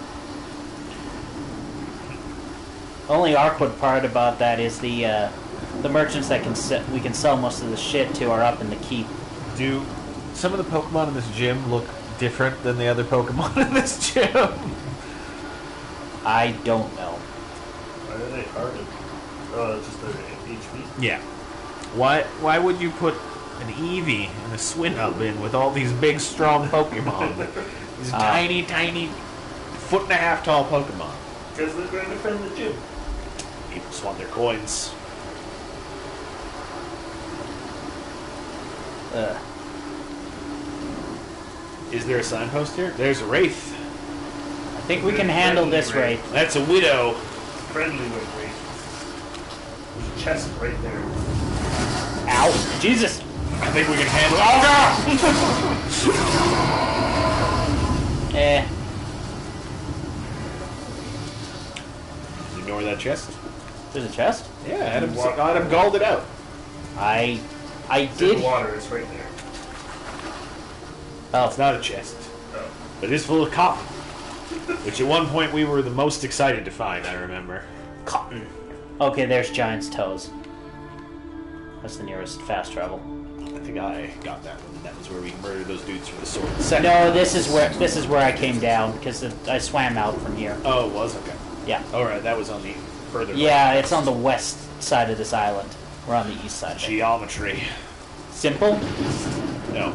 Only awkward part about that is the merchants that we can sell most of the shit to are up in the keep. Do some of the Pokemon in this gym look different than the other Pokemon in this gym? I don't know. Why are they hardened? Oh, it's just their HP. Yeah. Why would you put an Eevee and a Swinub in with all these big, strong Pokemon? These tiny 4.5 tall Pokemon. Because they're going to defend the gym. People just want their coins. Is there a signpost here? There's a Wraith. I think we can handle this, Wraith. That's a Widow. Friendly with Wraith. There's a chest right there. Ow. Jesus. I think we can handle. Oh god! Ignore that chest. There's a chest? Yeah, Adam galled it out. I It's did. in water, it's right there. Oh, It's not a chest. Oh. But it is full of cotton. Which at one point we were the most excited to find, I remember. cotton. Okay, there's Giant's Toes. That's the nearest fast travel. I think I got that one. That was where we murdered those dudes from the sword. No, this is where I came down because I swam out from here. Oh, it was? Okay. Yeah. Alright, that was on the further Yeah, it's on the west side of this island. We're on the east side. Geometry. Simple? No.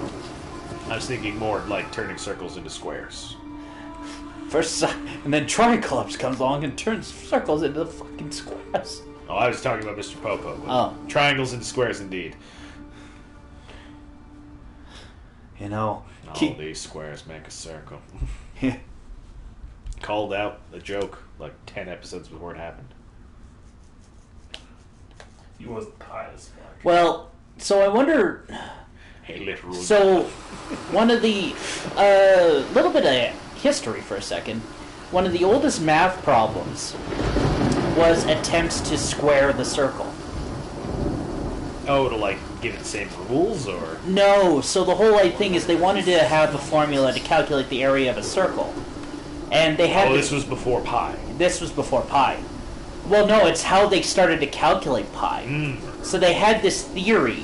I was thinking more like turning circles into squares. First, and then Tricolores comes along and turns circles into the fucking squares. Oh, I was talking about Mr. Popo. Oh. Triangles into squares, indeed. You know, All these squares make a circle. Called out a joke like 10 episodes before it happened. He wasn't high as fuck. Well, so I wonder. Hey, literal. So, one of the little bit of history for a second. One of the oldest math problems was attempts to square the circle. Oh, to like give it the same rules, or No, so the whole thing is they wanted to have a formula to calculate the area of a circle, and they had. oh, this was before pi. This was before pi. Well, no, it's how they started to calculate pi. So they had this theory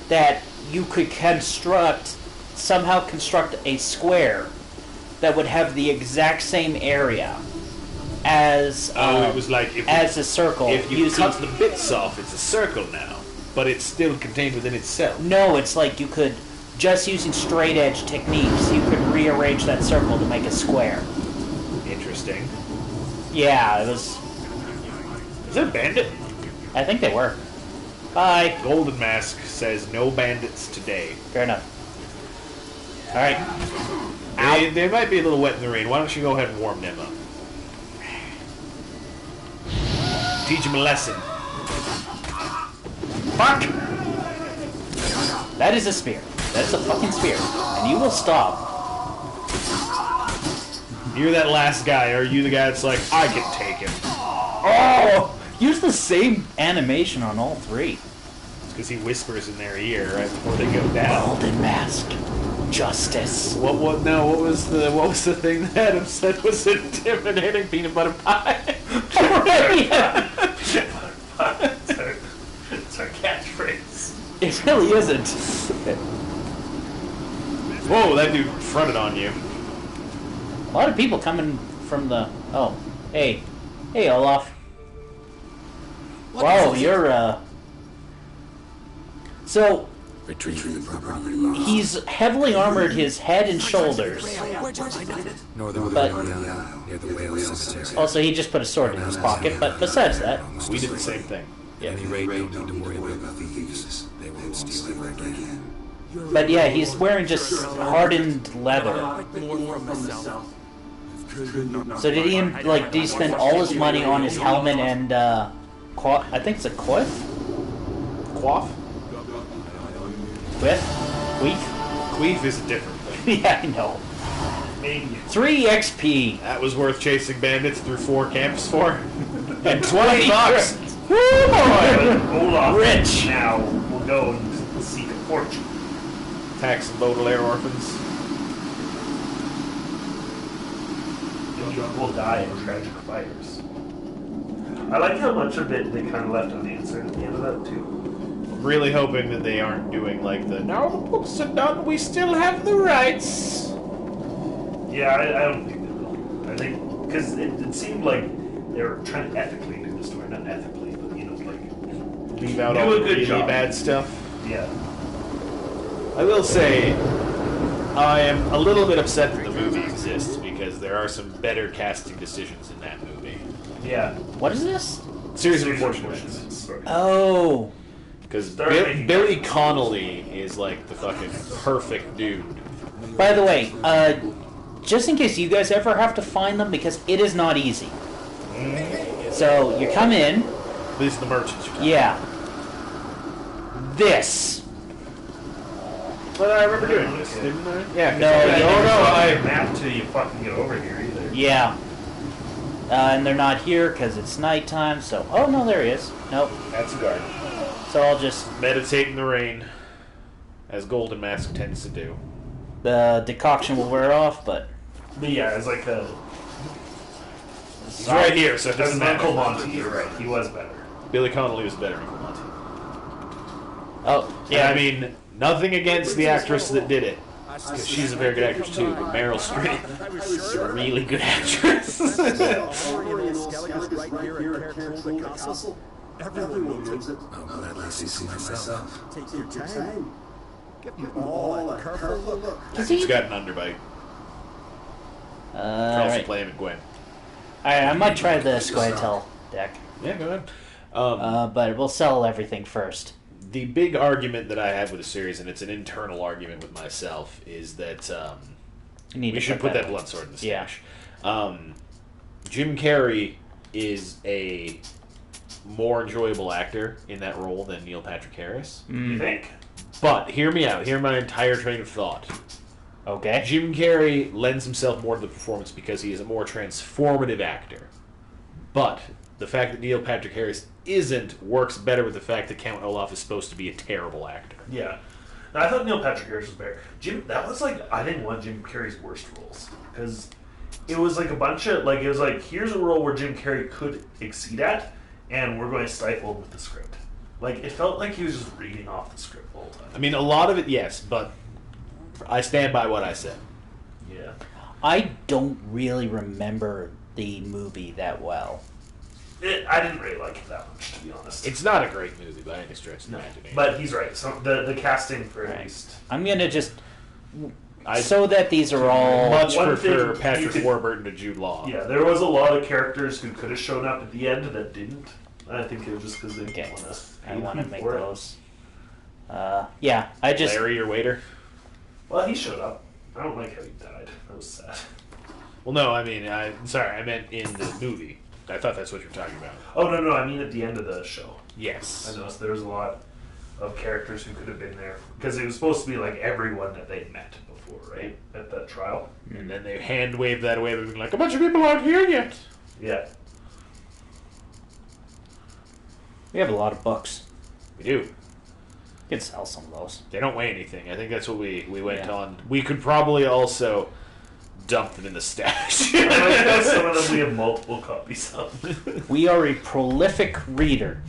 that you could somehow construct a square that would have the exact same area as it was like if as a circle. If you cut the bits off, it's a circle now, but it's still contained within itself. No, it's like you could, just using straight edge techniques, you could rearrange that circle to make a square. Interesting. Yeah, it was. Is it a bandit? I think they were. Bye. Golden Mask says no bandits today. Fair enough. Alright. They might be a little wet in the rain. Why don't you go ahead and warm them up? Teach them a lesson. Fuck! That is a spear. That's a fucking spear. And you will stop. You're that last guy. Are you the guy that's like, I can take him? Oh! Use the same animation on all three. It's because he whispers in their ear right before they go down. Golden Mask. Justice. What was the thing that Adam said was intimidating? Peanut butter pie? It's our catchphrase. It really isn't. Whoa, that dude fronted on you. A lot of people coming from the... Oh. Hey. Hey, Olaf. Whoa, you're, So... Retrieve the property lost. He's heavily armored his head and shoulders. Northern But- near the whale cemetery. Also, he just put a sword in his pocket, but besides that... We did the same thing. At any rate, don't need to worry about the thieves. They won't steal ever again. But yeah, he's wearing just hardened leather. So did he spend all his money on his helmet and, I think it's a quiff? Quaff? Quiff? Queef? Queef is a different thing. Yeah, I know. Maybe. 3 XP. That was worth chasing bandits through 4 camps for. And 20 bucks! Woo, boy! Olaf Rich. now will go and seek a fortune. Tax some Baudelaire orphans. Will die in tragic fires. I like how much of it they kind of left unanswered at the end of that too. I'm really hoping that they aren't doing like the now the books are done, we still have the rights. Yeah, I don't think they will. I think because it seemed like they were trying to ethically do the story, not ethically, but like Leave out do all a the good really job. bad stuff. Yeah. I will say, I am a little bit upset that the movie exists because there are some better casting decisions in that movie. Yeah. What is this? Series of Unfortunate Events. Oh. Because Billy Connolly is like the fucking perfect dude. By the way, just in case you guys ever have to find them, because it is not easy. So you come in. These are the merchants. Yeah. This. But I remember doing this, didn't I? Yeah. No, I map till you fucking get over here either. Yeah. And they're not here because it's nighttime, so... Oh, no, there he is. Nope. That's a guard. So I'll just... Meditate in the rain, as Golden Mask tends to do. The decoction will wear off, but... Yeah, it's like a... He's right here, so it doesn't matter. Uncle Monty, you're right. He was better. Billy Connolly was better than Uncle Monty. Oh, yeah. I mean, nothing against the actress that did it. Because she's a very good actress too, but Meryl Streep is a really good actress. Everyone knows it. I'll at least see myself. Take your time. Give them all a careful look. He's got an underbite. Charles right. play him and Gwen. Alright, I might try the Squantel deck. Yeah, go ahead. But we'll sell everything first. The big argument that I have with the series, and it's an internal argument with myself, is that we should put that blood sword in the stash. Yeah. Jim Carrey is a more enjoyable actor in that role than Neil Patrick Harris. You think? But hear me out. Hear my entire train of thought. Okay. Jim Carrey lends himself more to the performance because he is a more transformative actor. But the fact that Neil Patrick Harris isn't works better with the fact that Count Olaf is supposed to be a terrible actor. Yeah. No, I thought Neil Patrick Harris was better. That was like, I think, one of Jim Carrey's worst roles. Because it was like a bunch of, like, it was like, here's a role where Jim Carrey could exceed at, and we're going to stifle him with the script. Like, it felt like he was just reading off the script the whole time. I mean, a lot of it, yes, but I stand by what I said. Yeah. I don't really remember the movie that well. I didn't really like it that much, to be honest. It's not a great movie by any stretch of the imagination. But he's right. So the casting, for at least... I'm going to just... so that these are all... Much prefer Patrick Warburton to Jude Law. Yeah, there was a lot of characters who could have shown up at the end that didn't. I think it was just because they didn't want to... I want to make those. Yeah, I just... Larry, your waiter? Well, he showed up. I don't like how he died. That was sad. Well, no, I mean, sorry, I meant in the movie. I thought that's what you're talking about. Oh, no, I mean at the end of the show. Yes. I noticed there was a lot of characters who could have been there. Because it was supposed to be like everyone that they'd met before, right? At that trial. And then they hand-waved that away, being like, a bunch of people aren't here yet. Yeah. We have a lot of books. We do. We could sell some of those. They don't weigh anything. I think that's what we went on. We could probably also dump them in the stash. Some of them we have multiple copies of. We are a prolific reader.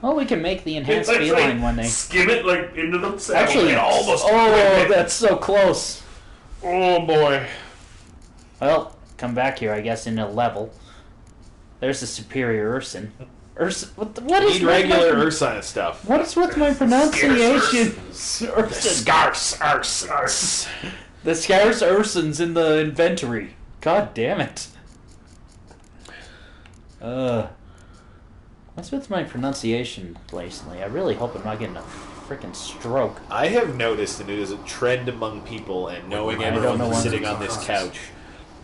Oh, we can make the enhanced feline one day. Skim it like into the saddle. Actually, almost. Oh, that's so close. Oh boy. Well, come back here, I guess, in a level. There's the superior Urson. Urson. What is regular Ursine stuff? What is with my pronunciation? Scarce Ursons. The scarce Ursons in the inventory. God damn it. What's with my pronunciation recently? I really hope I'm not getting a freaking stroke. I have noticed, and it is a trend among people, and knowing everyone sitting on this couch,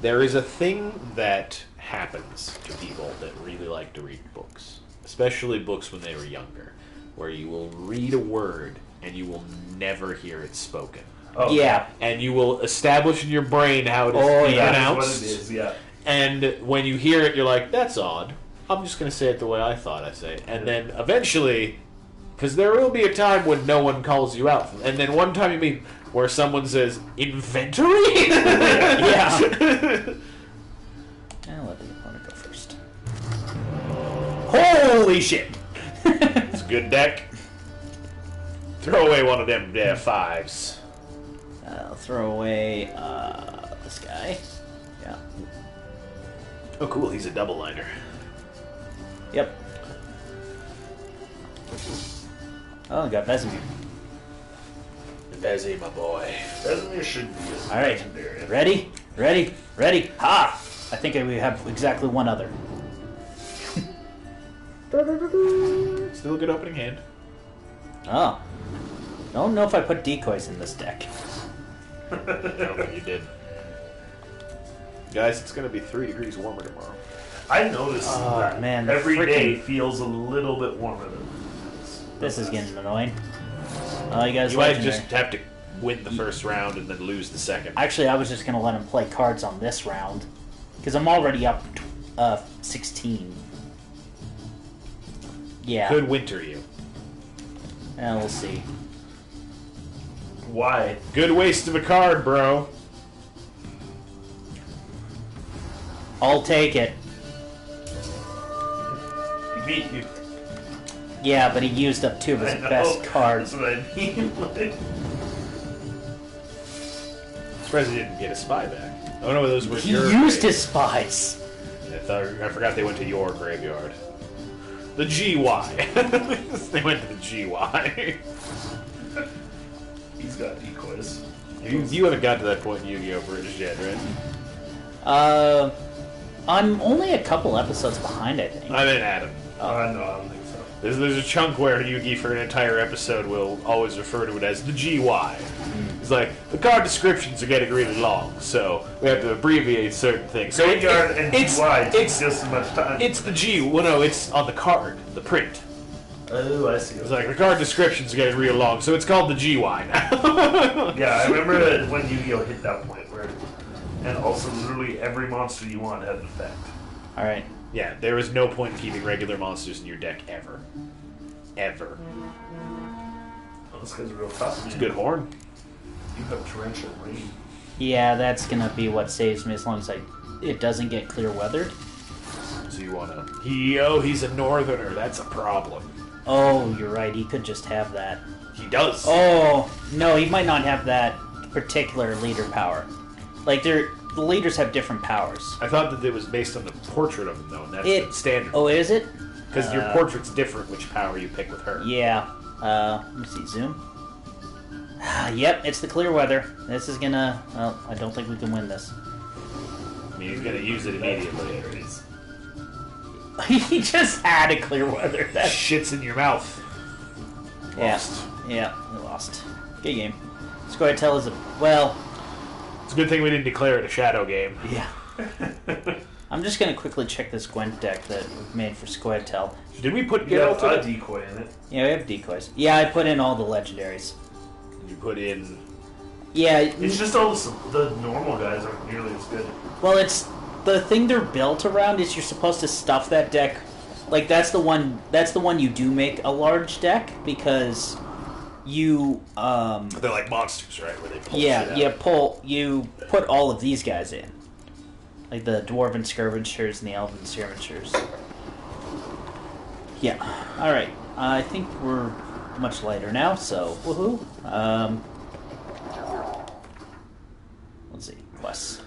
there is a thing that happens to people that really like to read books, especially books when they were younger, where you will read a word and you will never hear it spoken. Oh, yeah. And you will establish in your brain how it is pronounced. That's what it is, yeah. And when you hear it, you're like, that's odd. I'm just going to say it the way I thought I say it. And then eventually, because there will be a time when no one calls you out. And then one time you mean where someone says, inventory? Yeah. I'll let the opponent go first. Holy shit! It's a good deck. Throw away one of them fives. I'll throw away this guy. Yeah. Oh, cool. He's a double liner. Yep. Oh, I got Vesemir. Bezzy, my boy. Vesemir should be a All right, legendary. ready. Ha! I think we have exactly one other. Still a good opening hand. Oh, don't know if I put decoys in this deck. I don't think you did. Guys, it's going to be 3 degrees warmer tomorrow. I noticed that man, every frickin- day feels a little bit warmer than This is getting annoying. Oh, you guys You might legendary. just have to win the first round and then lose the second. Actually, I was just gonna let him play cards on this round because I'm already up 16. Yeah. Could winter you. We'll see. Why? Good waste of a card, bro. I'll take it. He beat you. Yeah, but he used up 2 of his I know. best cards. That's what I mean. Like, Surprised he didn't get a spy back. Oh no, those were He your used grave. his spies. I forgot they went to your graveyard. The GY. They went to the GY. he's got decoys. You haven't got to that point in Yu-Gi-Oh! British yet, right? I'm only a couple episodes behind, I think. I'm in Adam. No, I don't think so. There's a chunk where Yugi for an entire episode will always refer to it as the GY. It's like, the card descriptions are getting really long, so we have to abbreviate certain things. So Graveyard and GY takes it's just as much time. It's the G. Well, no, it's on the card, the print. Oh, I see. It's like, the card descriptions are getting real long, so it's called the GY now. Yeah, I remember when Yu-Gi-Oh! Hit that point where, and also literally every monster you want had an effect. Alright. Yeah, there is no point in keeping regular monsters in your deck ever. Ever. Oh, this guy's real tough. It's a good horn. You have torrential rain. Yeah, that's gonna be what saves me as long as it doesn't get clear weathered. So you wanna... he's a northerner. That's a problem. Oh, you're right. He could just have that. He does. Oh, no, he might not have that particular leader power. Like, the leaders have different powers. I thought that it was based on the portrait of him, though, and that's the standard. Oh, is it? Because your portrait's different which power you pick with her. Yeah. Let me see. Zoom. Yep, it's the clear weather. This is gonna... Well, I don't think we can win this. I mean, he's gonna use it immediately. He just had a clear weather. That shit's in your mouth. Lost. Yeah, we lost. Good game. Squirtle is a... Well... It's a good thing we didn't declare it a shadow game. Yeah. I'm just gonna quickly check this Gwent deck that we've made for Squirtle. Did we put You have Geralt a in it? decoy in it. Yeah, we have decoys. Yeah, I put in all the legendaries. You put in... Yeah. It's just all the normal guys aren't nearly as good. Well, it's... The thing they're built around is you're supposed to stuff that deck. Like, that's the one you do make a large deck, because you, They're like monsters, right? Where they pull shit out. you put all of these guys in. Like the Dwarven Skirmishers and the Elven Skirmishers. Yeah. Alright. I think we're much lighter now, so woohoo. Let's see. Quests.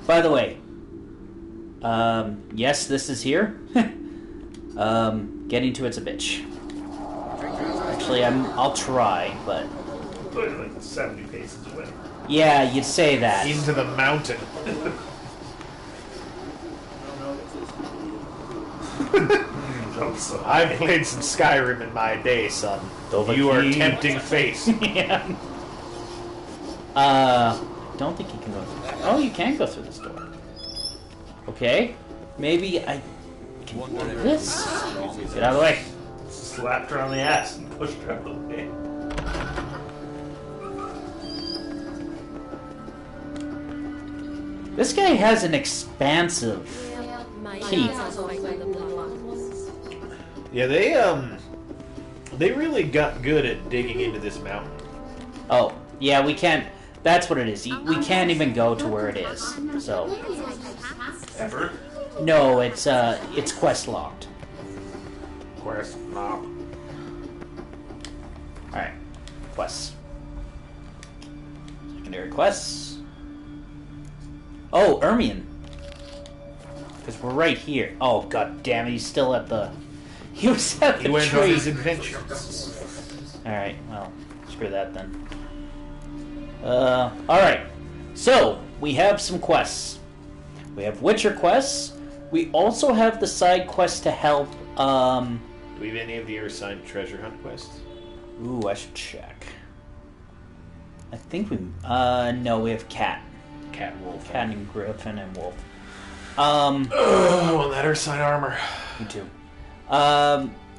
By the way, yes, this is here. Getting to it's a bitch. Actually, I'll try, but... Literally like 70 paces away. Yeah, you'd say that. Into the mountain. I've played some Skyrim in my day, son. You are tempting fate. Yeah. Don't think you can go through that. Oh, you can go through this door. Okay. Maybe I can do this. Get out of the way. Slapped her on the ass and pushed her out of the way. This guy has an expansive keep. Yeah, they really got good at digging into this mountain. Oh, yeah, we can't... That's what it is. We can't even go to where it is. So... Ever? No, it's quest locked. Quest locked. Alright. Quests. Secondary quests. Oh, Ermion. Because we're right here. Oh, god damn it, he's still at the... He was at the He went tree. on his adventure. Alright, well, screw that then. Alright. So, we have some quests. We have Witcher quests. We also have the side quest to help, Do we have any of your assigned treasure hunt quests? Ooh, I should check. I think we... no, we have Cat. Cat and Wolf. Cat and Griffin and Wolf. I want that Ursine armor. Me too.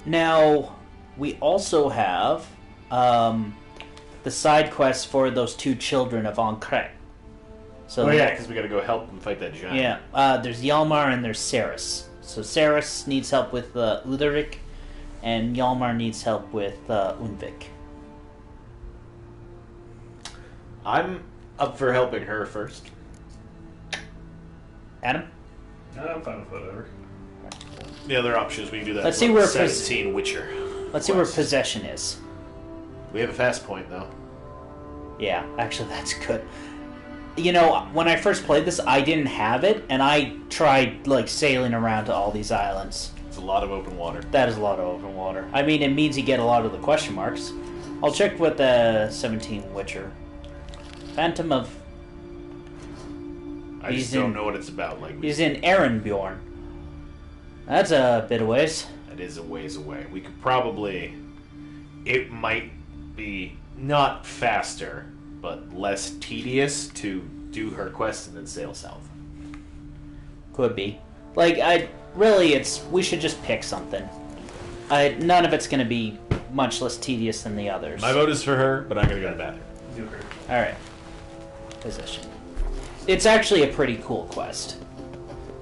Now, we also have, the side quests for those 2 children of Ancret. So Oh yeah, because we gotta go help them fight that giant. Yeah, there's Hjalmar and there's Saris. So Saris needs help with Utheric, and Hjalmar needs help with Unvik. I'm up for helping her first. Adam? No, I'm fine with whatever. The other option is we can do that. Let's see where 17 Witcher. Let's see where possession is. We have a fast point though. Yeah, actually that's good. You know, when I first played this, I didn't have it, and I tried, like, sailing around to all these islands. It's a lot of open water. That is a lot of open water. I mean, it means you get a lot of the question marks. I'll check with the 17 Witcher. Phantom of... I just don't know what it's about. Like He's in Erenbjorn. That's a bit of ways. That is a ways away. We could probably... It might be not faster, but less tedious to do her quest and then sail south. Could be. Like, we should just pick something. None of it's going to be much less tedious than the others. My vote is for her, but I'm going to go to the bathroom. Do her. Alright. Possession. It's actually a pretty cool quest.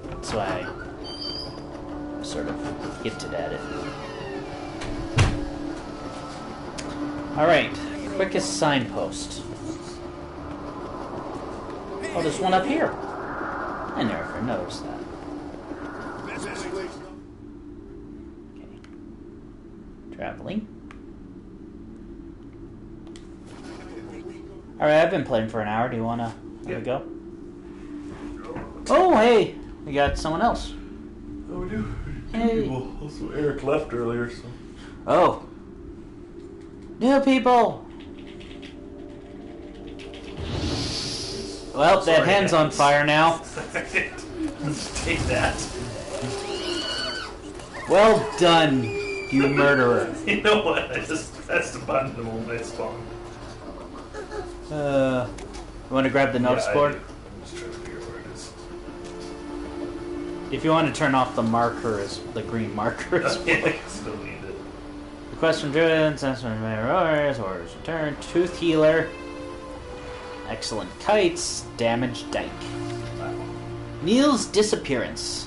That's why I sort of hinted at it. Alright. Quickest signpost. Oh, there's one up here. I never noticed that. Okay. Traveling. Alright, I've been playing for an hour. Do you want to have a go? Oh, hey! We got someone else. Oh, we do. Hey. People. Also, Eric left earlier, so. Oh. New people! Well, that hand's on fire now. Let's take that. Well done, you murderer. You know what? I just pressed a button the moment I spawned. You want to grab the notice board? I'm just trying to figure out where it is. If you want to turn off the markers, the green markers. I still need it. Request from Druid, Sensor Orders return, Tooth Healer. Excellent kites, damage Dyke. Wow. Neil's disappearance.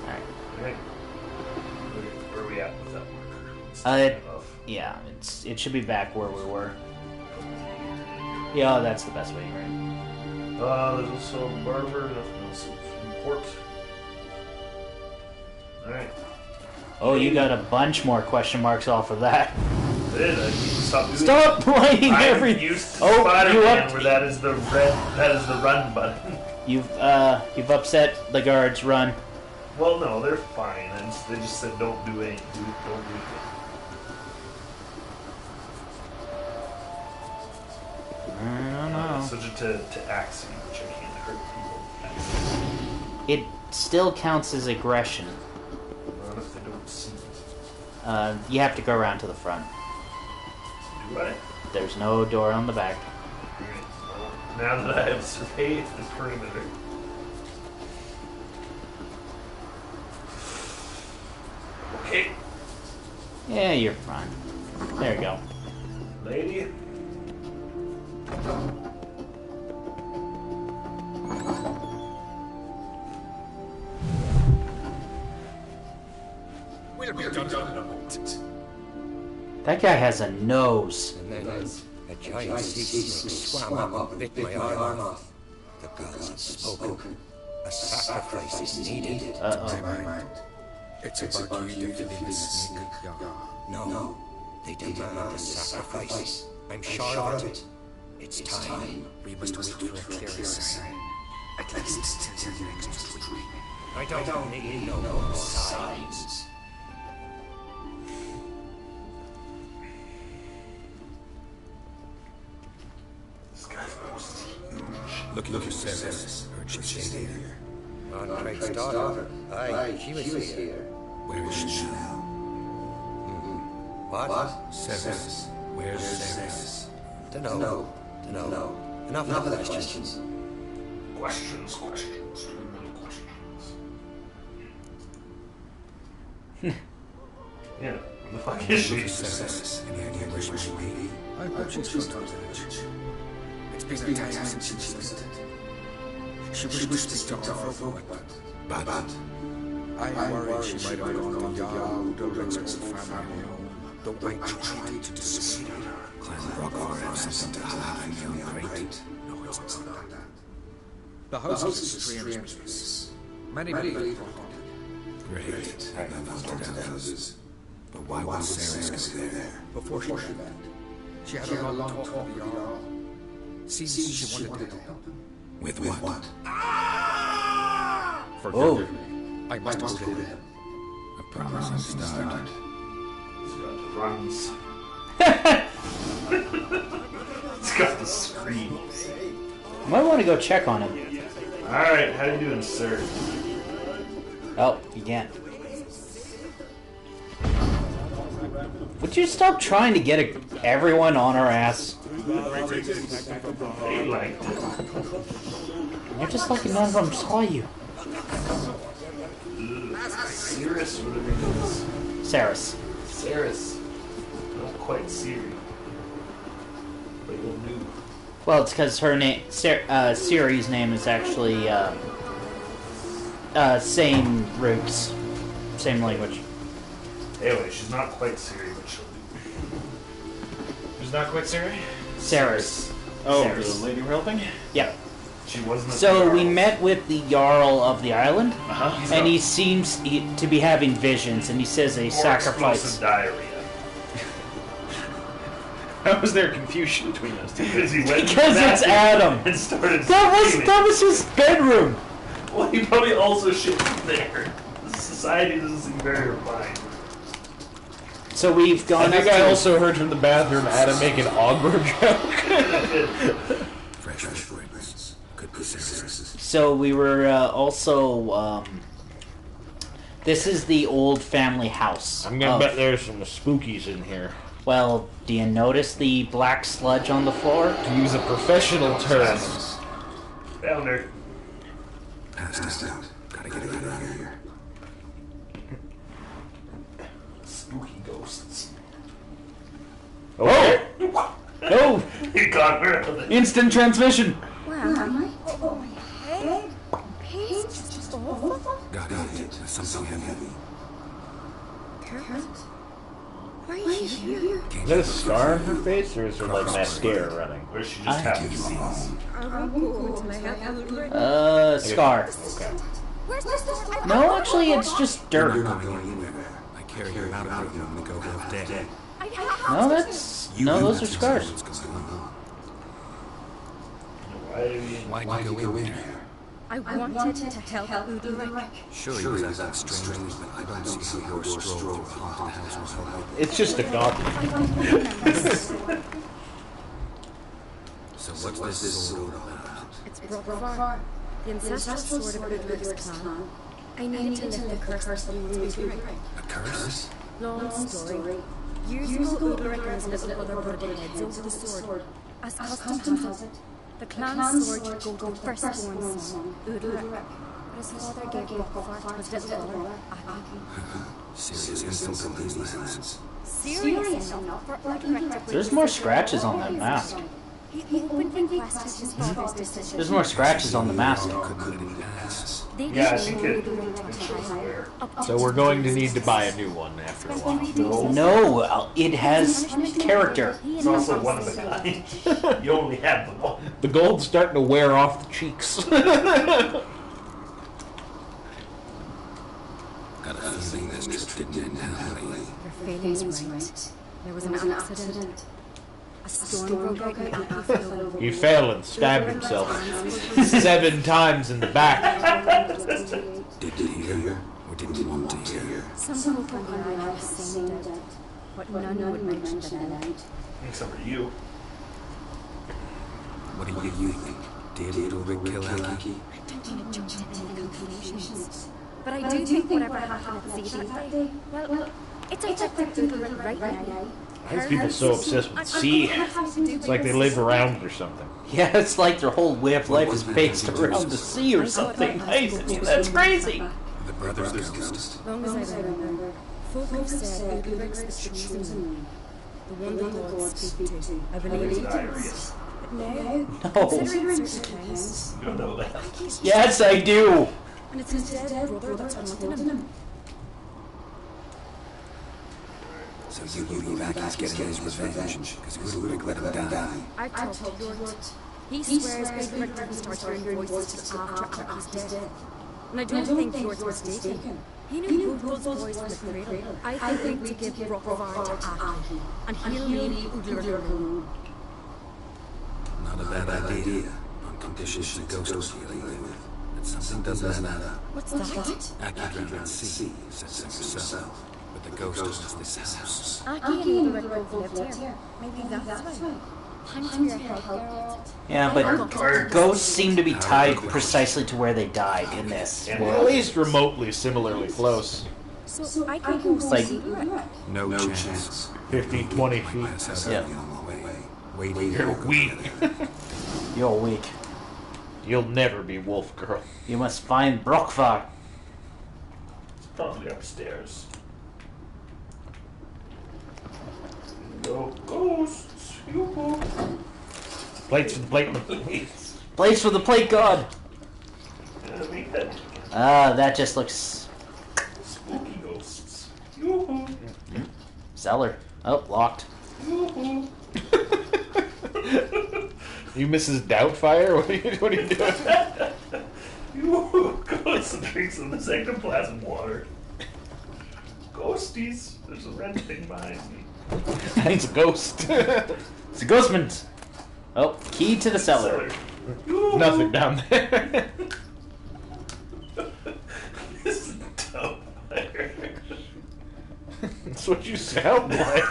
Alright. Okay. Where are we at with that marker? Yeah, it should be back where we were. Yeah, that's the best way, right? There's also Barber, nothing else of import. Alright. Oh, you got a bunch more question marks off of that. Stop playing every. every. Used to Oh, Spider-Man, where that is the run button. You've upset the guards. Run. Well, no, they're fine. They just said don't do anything. Don't do anything. I don't know. Subject to axing, which I can't hurt people. It still counts as aggression. Not if they don't see me. You have to go around to the front. Do I? There's no door on the back. Now that I have surveyed the perimeter. Okay. Yeah, you're fine. There you go. Lady. We'll be done in a moment. That guy has a nose. And then a giant sea snake swam up and bit my arm off. The gods have spoken. A sacrifice is needed. Uh-oh. It's about you defeating the snake. No, they demand a sacrifice. I'm sure of it. It's time. We must wait for a clearer sign. At least till next week. I don't need no more signs. Looking for Ceres. Heard she stayed here. On Craig's daughter. Aye, she was here. Where is she now? What? Ceres. Where's Ceres? Dunno. Enough of the questions. Questions. Too many questions. Yeah, where the fuck is she? Ceres. Any idea where she should be? I hope she's from the village. It's been a time since she visited. She wished to speak to our folk, But I worried she might have gone to Jarl Udalric's old family home, though I tried to dissuade her. Clan Rockford has something to happen young great. No, it's not that. The house is a strange place. Many believe it haunted. Great. I've haunted houses. But why would Ceres go there? Before she went, she had a long talk with Jarl. Seems she wanted to help him. With what? Forgive me. I must go to him. A promising start. He's got the runs. He's got the screams. Might want to go check on him. Alright, how you doing, sir? Oh, you can't. Would you stop trying to get everyone on our ass? They liked it. You're just like none of them saw you. Ceres, whatever it is. Ceres. Ceres. Not quite Siri. Like a new. Well, it's because her name, Ciri's name is actually same roots, same language. Anyway, she's not quite Siri, but she'll do. Who's not quite Siri? Ceres. Oh, Ceres. the lady we're helping? Yep. She wasn't. So we met with the Jarl of the island, Uh-huh. and he seems to be having visions, and he says a sacrifice. Diarrhea. How was there confusion between those two? Because he went Because it's Adam. and started. That was his bedroom. Well, he probably also shit there. The society doesn't seem very refined. So we've gone. I think up I to- also heard from the bathroom Adam make an Ogre joke. Fresh fragrance. Could be Ceres. So we were also. This is the old family house. I'm gonna of- bet there's some spookies in here. Well, do you notice the black sludge on the floor? To use a professional term. Found her. Passed out. Gotta get out of here. Spooky ghosts. Oh! Oh! He got her out of the. Instant transmission! Where am I? Oh, my head. Pain's just awful. Got it. Something heavy. Kurt? Why are you here? Is that a scar on her face, or is there like mascara running? Or she just happened to see us. I won't go until I have Udalric. Scar. Okay. Where's this? No, actually, it's just You're dirt. not going anywhere. I carry you out of the room and go half dead. No, that's. No, those are scars. What's going on? Why are we in? Why'd you go in there? I wanted to help Udalric. Sure, you was acting strangely, but I don't see how your stroll through a haunted house will help. It's just a goblin. So what's this sword all about? It's Brokvar, the ancestral sword of Udalric's clan. I need to lift the curse that rules Udalric. A curse? Long story. Years ago, Udalric and his little brother butted heads over the sword. As custom has it, the clan's sword should go to the firstborn son, Udalric. But his father gave Brokvar to his little brother, Aki. Serious insult on these lands. Serious enough for Udalric to There's more scratches on that mask. He openly questioned his father's decision. There's more scratches on the mask. Couldn't let it pass. They Yeah, I didn't think know it Udalric shows to there. So we're going to need to buy a new one after a while. No, it has character. It's also one of a kind. You only have the one. The gold's starting to wear off the cheeks. Got a feeling this trip didn't end happily. Your feelings right. There was an accident. A storm broke out and Aki fell over. He fell and stabbed himself 7 times in the back. Did you hear? Or did you want to hear? Some folk on the island sang dead, but none would mention the night. Except for you. What do you think? Did Udalric kill Aki? I don't want to jump to any conclusions. But I do think whatever happened at sea that day, well, it's affecting Udalric right now. Why are people so obsessed with sea? It's like they live around it or something. Yeah, it's like their whole way of life is based around the sea or something. That's crazy. The brother's ghost. Long as I remember, folk have said Udalric's the chosen one. The one the gods speak to. I believe it is. But now, considering certain things, You don't know that. Yes, I do. and it's his dead brother that's haunting him. So you believe Aki's getting his revenge because Udalric let him die. I've talked to Jort. He swears Udalric didn't start hearing voices till after Aki's dead. And I don't think Jort's mistaken. He knew both those boys from the cradle. I think we need to give Brockvar to Aki, and he'll leave Udalric alone. Not a bad idea. On conditions the ghost was dealing with. That something doesn't matter. What's that? Aki drowned at sea, said so yourself. But the ghost owns this house. Aki and Udalric both lived here. Maybe that's why. Thanks for your help, Geralt. Yeah, but ghosts seem to be tied precisely to where they died in this At world. least remotely similarly close. So I can go Like- see Udalric. No chance. 15, 20 feet. Pass us Yeah. out on the way. Waiting. You're weak. You're weak. You'll never be Wolf Girl. You must find Brockvar. Probably upstairs. No ghosts. Yoo-hoo. Plates for the plate and the plates. Place for the plate god. Yeah, make that Ah, that just looks spooky ghosts. Yoo-hoo. Cellar. Oh, locked. Yoo-hoo. You Mrs. Doubtfire? What are you doing? Yoo-hoo. Ghosts and drinks in this ectoplasm water. Ghosties. There's a red thing behind me. It's a ghost. It's a ghostman. Oh, key to the cellar. Yoo-hoo. Nothing down there. This is Doubtfire. That's what you sound like.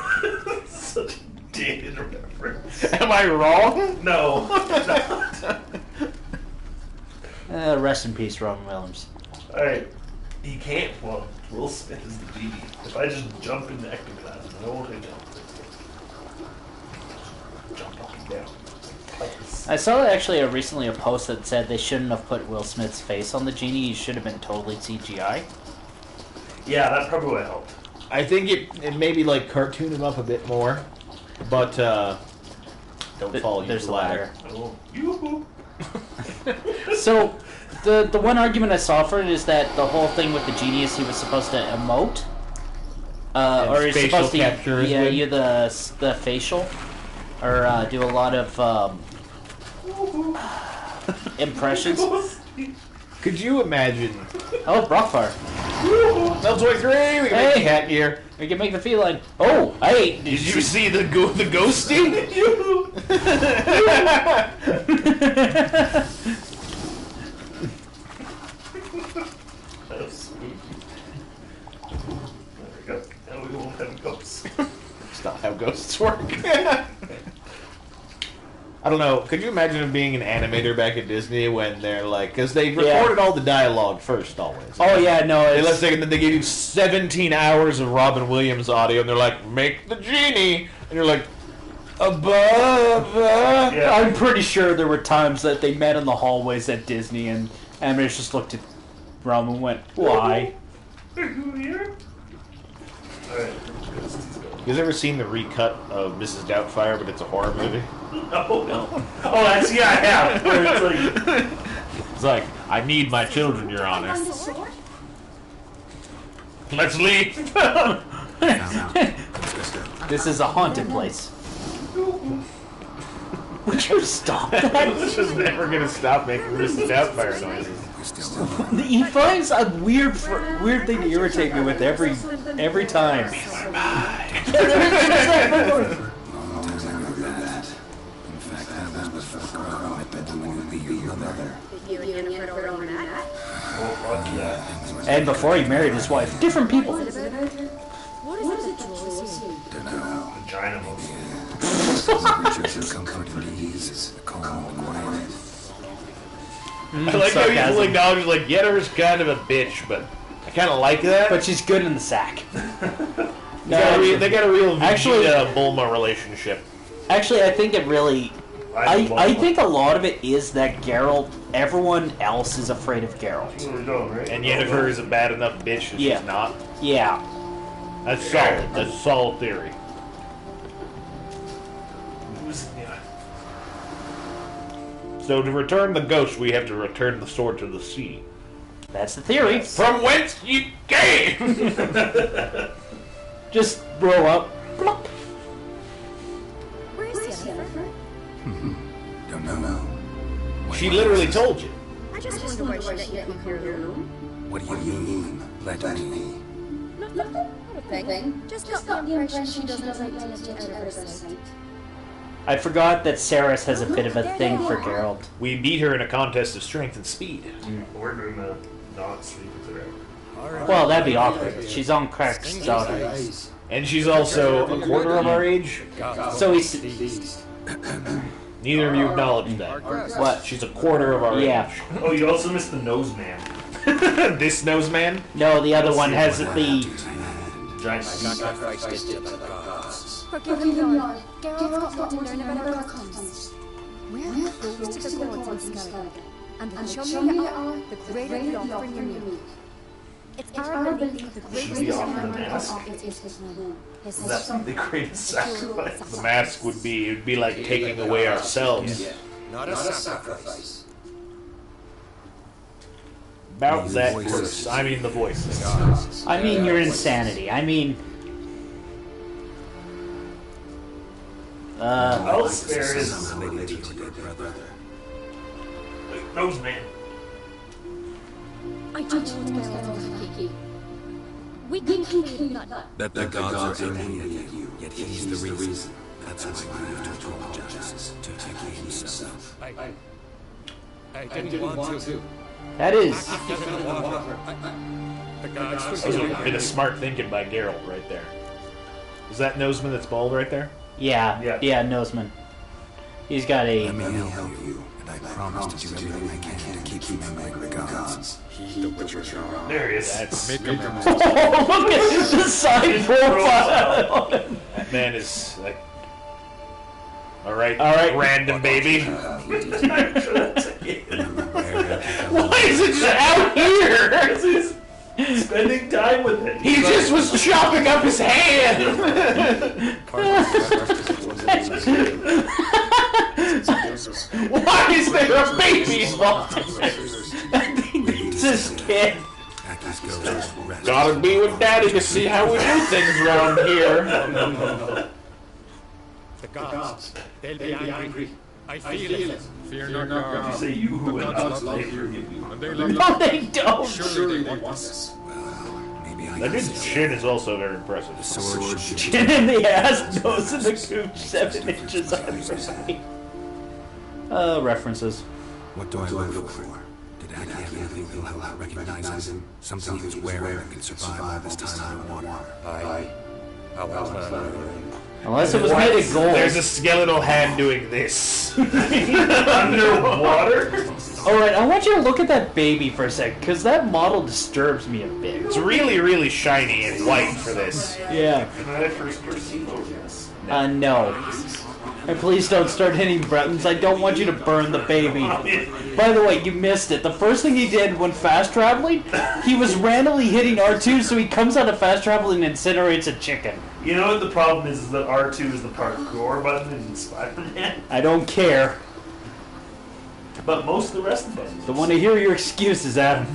Such a dated reference. Am I wrong? No. Rest in peace, Robin Williams. Alright. He can't. Well, Will Smith is the genie. If I just jump into ectoplasm, I won't hit jump. Jump up and down. I saw actually recently a post that said they shouldn't have put Will Smith's face on the genie. He should have been totally CGI. Yeah, that probably would have helped. I think it maybe like cartoon him up a bit more, but don't fall. There's the ladder. Oh, yoo-hoo. So, the one argument I saw for it is that the whole thing with the genie is he was supposed to emote, or he's facial supposed to capture is good. you the facial, or do a lot of impressions. Could you imagine? Oh, Brockvar. Level 23. We can make Hey. cat gear. We can make the feline. Oh, hey! Did you see the ghosting? That was spooky. There we go. Now we won't have ghosts. That's not how ghosts work. I don't know. Could you imagine him being an animator back at Disney when they're like, because they recorded all the dialogue first always. Oh yeah, no. Let's say then they give you 17 hours of Robin Williams audio, and they're like, "Make the genie," and you're like, "Above." Yeah. I'm pretty sure there were times that they met in the hallways at Disney, and animators just looked at Rum and went, "Why?" Are you here? Alright. You guys ever seen the recut of Mrs. Doubtfire, but it's a horror movie? No. Oh, that's, yeah, I have. Where it's like, It's like, I need my children, Your Honor. Let's leave. This is a haunted place. Would you stop that? This is never gonna stop making Mrs. Doubtfire noises. He finds a weird thing to irritate me with every time. And before he married his wife, different people. What is it that draws you? vagina mostly. Comfort and ease, calm and quiet. I like how you sarcasm. acknowledge, like, Yennefer's kind of a bitch, but I kind of like that. But she's good in the sack. They got a real Actually- Vegeta-Bulma relationship. Actually, I think it really... I think a lot of it is that Geralt, everyone else is afraid of Geralt. And Yennefer is a bad enough bitch that Yeah. she's not. Yeah. That's solid. That's a solid theory. So to return the ghost, we have to return the sword to the sea. That's the theory. From whence you came! Just roll up. Plop. Where is Yennefer? Don't know. She literally told you. I just wonder why she let you come here alone. What do you mean? Let me. Nothing. Not a thing. Just got the impression she doesn't like to let you out of her sight. I forgot that Saris has a bit of a thing for Geralt. We beat her in a contest of strength and speed. We're doing a not sleep with her. Well, that'd be awkward. She's on Crack's daughter. And she's also a quarter of our age. So he's... Neither of you acknowledge that. What? She's a quarter of our Yeah. age. Oh, you also missed the nose man. This nose man? No, the other one has the... Giant Forgive him, Lord. Geralt's got to learn about our customs. We're close to the gods in Skellige, and the chummier you are, the greater the offering you make. It's our belief that the Should greatest we offer the offering mask? is his home. Is that the greatest sacrifice? The mask would be, it'd be like taking away ourselves. Not a sacrifice. About that verse. I mean the voices. I mean your insanity. I mean... I'll spare his nose man. I don't want Geralt. We can clean that. That the gods are angry at you, yet he's the reason. That's why you have to apologize to Heki himself. I didn't want to. That is... The gods That was a bit of smart thinking by Geralt right there. Is that Noseman that's bald right there? Yeah, Noseman. He's got a... Let me help you, and I promise to do everything I can to keep you from the gods. There he is. That's... Oh, look at the side profile! That man is like... Alright, random baby. Why is it just out here? He's spending time with it. He just was chopping up his hand! Why is there a baby involved in this? I think it's this kid. Heki's ghost rest. Gotta be with Daddy to see how we do things around here. The gods, they'll be angry. I feel it. Fear not God. You say you who went out later. And they love No, they don't! Surely they want us. Maybe I That can dude's chin is also very impressive. sword should Chin in the ass, nose in the gooch, 7 inches on references. What do I look for? Did Heki have anything that will help recognize him? Something he was wearing that could survive all this time underwater. Unless it was made of gold. There's a skeletal hand doing this. Underwater? Alright, I want you to look at that baby for a sec, because that model disturbs me a bit. It's really, really shiny and white for this. Yeah. Can I first person over this? No. And please don't start hitting buttons. I don't want you to burn the baby. By the way, you missed it. The first thing he did when fast traveling, he was randomly hitting R2, so he comes out of fast travel and incinerates a chicken. You know what the problem is that R2 is the parkour button in Spider-Man? I don't care. But most of the rest of them. I want to hear your excuses, Adam.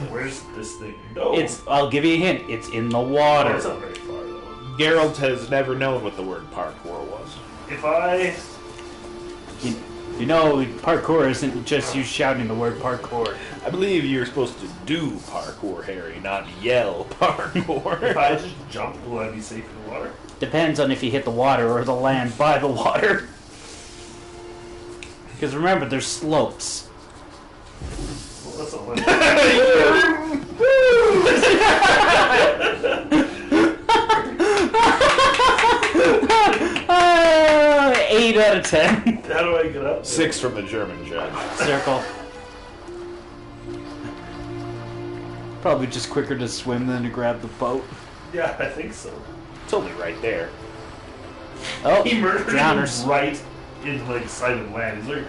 Where's this thing? No. I'll give you a hint. It's in the Oh, water. it's not very far though. Geralt has never known what the word parkour was. If I... You know, parkour isn't just you shouting the word parkour. I believe you're supposed to do parkour, Harry, not yell parkour. If I just jump, will I be safe in the water? Depends on if you hit the water or the land by the water. Because remember, there's slopes. Well, that's all 8 out of 10. How do I get up? 6 from the German judge. Circle. Probably just quicker to swim than to grab the boat. Yeah, I think so. It's only right there. Oh, He murdered drowners. him right into like sight of land. He's like,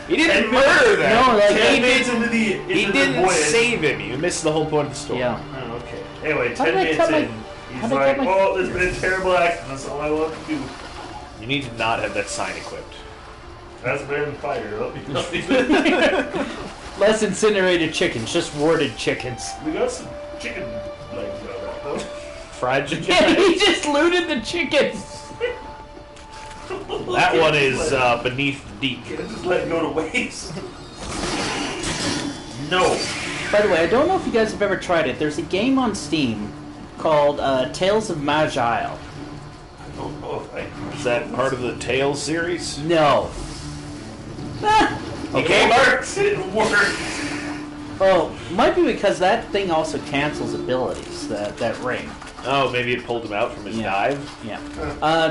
He didn't murder them. No, like, 10 he minutes into the He didn't voyage. save him. You missed the whole point of the story. Yeah. Oh, okay. Anyway, How 10 did I minutes cut my- in, how he's did I like, cut my- "Oh, there's been a terrible accident. That's all I want to do." You need to not have that sign equipped. That's better than fire. Less incinerated chickens, just warded chickens. We got some chicken legs out of that though. Fried chicken. Yeah, he just looted the chickens. That one is beneath the deep. Just let it go to waste. No. By the way, I don't know if you guys have ever tried it. There's a game on Steam called Tales of Magi Isle. Is that part of the Tales series? No. Okay, Mark. It worked. Oh, might be because that thing also cancels abilities, that ring. Oh, maybe it pulled him out from his dive? Yeah.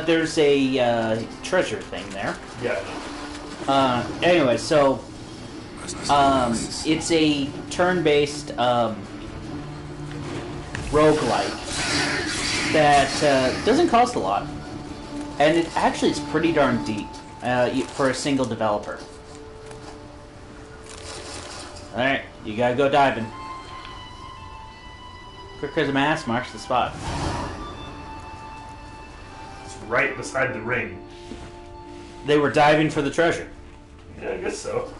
There's a treasure thing there. Yeah. Anyway, so it's a turn-based roguelike that doesn't cost a lot. And it actually is pretty darn deep for a single developer. Alright, you gotta go diving. Quick as a mass marks the spot. It's right beside the ring. They were diving for the treasure. Yeah, I guess so.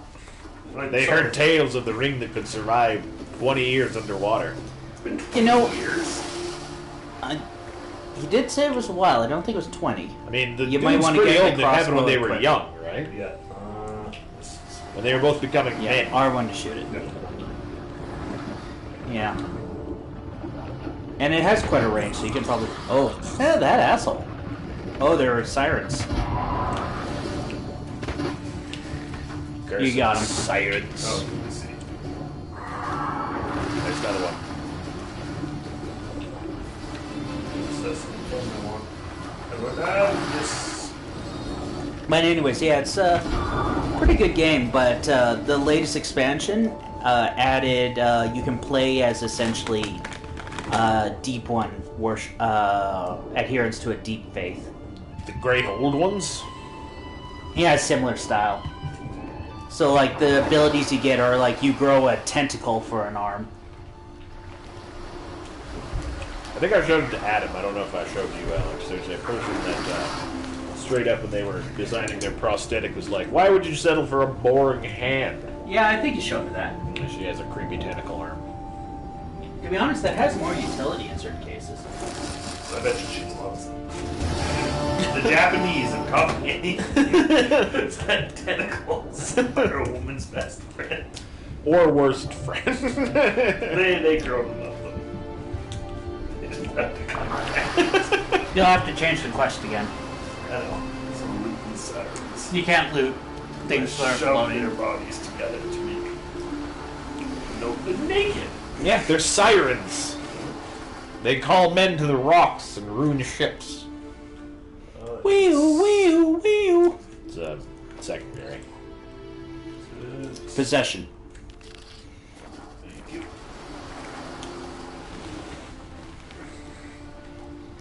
Like, They heard tales of the ring that could survive 20 years underwater. It's been 20 You know, years. He did say it was a while. I don't think it was 20. I mean, the You might dude's wanna pretty get old. the It happened when they crossbow were equipped. young, right? Yeah. When they were both becoming men. R1 to shoot it. Yeah. And it has quite a range, so you can probably... Oh, yeah, that asshole. Oh, there are sirens. You got him. Sirens. Oh, let me see. There's another one. But anyways, yeah, it's a pretty good game, but the latest expansion added you can play as essentially Deep One adherents to a deep faith. The great old ones? Yeah, similar style. So like the abilities you get are like you grow a tentacle for an arm. I think I showed it to Adam. I don't know if I showed you, Alex. There's a person that straight up when they were designing their prosthetic was like, why would you settle for a boring hand? Yeah, I think you showed me that. And she has a creepy tentacle arm. To be honest, that has more utility in certain cases. I bet you she loves it. The Japanese have caught me. It's that tentacles are a woman's best friend. Or worst friend. They grow to love them. They just have to come back. You'll have to change the quest again. I know. Some loot sirens. You can't loot things that are Shove floating. their bodies together to make naked. Yeah, they're sirens. They call men to the rocks and ruin ships. Wee-oo, wee-oo, wee-oo. It's secondary. Possession. Thank you.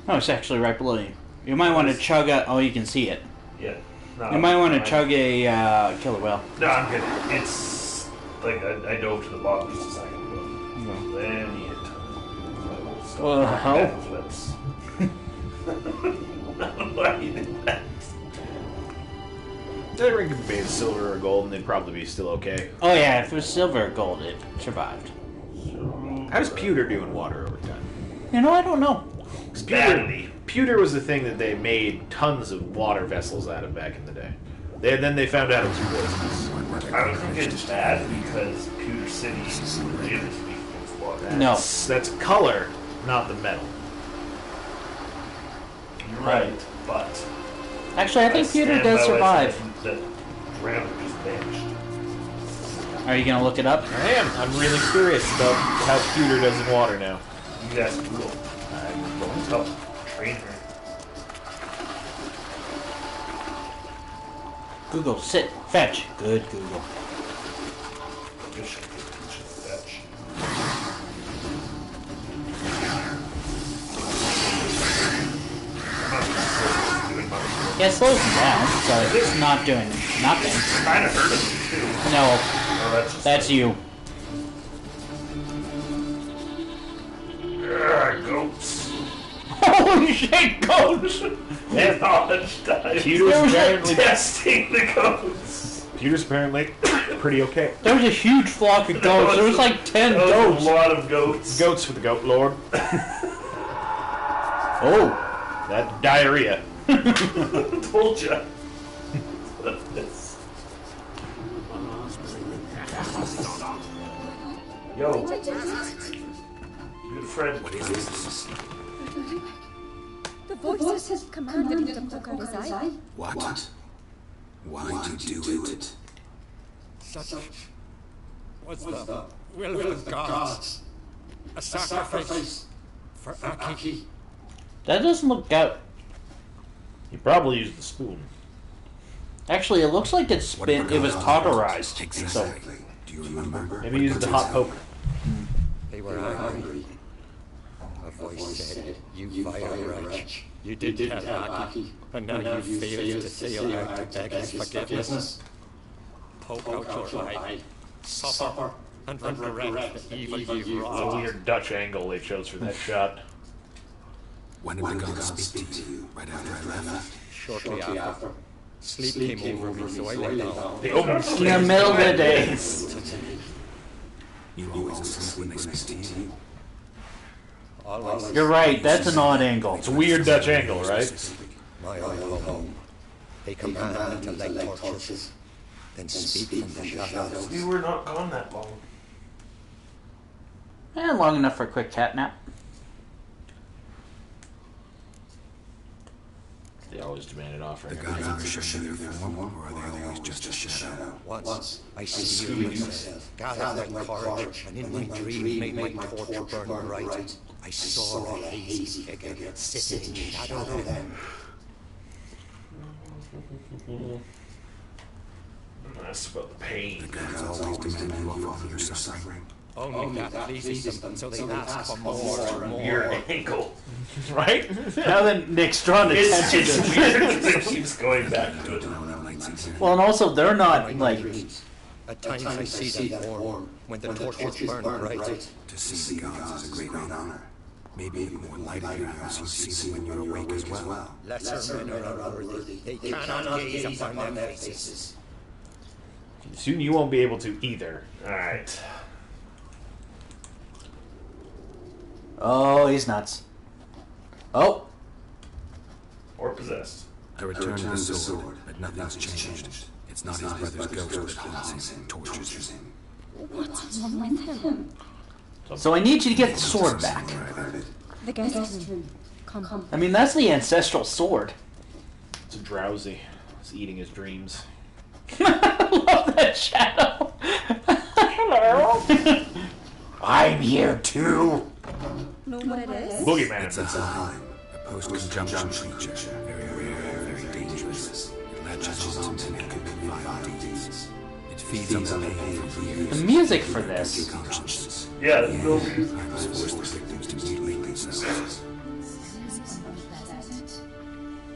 Oh, it's actually right below you. You might want to chug a... Oh, you can see it. Yeah. No, You might want to fine. chug a killer whale. No, I'm good. It's like I dove to the bottom just a second ago. Then you hit. Well, Flips. Why you did that? That ring could be made of silver or gold, and they'd probably be still okay. Oh yeah, if it was silver or gold, it survived. How does pewter do in water over time? You know, I don't know. Pewter was the thing that they made tons of water vessels out of back in the day. Then they found out it was poisonous. I don't think it's bad because Pewter City is really against water. No. That's color, not the metal. You're right, but Actually, I think pewter does survive. That ground just vanished. Are you gonna look it up? I am. I'm really curious about how pewter does in water now. You can ask Google. I'm going to help train her. Google, sit, fetch. Good Google. I wish I could teach her to fetch. Yeah, it slows him down, so it's not doing nothing. Kind of hurt him too. No, Oh, that's you. Goats. Holy shit, goats! And Hodge died. Pewter's apparently testing the goats. Pewter's apparently pretty okay. There was a huge flock of goats. There was like 10 That was goats. a lot of goats. Goats for the goat lord. Oh, That diarrhea. Told ya. Yo. Good friend. What is this? The voice has commanded him to poke out his eye. What? Why'd you do it? Such was the will of the gods. A sacrifice for Aki. that doesn't look out. He probably used the spoon. Actually, it looks like it's What been. It was cauterized. So Exactly. Do you remember? Maybe he used the hot poker. They were angry. A voice said, "You vile wretch. You did tell Aki, and now you failed to sail out to beg his forgiveness. Poke out your eye, suffer, and regret the evil you It's a wrought." weird Dutch angle they chose for that shot. When did the gods speak to you? Right after I left? Shortly after, sleep came over me, so I lay down. They opened in the middle of the day. You always sleep when they speak to you. Always You're right. That's an odd angle. It's a weird Dutch angle, right? my own home. They command me to light torches, then speak from the shadows. We were not gone that long. Long enough for a quick cat nap. They always demand an offering. The gods ever show you their form, or are they always just a shadow? Once I slew myself, gathered my courage, and in my dream made my torch burn bright. I saw a hazy figure sitting in shadow then. That's about the pain. The gods always demand you off of your suffering. Only that pleases them, so they ask for more and more. Your ankle. Right? Now that Nick's drawn attention It's to weird because it keeps going back to it. well, and also they're not like. At times I see that form when the torches burn bright. To see the gods is a great honor. Maybe even more light in your house, you see them when you're awake as well. Lesser men are unworthy. They cannot gaze upon their faces. Soon you won't be able to either. Alright. Oh, he's nuts. Oh, Or possessed. I returned to the sword, but nothing's changed. It's not his brother's ghost that haunts him and tortures him. What's wrong with him? so I need you to get the sword back. The guest room. Come. I mean, that's the ancestral sword. It's drowsy. It's eating his dreams. I love that shadow. Hello. I'm here too. Know what it is? Boogeyman. It's a hive, a post-conjunction creature. Very rare, very dangerous. It latches on to men commit vile deeds. It feeds on the pain for years. The music for this. Conscience. Yeah, The no. hives force the victims to mutilate themselves.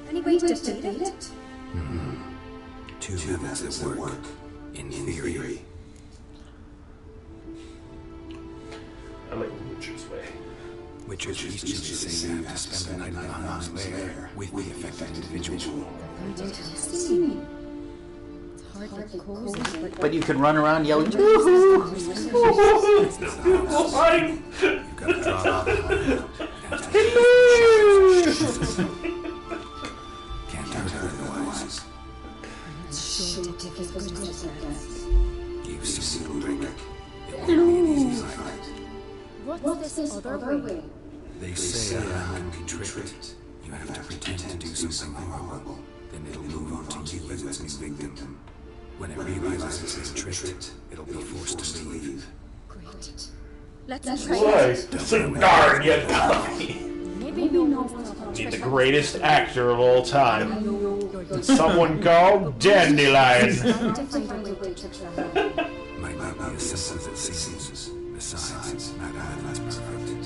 Any way to defeat it? Two methods that work, in theory. I like Witcher's way. Witchers used to say you have to spend the night in the Hun's lair with the affected individual. See me. It's hardly cozy, But you can run around yelling. "Woohoo!" Fine. You've got to draw out the Can't hurt her otherwise. sure to take his goodness to death. You've seen the drink. It won't be an easy fight. What's this other way? They say a hand can be tricked. You have to pretend to do something horrible. Then it'll move on to you as its new victim. When it realizes it's been tricked, it'll be forced to leave. Great. Let's try Why? it. It's a darn yet coffee. Maybe no one's Need the greatest actor of all time. Someone called Dandelion. to find a way to trick them. Might not be as simple as it seems. Besides, not everyone's perfect.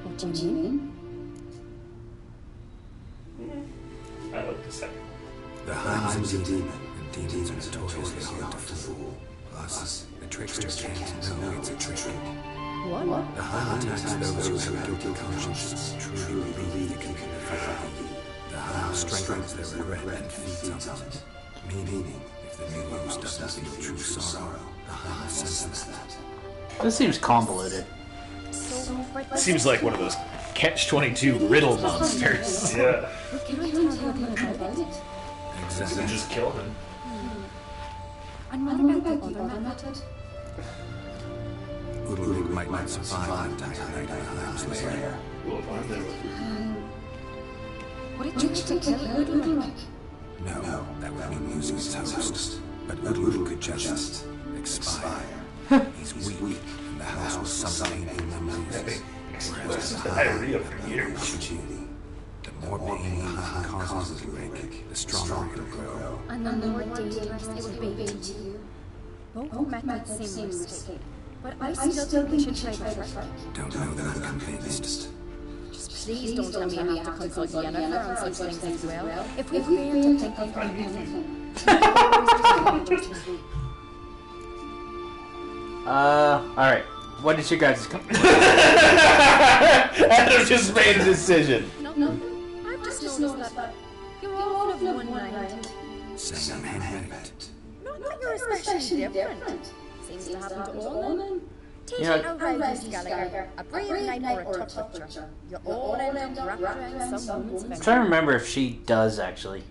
What do you mean? I like the second. The Heim's a demon, and demons are notoriously hard to fool. Plus, the trickster can't know it's a trick. What? The Heim attacks those who have a guilty conscience, truly believe they can commit evil. The Heim strengthens their regret and feeds on it. Meaning, if the new rose doesn't feel true sorrow, the Heim will sense that. This seems convoluted. Seems like one of those Catch-22 riddle monsters. Yeah. Can I tell you about it? We just killed him. And what about the other method? Udalug might not survive an entire night in the Heim's lair. We'll find him. Would it take to kill Udalug? No, that would mean losing its host. But Udalug could just expire. He's weak, and the house will someday name them losing. Whereas the Diarrhea for years. opportunity. The more pain the Heim causes Udalug, the stronger it'll grow. And the more dangerous it will be to you. Both methods seem risky, but I still think we should try the trick. Don't know that I'm convinced. Please don't tell me I have to consult Yennefer on such things as well. If we fail to think of anything. Alright. What is your guys' Adam just made a decision. No, I've just noticed that you're all of one mind. Saying I'm handpicked. Not that you're especially different. Seems to happen to all men. Take Yeah. it out, Miss Gallagher. A brave knight or a tough butcher. You all end up wrapped around some woman's I'm finger. trying to remember if she does actually.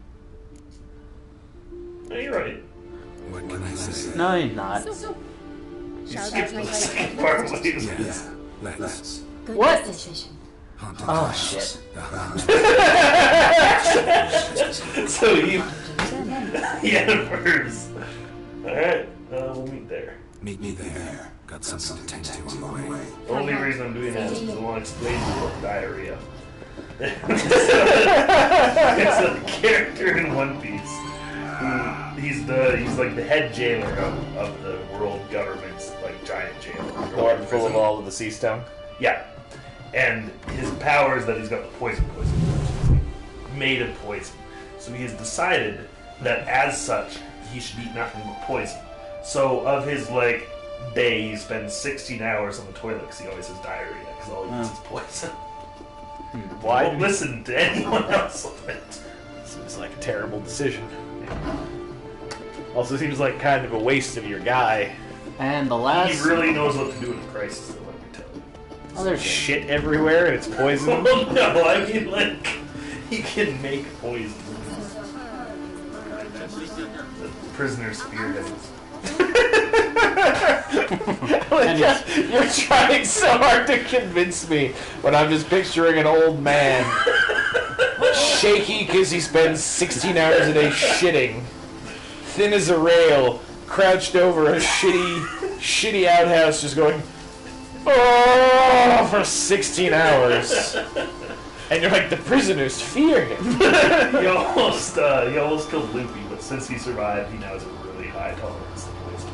No, you're right. What can I say? No, you're not. So, You shall skipped we the try second the part. Yes, let's. Good What? decision. Haunted Oh, house. shit. The Heim's So you. Yeah, first. Alright, we'll meet there. meet me there. Got something to tend to on the way. The only reason I'm doing that is because I want to explain to you about diarrhea. It's a character in One Piece. He's like the head jailer of the world government's like giant jail. The one full of all of the sea stone. Yeah. And his power is that he's got the poison, made of poison. So he has decided that as such, he should eat nothing but poison. So of his day, he spends 16 hours on the toilet because he always has diarrhea because all he eats is poison. Why? Don't listen to anyone else on it. Seems like a terrible decision. Also seems like kind of a waste of your guy. And the last. He really knows what to do in a crisis, though, let me tell you. Oh, there's Shit everywhere and it's poison. Well, no, I mean, he can make poison. The prisoner's spearheads. You're trying so hard to convince me when I'm just picturing an old man shaky because he spends 16 hours a day shitting, thin as a rail, crouched over a shitty outhouse just going oh for 16 hours. And you're like, the prisoners fear him. He almost killed Luffy, but since he survived, he now has a really high tolerance to poison.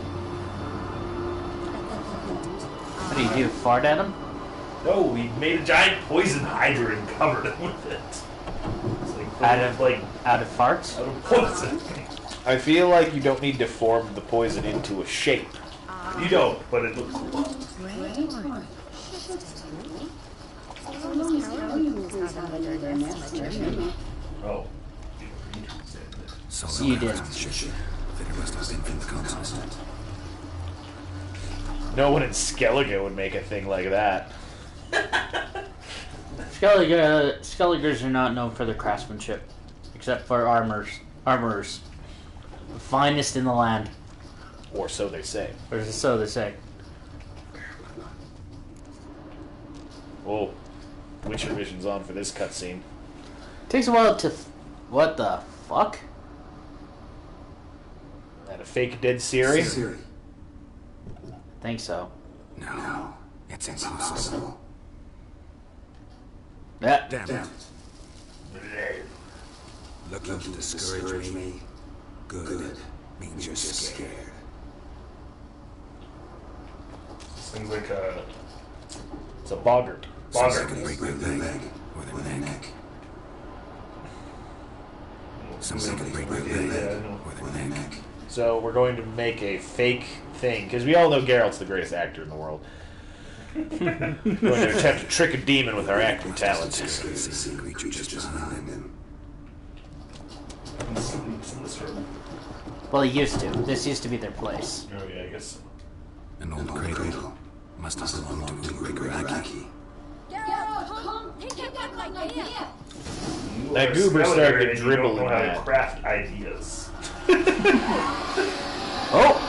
What do you do? Fart at him? No, he made a giant poison hydra and covered him with it. It's Out of farts? out of poison. I feel like you don't need to form the poison into a shape. You don't, but it looks cool. Oh. So You did. Then it must have been from the continent. No one in Skellige would make a thing like that. Skelligers are not known for their craftsmanship, except for armorers. The finest in the land. Or so they say. Or so they say. Oh, Witcher Vision's on for this cutscene. Takes a while to... What the fuck? That a fake dead Siri? Think so. No, it's impossible. Yeah. Damn it. Looking to discourage me? Good. Means you're scared. Seems like a It's a boggart. Break their leg or their neck. Somebody could break their leg or their neck. So we're going to make a fake thing, because we all know Geralt's the greatest actor in the world. We're going to attempt to trick a demon with our acting talents. Creature just behind him. In this room. Well, he used to. This used to be their place. Oh yeah, I guess. An old cradle. Must have belonged to Ulrich Raki. Geralt, come! Take it back like idea! You That are goober smelling started it and you don't dribbling know how to that. craft ideas. Oh!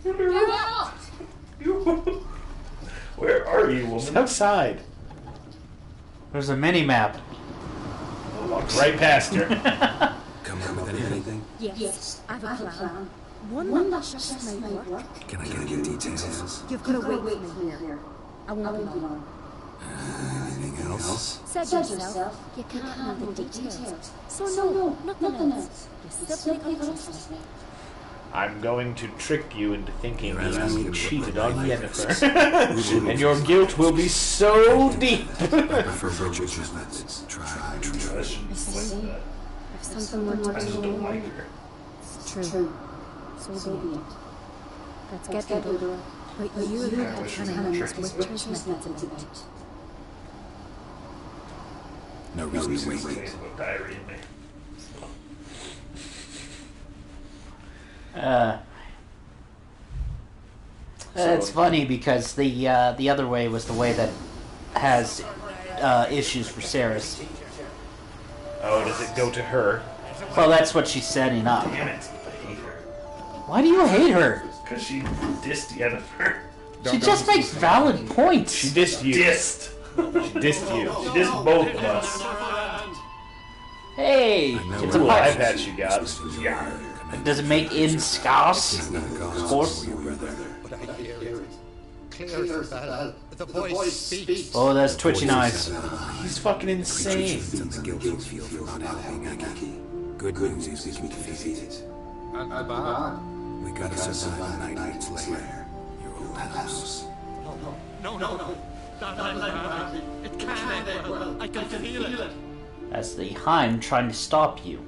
Geralt! Where are you, It's woman? outside. There's a mini-map. Walked right past her. Come up with anything? Yes, I've a plan. One that just might work. Can I get your details? You've got to wait for me here. I won't be long. Anything else? Said yourself, you can't handle the details. So no, nothing else. You simply can't trust me. I'm going to trick you into thinking You're asking me you to cheated put my on life Yennefer. And your guilt will be so deep. I prefer Richard's methods. Try and I true. shouldn't explain that. I've something more I to just don't like her. It's true. So be it. Let's get to it. But you have the cunning with Richard's methods in it. No reason to wait. Facebook diary in me. It's funny because the other way was the way that has issues for Ceres. Oh, does it go to her? Well, that's what she's setting up. Damn it, I hate her. Why do you hate her? Because she dissed Yennefer. She just makes valid points. She dissed you. Dissed. She dissed you. She dissed both of us. Hey, it's a Cool pirate. iPad she got. Yeah. Does it make in scarce? Of course. But I hear it. Clear as a bell. The voice speaks. Oh, that's twitching eyes. He's fucking insane. And the guilt you feel for not helping Aki. Good news is we can defeat it. We gotta survive the night it's later. Your old house. No. It can't end well. I can feel it. That's the Heim trying to stop you.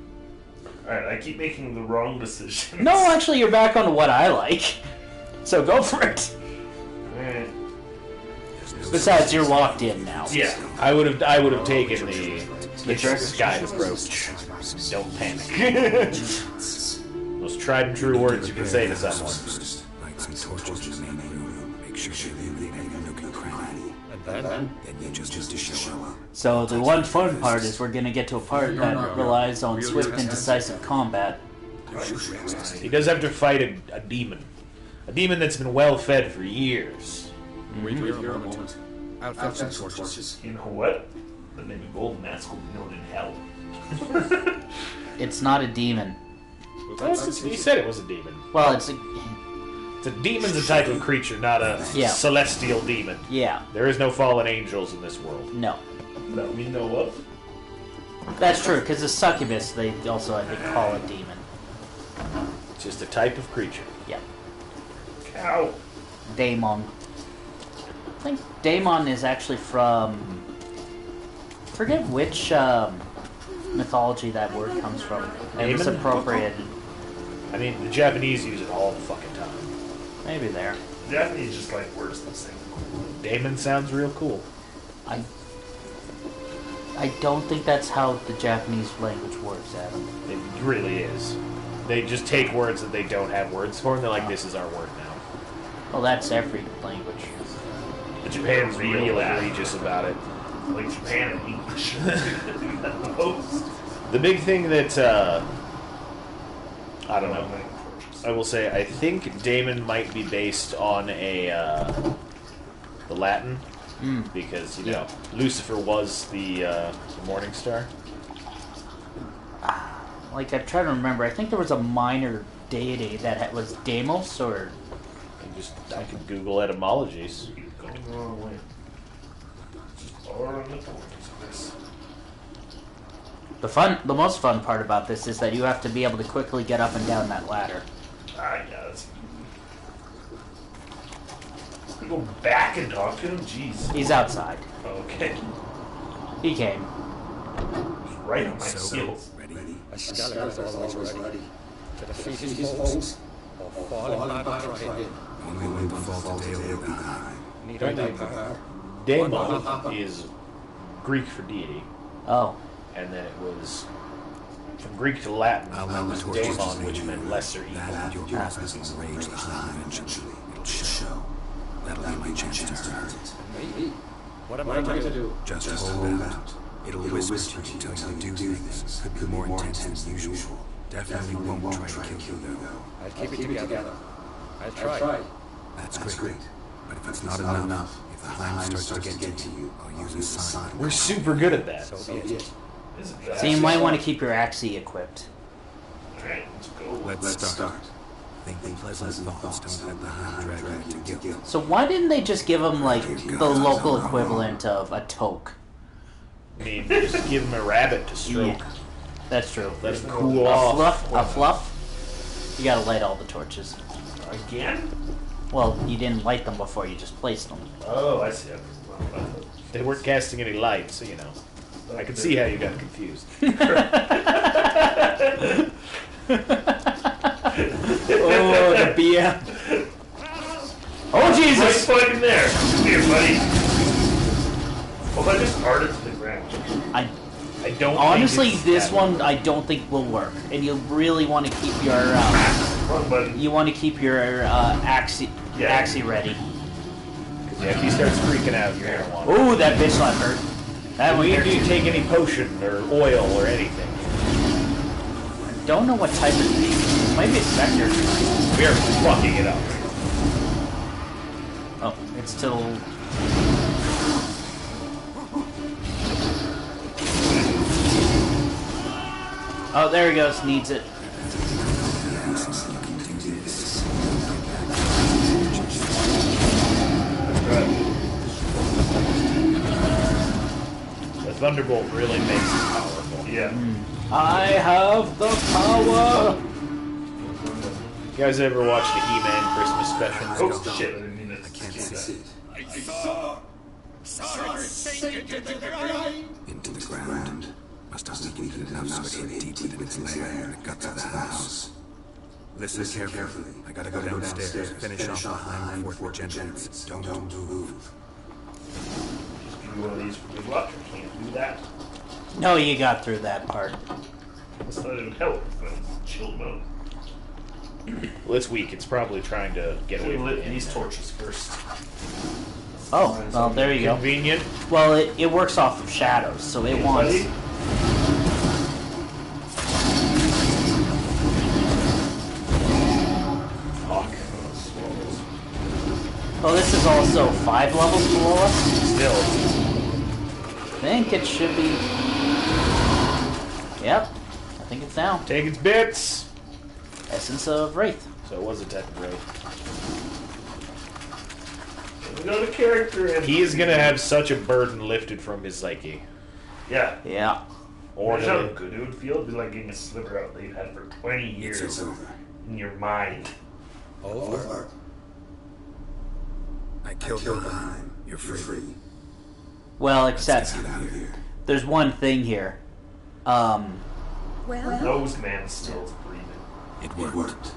Alright, I keep making the wrong decisions. No, actually, you're back on what I like. So go for it. Alright. Besides, you're locked in now. Yeah. I would have taken the guide approach. Don't panic. Most tried and true words you can say to someone. Light some torches in the main room. Make sure they illuminate every nook and cranny. And then? Then you just to show up. So the one fun part is we're gonna get to a part that relies on swift and decisive combat. He does have to fight a demon. A demon that's been well fed for years. Wait here a moment. I'll fetch some torches. You know what? The mini gold mask will be known in hell. It's not a demon. He said it was a demon. Well, it's a... It's a demon's a type of creature, not a Yeah. celestial demon. Yeah, There is no fallen angels in this world. no. That we know of. That's true, because the succubus, they also, I think, call a demon. It's just a type of creature. Yeah. Cow. Daemon. I think Daemon is actually from... forget which mythology that word comes from. It was Daemon? appropriated. I mean, the Japanese use it all the fucking time. Maybe there. Japanese just like words that sing. Damon sounds real cool. I don't think that's how the Japanese language works, Adam. It really is. They just take words that they don't have words for, and they're like, this is our word now. Well, that's every language. But Japan's Real real bad. egregious about it. Like Japan and English. Do that the most. The big thing that, I don't know. I will say, I think Damon might be based on the Latin, because, you know, Lucifer was the Morning Star. Like, I'm trying to remember. I think there was a minor deity that was Deimos, or... I could Google etymologies. Going the wrong way. Just all around the corners of this. The most fun part about this is that you have to be able to quickly get up and down that ladder. Ah, yeah, that's... Go back and talk to him? Jeez. He's outside. Okay. He came. Just right on my So, heels. ready? A scholar is always ready to defeat his foes or fall in battle trying. Only when the fall today will be behind. Need I prepare? Daemon is Greek for deity, Oh. and then it was from Greek to Latin. I'll It let was the torches daemon, which meant lesser evil. That and your business will rage the hive eventually. It'll show. That'll be my chance to hurt it. Me? What am I to do? Just hold out. It'll whisper to you until you do things. Could be more intense than usual. Definitely won't try to kill you though. I'll keep it together. I'll try. That's great. But if it's not enough, if the hive starts to get to you, I'll use a sign. We're super good at that. So be it. Is it So you might want to keep your Axie equipped. Alright, let's go. Let's start. Thinking pleasant thoughts don't let the hive drag you to guilt. So why didn't they just give him, like, the local equivalent of a toque? I mean, just give him a rabbit to stroke. Yeah, that's true. Let him cool A off. fluff? A fluff? You gotta light all the torches. Again? Well, you didn't light them before, you just placed them. Oh, I see. They weren't casting any light, so you know. I can see how you got confused. Oh, the BM. Oh, Jesus! Right fucking there. Come here, buddy. Well, I just parted to the ground. I don't. Honestly, think it's this that one I don't think will work, and you really want to keep your Come on, buddy. you want to keep your Axie ready. Yeah, if he starts freaking out, you're gonna want. Oh, that bitch slap hurt. That one We hurt do too. take any potion or oil or anything. Don't know what type of thing. Maybe it's Spectre. We're fucking it up. Oh, it's still. Oh, there he goes. Needs it. The Thunderbolt really makes it powerful. Yeah. I have the power. You guys ever watch the He-Man Christmas special? Oh, shit. I didn't mean to Can't see it. Into the ground. Must have weakened it enough so it hit deep within its lair and it got to the house. Listen carefully. I gotta go downstairs, finish off the hive before it regenerates. Don't move. Just give me one of these for good luck. I can't do that. No, you got through that part. That's not even help. But chill mode. Well, it's weak. It's probably trying to get away from Lit him. these torches first. Oh, well, there you go. Convenient. Well, it works off of shadows, so it wants. Buddy? Fuck. Well, this is also 5 levels below us. Still. I think it should be. Yep, I think it's down. Take its bits. Essence of Wraith. So it was a type of raid. We got a character in. He is gonna have such a burden lifted from his psyche. Yeah. Yeah. Or Or how he'll- good it would feel. It'd be like getting a sliver out that you've had for 20 years in your mind. Over. I killed the hive. You're free. Well, except Get out of here. there's one thing here. Well, Nose man still breathing. It worked.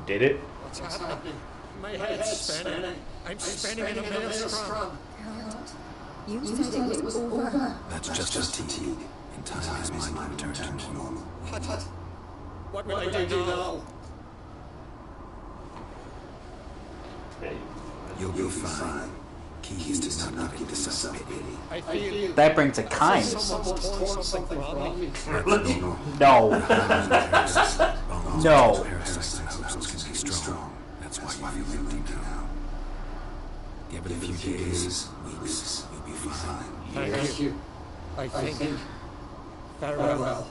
Did it? What's happening? My head's spinning. I'm spinning in a maelstrom. you said it was over. That's just fatigue. In time, his mind will return to normal. What will I do now? Hey, You'll be fine. Keys to not give it to some pity. I feel That brings a kind. someone's torn something from me. No. Bones, No. parasites and hosts can be strong. That's why you feel empty now. Give it a few days, weeks, you'll be fine. Thank you. I think. Farewell.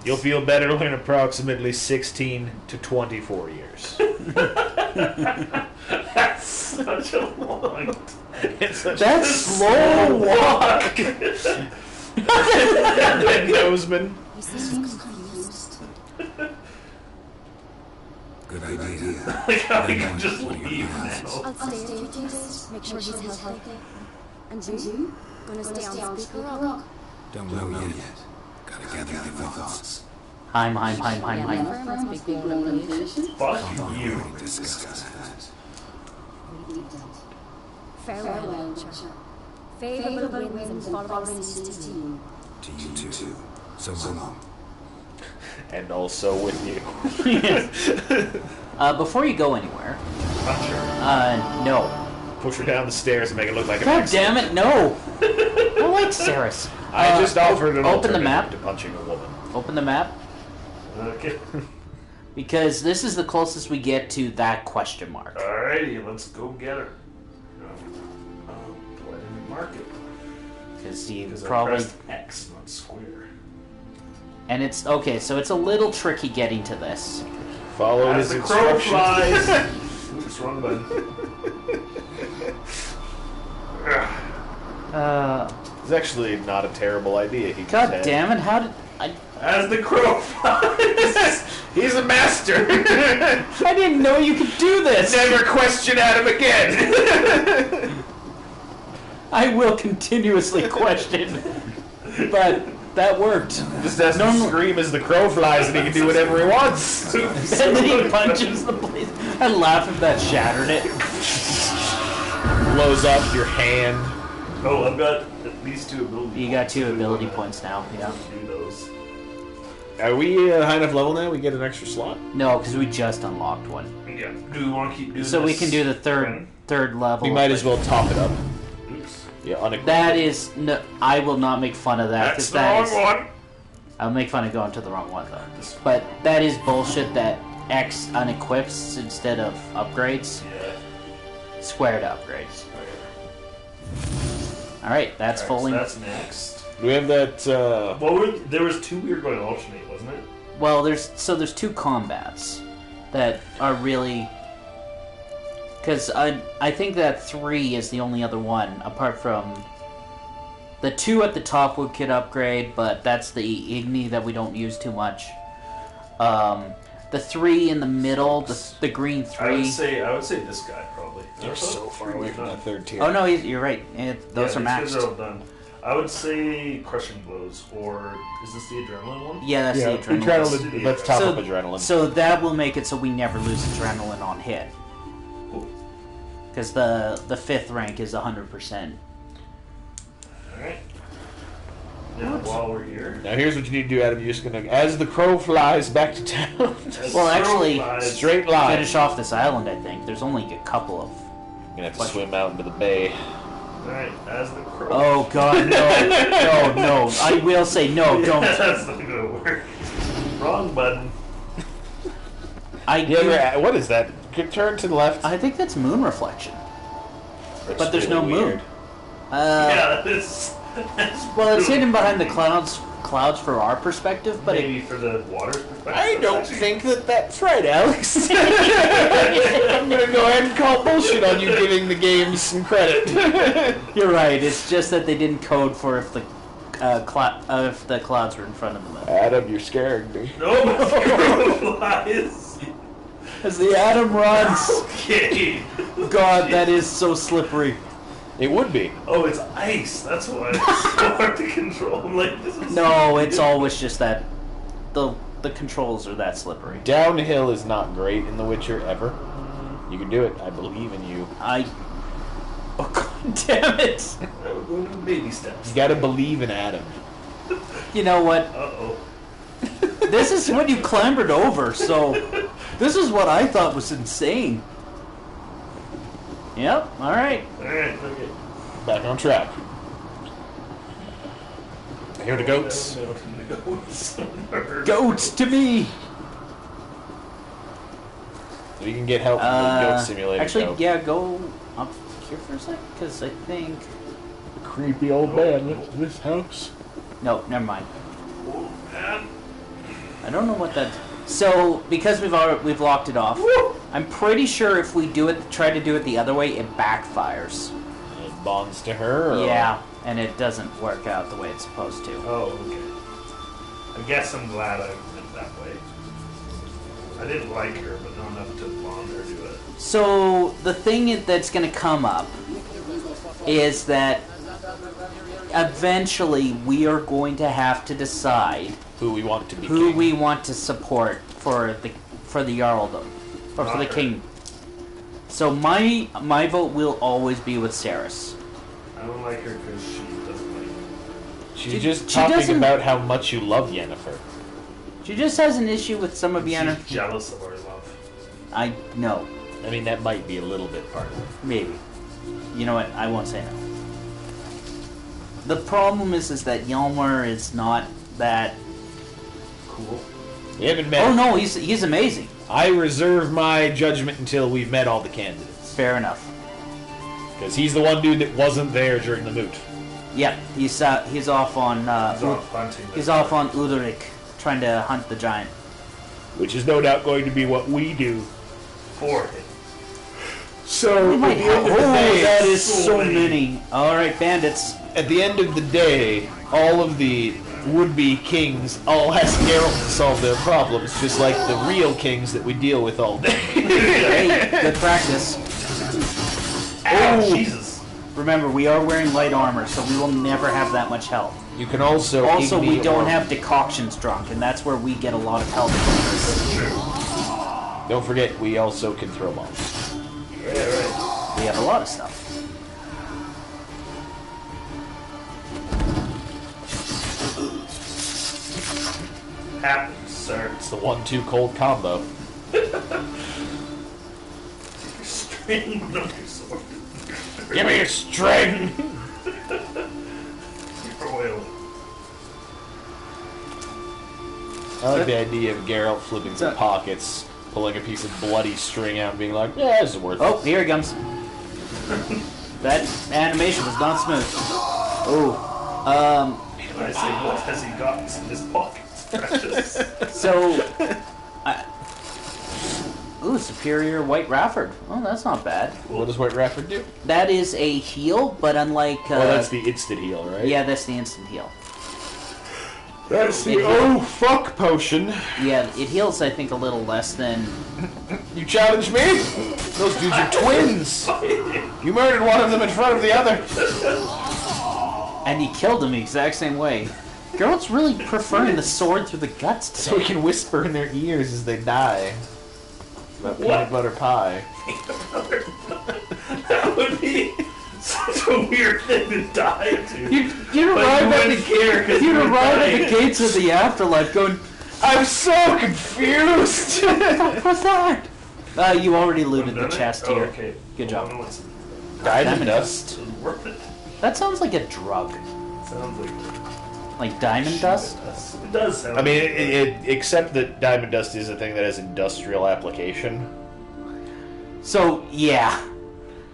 You'll feel better in approximately 16 to 24 years. that's such a long It's such That's slow walk. Red Noseman. You seem confused. Good idea. Like how we can just leave now. I'll stay a few days, make sure he's healthy. And you? Gonna stay on Speaker Rock? Don't know yet. Gotta gather my thoughts. Heim. Must be going on vacation. Fuck you. We discussed that. Farewell, Witcher. Favorable winds and following seas to you. To you too. So long. And also with you. Before you go anywhere, Punch her. no. Push her down the stairs and make it look like an God accident. damn it, no! I like Ceres. I just offered an open the alternative map. to punching a woman. Open the map, Okay. because this is the closest we get to that question mark. Alrighty, let's go get her. Go ahead and mark it. Because you Because I probably... pressed X, not square. And it's... Okay, so it's a little tricky getting to this. Follow As his the crow instructions. flies. Oops, wrong button. It's actually not a terrible idea. He God said. damn it, how did... As the crow flies. He's a master. I didn't know you could do this! Never question Adam again. I will continuously question. But that worked. Just has to scream as the crow flies, and he can do whatever he wants. And then he punches the place. I laugh if that shattered it. Blows up your hand. Oh, I've got at least 2 ability You got 2 points. ability points now, yeah. Do those. Are we high enough level now? We get an extra slot. No, because we just unlocked one. Yeah. Do we want to keep doing So this? we can do the third level. We might as well top it up. Oops. Yeah, unequipped. That is... No, I will not make fun of that. That's 'cause the that wrong is- one. I'll make fun of going to the wrong one, though. But that is bullshit that X unequips instead of upgrades. Yeah. Squared upgrades. Alright, that's Alright, fully... so that's next. Do we have that? There was 2 we were going to alternate, wasn't it? Well, there's 2 combats that are really... Because I think that 3 is the only other one, apart from... The 2 at the top we could upgrade, but that's the Igni that we don't use too much. The 3 in the middle, the green 3... I would say this guy, probably. You're so far away from that third tier. Oh no, you're right. Those are these guys maxed. are all done. I would say Crushing Blows, or is this the Adrenaline one? Yeah, that's the adrenaline. Let's top up adrenaline. So that will make it so we never lose adrenaline on hit. Because the 5th rank is 100%. Alright. Now, while we're here... Now here's what you need to do, Adam. You're just gonna, as the crow flies back to town. Well, actually, straight line. finish off this island, I think. There's only a couple of... You're gonna have to swim out into the bay. Alright, as the crow... Oh god, no. No. I will say no, don't. That's not gonna work. Wrong button. What is that? Turn to the left. I think that's moon reflection. That's But there's really no moon. weird. Yeah, that's Well, it's hidden behind the clouds for our perspective, but maybe for the water's perspective. I don't think that's right, Alex. I'm gonna go ahead and call bullshit on you giving the game some credit. You're right. It's just that they didn't code for if the clouds were in front of them. Adam, you're scaring me. No, the crow flies. As the atom runs. Okay. God, that is so slippery. It would be. Oh, it's ice. That's why it's so hard to control. I'm like, this is No, it's always just that the controls are that slippery. Downhill is not great in The Witcher ever. You can do it. I believe in you. Oh god damn it! We're going to baby steps. You gotta believe in Adam. You know what? Uh-oh. This is what you clambered over, so this is what I thought was insane. Yep, alright. Alright, okay. Back on track. I hear the goats. Goats to me! So you can get help from the goat simulator. Actually, goat. yeah, go up here for a sec, because I think... Creepy old man lives in this house. No, never mind. Oh, man. I don't know what that... So, because we've locked it off, I'm pretty sure if we try to do it the other way, it backfires. It bonds to her? Or? Yeah, and it doesn't work out the way it's supposed to. Oh, okay. I guess I'm glad I went that way. I didn't like her, but not enough to bond her to it. So, the thing that's going to come up is that eventually we are going to have to decide who we want to be who king. we want to support for the Jarldom or for the king. So my vote will always be with Saris. I don't like her because she doesn't like me. She's just talking doesn't- about how much you love Yennefer. She just has an issue with some of Yennefer. She's jealous of our love. I know. I mean, that might be a little bit part of it. Maybe. You know what? I won't say no. The problem is that Yelmer is not that cool. We haven't met. Oh no, he's amazing. I reserve my judgment until we've met all the candidates. Fair enough. Because he's the one dude that wasn't there during the moot. Yep, he's off on He's off hunting. he's off on Udrik, trying to hunt the giant. Which is no doubt going to be what we do. For him. So, We might have, that is so so many. many. Alright, bandits. at the end of the day, all of the would-be kings all ask Geralt to solve their problems, just like the real kings that we deal with all day. Hey, good practice. Oh, Jesus. Remember, we are wearing light armor, so we will never have that much health. You can also... Also, we ignore- don't have decoctions drunk, and that's where we get a lot of health. Don't forget, we also can throw bombs. Yeah, right. We have a lot of stuff. Happens, sir. It's the 1-2 cold combo. String on your sword. Give me a string! Oil. I like the idea of Geralt flipping some pockets, pulling a piece of bloody string out and being like, yeah, this is worth it. Oh, here he comes. That animation was not smooth. Oh, And I say, what has he got in his pockets? Precious. so... Ooh, Superior White Rafford. Oh, that's not bad. What does White Rafford do? That is a heal, but unlike... Oh, that's the instant heal, right? Yeah, that's the instant heal. That's It the oh fuck potion. Yeah, it heals, I think, a little less than... You challenge me? Those dudes are twins. You murdered one of them in front of the other. And he killed him the exact same way. Geralt's really preferring the sword through the guts today. So he can whisper in their ears as they die. About peanut butter pie. That would be such a weird thing to die to. You'd arrive at the gates of the afterlife going, I'm so confused. what was that? You already looted the chest Oh, here. okay. Good job. Well, it's Diamond dust. worth it. That sounds like a drug. Sounds Like diamond dust? It does sound I mean, except that diamond dust is a thing that has industrial application. So, yeah.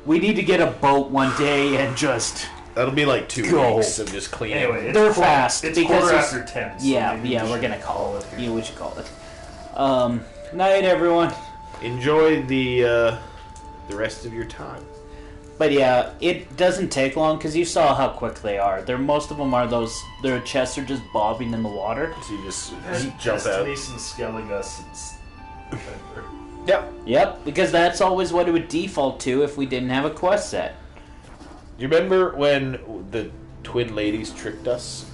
We need to get a boat one day and just... That'll be like 2 Go. weeks of just cleaning. Anyway, it's They're fast. It's because quarter it's- after 10. So Yeah, maybe yeah, we we're should gonna call it. here. Yeah, we should call it. Night, everyone. Enjoy the rest of your time. But yeah, it doesn't take long because you saw how quick they are. Most of them are those. Their chests are just bobbing in the water. So you just Jump jump out. and Skelligus and November. Yep. Yep, because that's always what it would default to if we didn't have a quest set. You remember when the twin ladies tricked us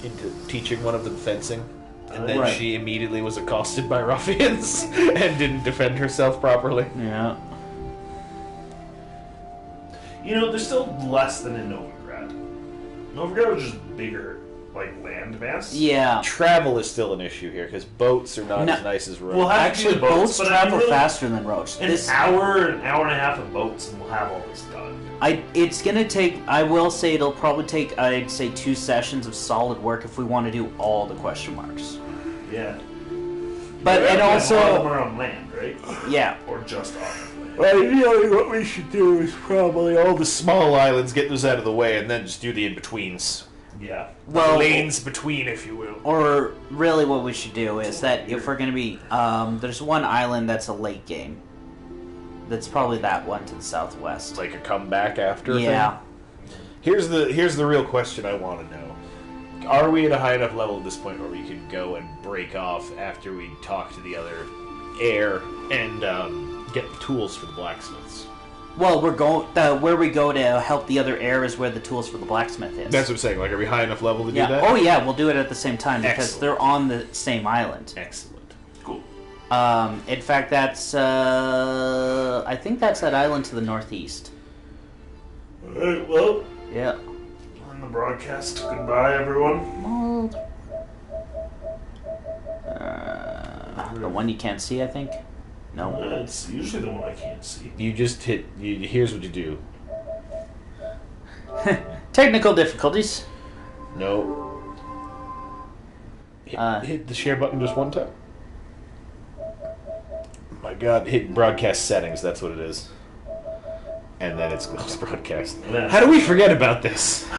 into teaching one of them fencing? And then Right. she immediately was accosted by ruffians and didn't defend herself properly. Yeah. You know, there's still less than in Novigrad. Novigrad was just bigger, like, land mass. Yeah. Travel is still an issue here because boats are not No. as nice as roads. We'll have to Actually, do the boats, boats but I mean, travel really, faster than roads. An hour and an and a half of boats, and we'll have all this done. It's gonna take. I will say it'll probably take. I'd say 2 sessions of solid work if we want to do all the question marks. Yeah. But and A lot of them also, are on land, right? yeah. Or just off of land. Well, ideally, what we should do is probably all the small islands, get those out of the way, and then just do the in-betweens. Yeah. Well, Lanes between, if you will. or really, what we should do is that if we're gonna be, there's one island that's a late game. That's probably that one to the southwest. Like a comeback after. Yeah. Thing. Here's the real question I want to know. Are we at a high enough level at this point where we could go and break off after we talk to the other heir and get the tools for the blacksmiths? Well, we're going. Where we go to help the other heir is where the tools for the blacksmith is. That's what I'm saying. Like, are we high enough level to yeah. do that? Oh yeah, we'll do it at the same time because Excellent. they're on the same island. Excellent. Cool. In fact, that's. I think that's that island to the northeast. Alright, well, Yeah. we're in the broadcast. Goodbye, everyone. The one you can't see, I think. No. It's usually the one I can't see. You just hit. Here's what you do. Technical difficulties. No. Hit the share button just one time. My God, hit broadcast settings. That's what it is. And then it's closed broadcast. Yeah. How do we forget about this?